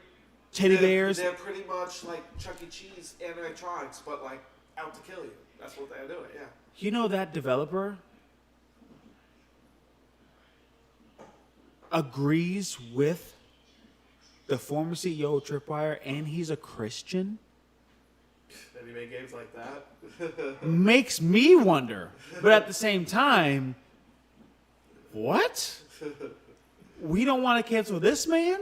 [SPEAKER 1] teddy bears.
[SPEAKER 2] They're pretty much like Chuck E. Cheese animatronics, but out to kill you. That's what they're doing. Yeah.
[SPEAKER 1] You know that developer agrees with the former CEO of Tripwire, and he's a Christian?
[SPEAKER 2] That he made games like that.
[SPEAKER 1] Makes me wonder. But at the same time, what? We don't want to cancel this man?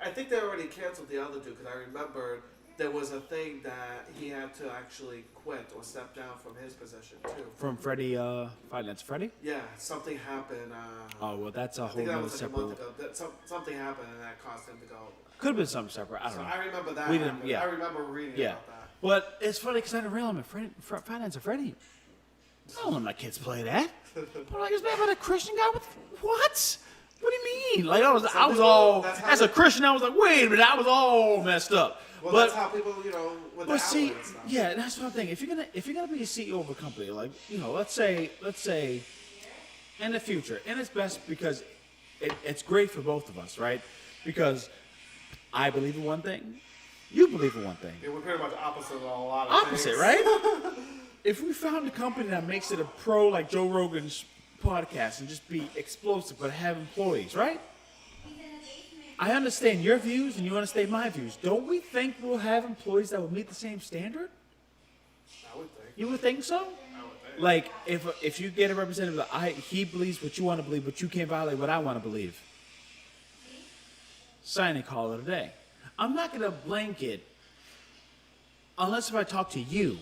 [SPEAKER 2] I think they already canceled the other dude because I remember there was a thing that he had to actually quit or step down from his position too.
[SPEAKER 1] From Freddy, Five Nights at Freddy?
[SPEAKER 2] Yeah, something happened.
[SPEAKER 1] Oh, well, that's a
[SPEAKER 2] I
[SPEAKER 1] whole
[SPEAKER 2] think that
[SPEAKER 1] other
[SPEAKER 2] was like a
[SPEAKER 1] separate.
[SPEAKER 2] month ago. Something happened and that caused him to go.
[SPEAKER 1] Could have been something separate. I
[SPEAKER 2] So
[SPEAKER 1] don't know.
[SPEAKER 2] I remember that.
[SPEAKER 1] We didn't-
[SPEAKER 2] happened.
[SPEAKER 1] yeah.
[SPEAKER 2] I remember reading
[SPEAKER 1] Yeah.
[SPEAKER 2] about that.
[SPEAKER 1] But it's funny because I didn't realize Five Nights at Freddy. I don't let my kids play that. But like, it's made by a Christian guy with what? What do you mean? Like I was all
[SPEAKER 2] that's how
[SPEAKER 1] as a
[SPEAKER 2] they-
[SPEAKER 1] Christian. I was like, wait a minute, I was all messed up.
[SPEAKER 2] Well,
[SPEAKER 1] but
[SPEAKER 2] that's how people, with the
[SPEAKER 1] but see,
[SPEAKER 2] outlet and stuff.
[SPEAKER 1] yeah, that's what I'm thinking. If you're gonna be a CEO of a company, like let's say in the future, and it's best because it's great for both of us, right? Because I believe in one thing, you believe in one thing.
[SPEAKER 2] Yeah, we're pretty much opposite on a lot of
[SPEAKER 1] Opposite,
[SPEAKER 2] things.
[SPEAKER 1] right? If we found a company that makes it a pro like Joe Rogan's podcast and just be explosive but have employees, right? I understand your views and you understand my views. Don't we think we'll have employees that will meet the same standard?
[SPEAKER 2] I would think.
[SPEAKER 1] You would think so?
[SPEAKER 2] I would think.
[SPEAKER 1] Like if you get a representative that he believes what you want to believe, but you can't violate what I want to believe. Sign and call it a day. I'm not gonna blanket unless if I talk to you.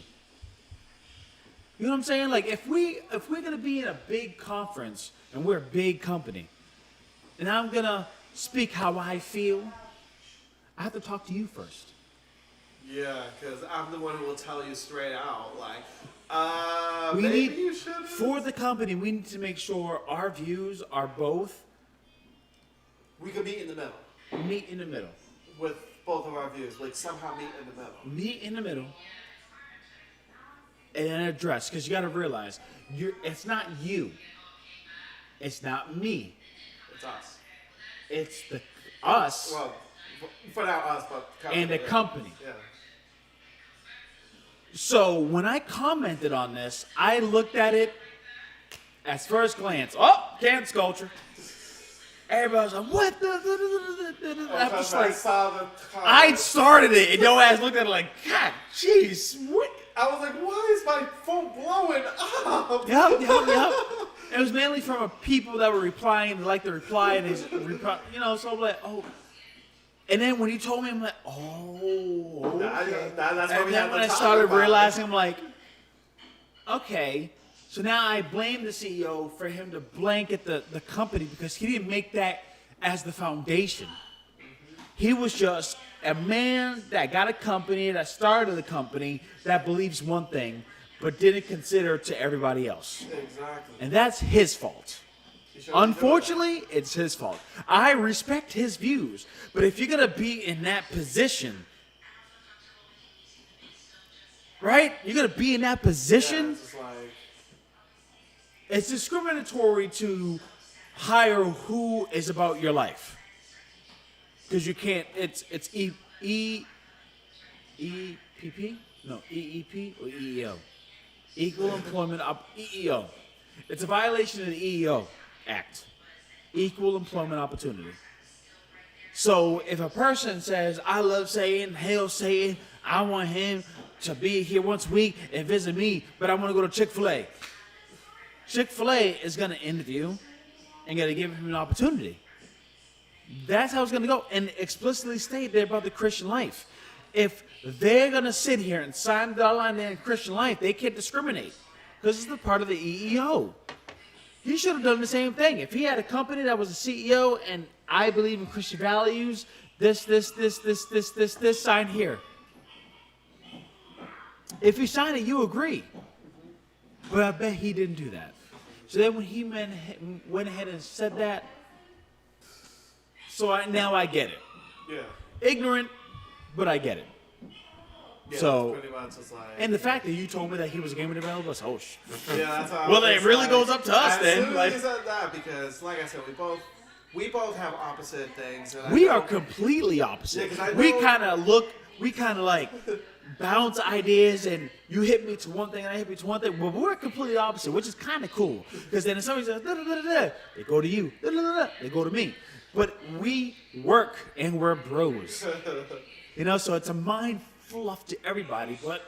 [SPEAKER 1] You know what I'm saying? Like if we're gonna be in a big conference and we're a big company, and I'm gonna speak how I feel, I have to talk to you first.
[SPEAKER 2] Yeah, because I'm the one who will tell you straight out,
[SPEAKER 1] We
[SPEAKER 2] maybe
[SPEAKER 1] need
[SPEAKER 2] you should.
[SPEAKER 1] For the company, we need to make sure our views are both
[SPEAKER 2] We could meet in the middle.
[SPEAKER 1] meet in the middle.
[SPEAKER 2] With both of our views. Like, somehow meet in the middle.
[SPEAKER 1] Meet in the middle. And then address. Because you got to realize, it's not you. It's not me.
[SPEAKER 2] It's us.
[SPEAKER 1] It's the us.
[SPEAKER 2] Well, for now us, but company,
[SPEAKER 1] and the company.
[SPEAKER 2] Yeah.
[SPEAKER 1] So when I commented on this, I looked at it as first glance. Oh, cancel culture. Everybody was like, what the? I was like, I started it, and your ass looked at it like, God, jeez, what?
[SPEAKER 2] I was like, why is my phone blowing up?
[SPEAKER 1] Yep. It was mainly from people that were replying, like the reply, and his reply, so I'm like, oh. And then when he told me, I'm like, oh. Okay.
[SPEAKER 2] That's
[SPEAKER 1] and then when I started realizing, I'm like, okay. So now I blame the CEO for him to blanket the company because he didn't make that as the foundation. He was just a man that got a company, that started a company, that believes one thing, but didn't consider to everybody else.
[SPEAKER 2] Exactly.
[SPEAKER 1] And that's his fault. Unfortunately, it's his fault. I respect his views, but if you're going to be in that position, right? You're going to be in that position.
[SPEAKER 2] Yeah, it's just like...
[SPEAKER 1] It's discriminatory to hire who is about your life. Because you can't, it's EPP? No, EEP or EEO. Equal Employment EEO. It's a violation of the EEO Act. Equal Employment Opportunity. So if a person says, I love Satan, hail Satan, I want him to be here once a week and visit me, but I want to go to Chick-fil-A. Chick-fil-A is going to interview and going to give him an opportunity. That's how it's going to go. And explicitly state there about the Christian life. If they're going to sit here and sign the line there in Christian life, they can't discriminate. Because it's the part of the EEO. He should have done the same thing. If he had a company that was a CEO and I believe in Christian values, this, sign here. If you sign it, you agree. But I bet he didn't do that. So then when he went ahead and said that, now I get it.
[SPEAKER 2] Yeah.
[SPEAKER 1] Ignorant, but I get it.
[SPEAKER 2] Yeah,
[SPEAKER 1] so,
[SPEAKER 2] pretty much just like,
[SPEAKER 1] and the fact that you told me that he was a game developer, oh shit.
[SPEAKER 2] Yeah, that's how.
[SPEAKER 1] Well, it really goes up to us then.
[SPEAKER 2] Like, said that because, like I said, we both have opposite things. And
[SPEAKER 1] we are completely opposite.
[SPEAKER 2] Yeah,
[SPEAKER 1] we kind of like bounce ideas, and you hit me to one thing, and I hit me to one thing. But we're completely opposite, which is kind of cool. Because then if somebody says, they go to you, they go to me. But we work, and we're bros. So it's a mind fluff to everybody, but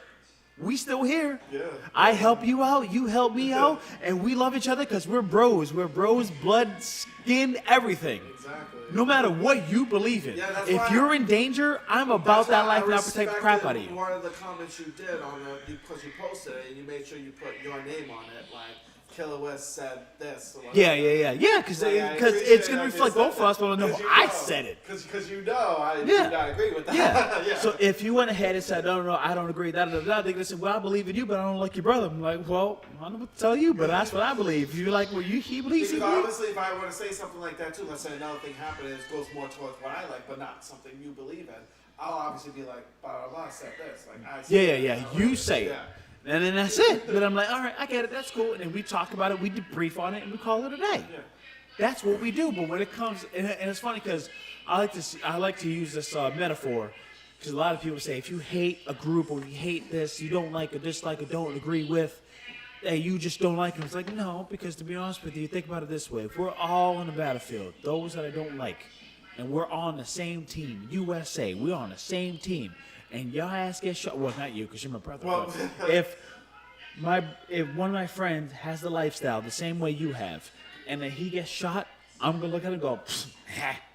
[SPEAKER 1] we still here.
[SPEAKER 2] Yeah.
[SPEAKER 1] I help you out, you help me out, and we love each other because we're bros. We're bros, blood, skin, everything.
[SPEAKER 2] Exactly.
[SPEAKER 1] No matter what you believe in.
[SPEAKER 2] Yeah,
[SPEAKER 1] if you're in danger, I'm about that life and I'll protect the crap out of you.
[SPEAKER 2] One of the comments you did on because you posted it and you made sure you put your name on it, like Killer West said this.
[SPEAKER 1] Yeah, because it's going to reflect both of us, but no, I said it.
[SPEAKER 2] Because do not agree with that.
[SPEAKER 1] Yeah. So if you went ahead and said, no, I don't agree, they're going to say, well, I believe in you, but I don't like your brother. I'm like, well, I don't know what to tell you, but that's what I believe. You like what he believes.
[SPEAKER 2] Because obviously, if I were to say something like that too, let's say another thing happened and it goes more towards what I like, but not something you believe in, I'll obviously be like, blah, blah, blah, said this. Like, I said
[SPEAKER 1] yeah. You say it. And then that's it. But I'm like, all right, I get it. That's cool. And then we talk about it. We debrief on it, and we call it a day.
[SPEAKER 2] Yeah.
[SPEAKER 1] That's what we do. But when it comes, and it's funny because I like to use this metaphor because a lot of people say if you hate a group or you hate this, you don't like or dislike or don't agree with, hey, you just don't like them. It's like no, because to be honest with you, think about it this way: if we're all on the battlefield, those that I don't like, and we're on the same team, USA, we're on the same team. And your ass gets shot. Well, not you, because you're my brother. Well, if one of my friends has the lifestyle the same way you have, and then he gets shot, I'm gonna look at him and go,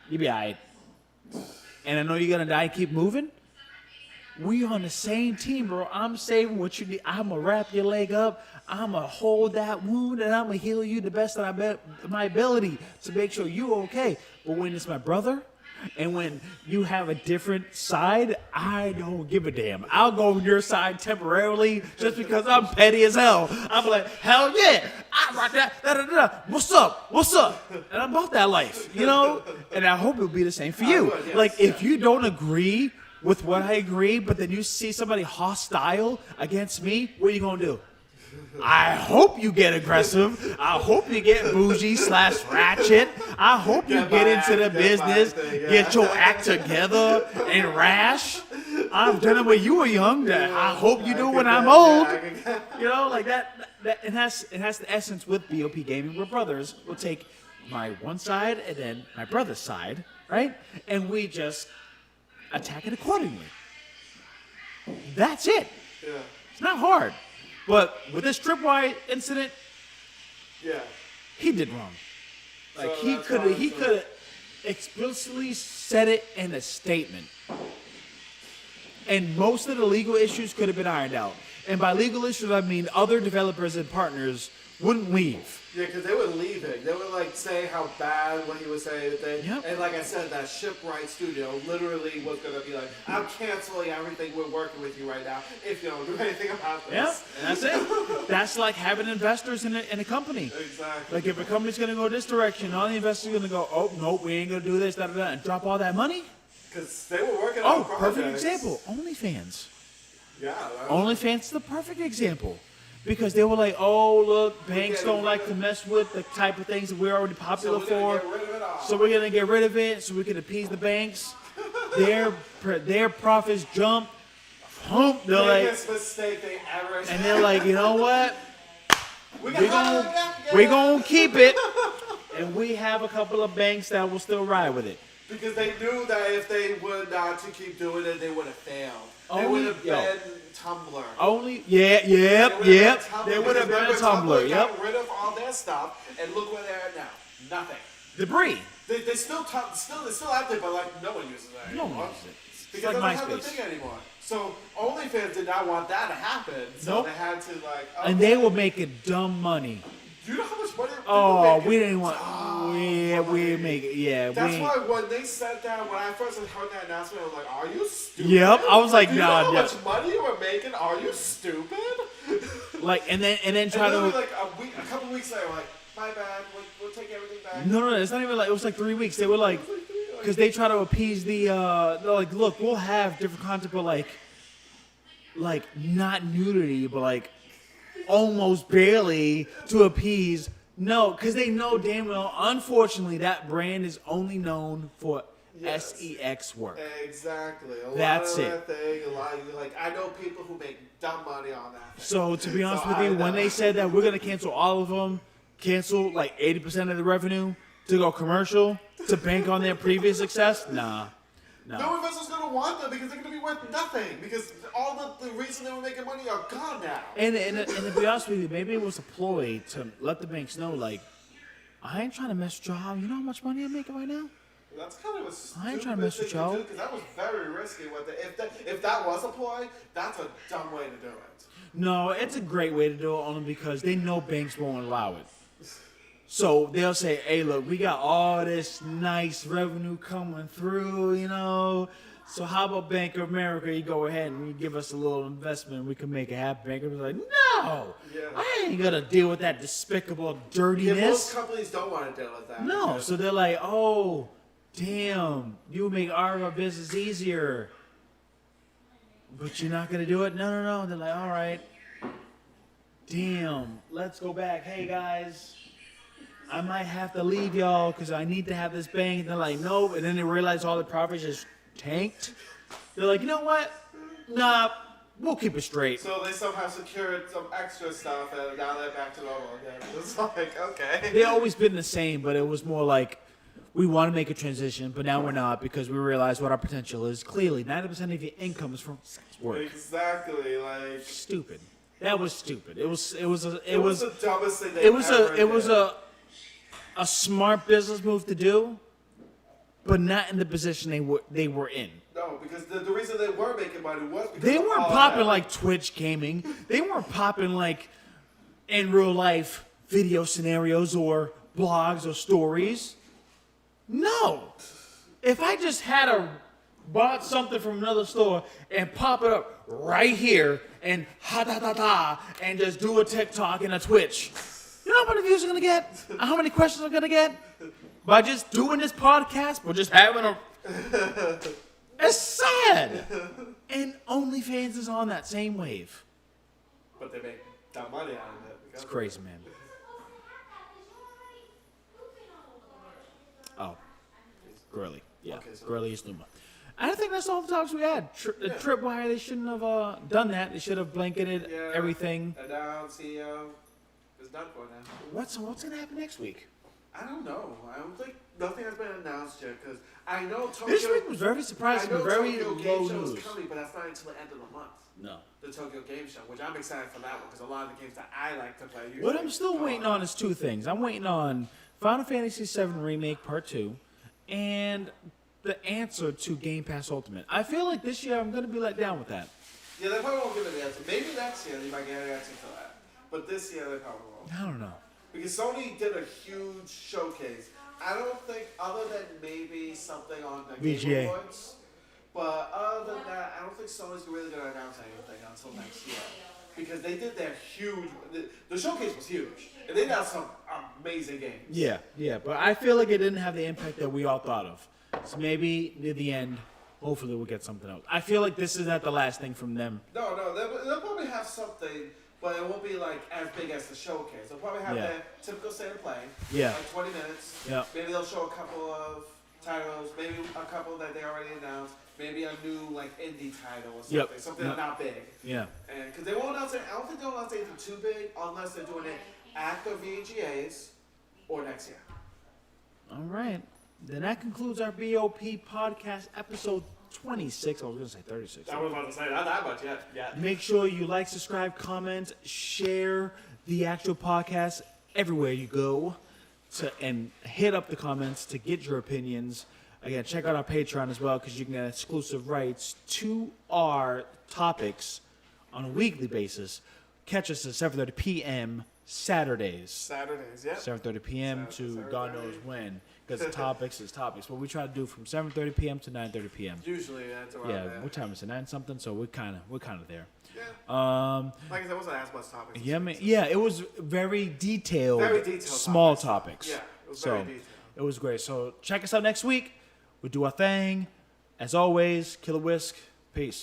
[SPEAKER 1] you be alright. And I know you're gonna die. Keep moving. We on the same team, bro. I'm saving what you need. I'm gonna wrap your leg up. I'm gonna hold that wound, and I'm gonna heal you the best of my ability to make sure you're okay. But when it's my brother. And when you have a different side, I don't give a damn. I'll go on your side temporarily just because I'm petty as hell. I'm like, hell yeah. I rock that, da da da. What's up? What's up? And I'm about that life, you know. And I hope it'll be the same for you.
[SPEAKER 2] Would, yes,
[SPEAKER 1] like if you don't agree with what I agree, but then you see somebody hostile against me, what are you gonna do? I hope you get aggressive. I hope you get bougie / ratchet. I hope you get into the business, get your act together and rash. I've done it when you were young. I hope you do when I'm old. You know, like that. It has the essence with B.o.P Gaming. We're brothers. We'll take my one side and then my brother's side, right? And we just attack it accordingly. That's it.
[SPEAKER 2] Yeah.
[SPEAKER 1] It's not hard. But with this tripwire incident,
[SPEAKER 2] Yeah.
[SPEAKER 1] he did wrong. Like
[SPEAKER 2] So
[SPEAKER 1] he
[SPEAKER 2] that's
[SPEAKER 1] could
[SPEAKER 2] why-
[SPEAKER 1] have explicitly said it in a statement. And most of the legal issues could have been ironed out. And by legal issues, I mean other developers and partners wouldn't leave.
[SPEAKER 2] Yeah, because they would leave it. They would like say how bad what he was saying.
[SPEAKER 1] Yep.
[SPEAKER 2] And like I said, that Shipwright studio literally was gonna be like, I'm canceling everything. We're working with you right now if you don't do anything about this.
[SPEAKER 1] Yeah, and that's it. That's like having investors in a company.
[SPEAKER 2] Exactly.
[SPEAKER 1] Like if a company's gonna go this direction, all the investors are gonna go, oh nope, we ain't gonna do this, da da da, and drop all that money.
[SPEAKER 2] Because they were working on
[SPEAKER 1] Oh,
[SPEAKER 2] projects.
[SPEAKER 1] perfect example. OnlyFans.
[SPEAKER 2] Yeah.
[SPEAKER 1] OnlyFans is the perfect example. Because they were like, oh, look, banks don't like to mess with the type of things that we're already popular
[SPEAKER 2] So we're gonna
[SPEAKER 1] for.
[SPEAKER 2] get rid of it all.
[SPEAKER 1] So we're going to get rid of it so we can appease the banks. Their profits jump. Hump. They're like,
[SPEAKER 2] Biggest mistake they ever
[SPEAKER 1] and they're like, you know what?
[SPEAKER 2] we're
[SPEAKER 1] We're going to keep it. And we have a couple of banks that will still ride with it.
[SPEAKER 2] Because they knew that if they were not to keep doing it, they would have failed. They
[SPEAKER 1] Only-
[SPEAKER 2] would have
[SPEAKER 1] yo.
[SPEAKER 2] been Tumblr.
[SPEAKER 1] Yep. They would have been a Tumblr. Yep.
[SPEAKER 2] Got rid of all their stuff, and look where they're at now. Nothing.
[SPEAKER 1] Debris.
[SPEAKER 2] They still out there, but like no one uses it
[SPEAKER 1] No
[SPEAKER 2] anymore.
[SPEAKER 1] one uses it. It's
[SPEAKER 2] Because
[SPEAKER 1] like
[SPEAKER 2] they don't have the
[SPEAKER 1] MySpace.
[SPEAKER 2] thing anymore. So OnlyFans did not want that to happen. So
[SPEAKER 1] Nope.
[SPEAKER 2] they had to like.
[SPEAKER 1] And they were making dumb money.
[SPEAKER 2] Do you know how much money? they
[SPEAKER 1] Oh,
[SPEAKER 2] were making?
[SPEAKER 1] we didn't want. We make it. Yeah,
[SPEAKER 2] That's
[SPEAKER 1] we.
[SPEAKER 2] why when they said that, when I first heard that announcement, I was like, "Are you stupid?"
[SPEAKER 1] Yep, I was like,
[SPEAKER 2] Do you
[SPEAKER 1] nah,
[SPEAKER 2] know how
[SPEAKER 1] yeah.
[SPEAKER 2] much money you were making? Are you stupid?
[SPEAKER 1] Like, and then
[SPEAKER 2] And
[SPEAKER 1] try
[SPEAKER 2] literally,
[SPEAKER 1] to.
[SPEAKER 2] like a couple weeks later, like, "My bad. We'll take everything back."
[SPEAKER 1] No, it's not even like it was like 3 weeks. They were like, because they try to appease the. They're like, look, we'll have different content, but like not nudity, but like almost barely to appease. No, because they know damn well. Unfortunately, that brand is only known for
[SPEAKER 2] Yes.
[SPEAKER 1] sex work.
[SPEAKER 2] Exactly.
[SPEAKER 1] That's
[SPEAKER 2] lot
[SPEAKER 1] it.
[SPEAKER 2] of that thing. A lot. Like I know people who make dumb money on that.
[SPEAKER 1] So to be honest
[SPEAKER 2] So
[SPEAKER 1] with
[SPEAKER 2] I
[SPEAKER 1] you, when
[SPEAKER 2] know.
[SPEAKER 1] they said that we're gonna cancel all of them, cancel like 80% of the revenue to go commercial to bank on their previous success, nah.
[SPEAKER 2] No investor's gonna want them because they're gonna be worth nothing because all the reason they were making money are gone now.
[SPEAKER 1] And to be honest with you, maybe it was a ploy to let the banks know, like, I ain't trying to mess with y'all. You know how much money I'm making right now?
[SPEAKER 2] That's kind of a stupid
[SPEAKER 1] I ain't trying to mess with
[SPEAKER 2] thing
[SPEAKER 1] y'all.
[SPEAKER 2] do because that was very risky. If that was a ploy, that's a dumb way to do it.
[SPEAKER 1] No, it's a great way to do it only because they know banks won't allow it. So they'll say, hey, look, we got all this nice revenue coming through, you know. So how about Bank of America? You go ahead and you give us a little investment and we can make it happen. Bank of America's like, no,
[SPEAKER 2] Yeah.
[SPEAKER 1] I ain't going to deal with that despicable
[SPEAKER 2] Yeah,
[SPEAKER 1] dirtiness.
[SPEAKER 2] most companies don't want to deal with that.
[SPEAKER 1] No,
[SPEAKER 2] because-
[SPEAKER 1] so they're like, oh, damn, you make our business easier. But you're not going to do it? No. They're like, all right. Damn, let's go back. Hey, guys, I might have to leave y'all because I need to have this bank. And they're like, nope. And then they realize all the profits just tanked. They're like, you know what? Nah, we'll keep it straight.
[SPEAKER 2] So they somehow secured some extra stuff, and now they're back to normal again. It's like, okay.
[SPEAKER 1] They always been the same, but it was more like we want to make a transition, but now we're not because we realize what our potential is. Clearly, 90% of your income is from sex work.
[SPEAKER 2] Exactly, like
[SPEAKER 1] Stupid. That was stupid. It was
[SPEAKER 2] it was the dumbest thing they
[SPEAKER 1] it was
[SPEAKER 2] ever
[SPEAKER 1] a smart business move to do, but not in the position they were in.
[SPEAKER 2] No, because the reason they were making money was because
[SPEAKER 1] They
[SPEAKER 2] of
[SPEAKER 1] weren't
[SPEAKER 2] all
[SPEAKER 1] popping
[SPEAKER 2] that.
[SPEAKER 1] like Twitch gaming. They weren't popping like in real life video scenarios or blogs or stories. No. If I just had bought something from another store and pop it up right here and ha da da da and just do a TikTok and a Twitch, you know how many views are gonna get? How many questions are gonna get? By just doing this podcast, we're just having a. It's sad. And OnlyFans is on that same wave.
[SPEAKER 2] But they make that money out of it.
[SPEAKER 1] It's crazy, man. Oh, Gurley. Yeah,
[SPEAKER 2] Okay, so
[SPEAKER 1] Gurley is Numa. I think that's all the talks we had. The tripwire, they shouldn't have done that. They should have blanketed everything.
[SPEAKER 2] And now CEO is done for now.
[SPEAKER 1] What's gonna happen next week?
[SPEAKER 2] I don't know. I don't think nothing has been announced yet because I know Tokyo.
[SPEAKER 1] This week was very surprising,
[SPEAKER 2] I know
[SPEAKER 1] very
[SPEAKER 2] Tokyo
[SPEAKER 1] low
[SPEAKER 2] Game Show
[SPEAKER 1] news.
[SPEAKER 2] is coming, but that's not until the end of the month.
[SPEAKER 1] No.
[SPEAKER 2] The Tokyo Game Show, which I'm excited for that one because a lot of the games that I like to play.
[SPEAKER 1] What I'm still waiting on is two things. I'm waiting on Final Fantasy VII Remake Part 2 and the answer to Game Pass Ultimate. I feel like this year I'm going to be let down with that.
[SPEAKER 2] Yeah, they probably won't give it the answer. Maybe next year they might get an answer to that. But this year they probably won't.
[SPEAKER 1] I don't know.
[SPEAKER 2] Because Sony did a huge showcase. I don't think, other than maybe something on the
[SPEAKER 1] VGA.
[SPEAKER 2] Game Awards, but other than that, I don't think Sony's really going to announce anything until next year. Because they did their huge, the showcase was huge. And they announced some amazing games.
[SPEAKER 1] Yeah, but I feel like it didn't have the impact that we all thought of. So maybe near the end, hopefully we'll get something else. I feel like this is not the last thing from them.
[SPEAKER 2] No, they'll probably have something, but it won't be like as big as the showcase. They'll probably have their typical state of play, like 20 minutes.
[SPEAKER 1] Yeah.
[SPEAKER 2] Maybe they'll show a couple of titles, maybe a couple that they already announced, maybe a new like indie title or something, something not big.
[SPEAKER 1] Yeah.
[SPEAKER 2] And because they won't announce it, I don't think they'll announce anything too big unless they're doing it at the VGAs or next year.
[SPEAKER 1] All right. Then that concludes our B.o.P podcast episode 26. I was going to say 36.
[SPEAKER 2] I was about to say not that much yet. Yeah.
[SPEAKER 1] Make sure you like, subscribe, comment, share the actual podcast everywhere you go, and hit up the comments to get your opinions. Again, check out our Patreon as well because you can get exclusive rights to our topics on a weekly basis. Catch us at 7:30 p.m. Saturdays, yeah. 7:30 p.m. to God knows when. Because topics is topics. What we try to do from 7:30 p.m. to 9:30 p.m.
[SPEAKER 2] Usually that's around there.
[SPEAKER 1] What time is it? 9 something. So we're kind of there.
[SPEAKER 2] Yeah. Like I said, it wasn't as much topics.
[SPEAKER 1] Yeah, man. Yeah, it was very detailed, small topics.
[SPEAKER 2] Yeah, it was very detailed.
[SPEAKER 1] It was great. So check us out next week. We'll do our thing. As always, Killer Whisk. Peace.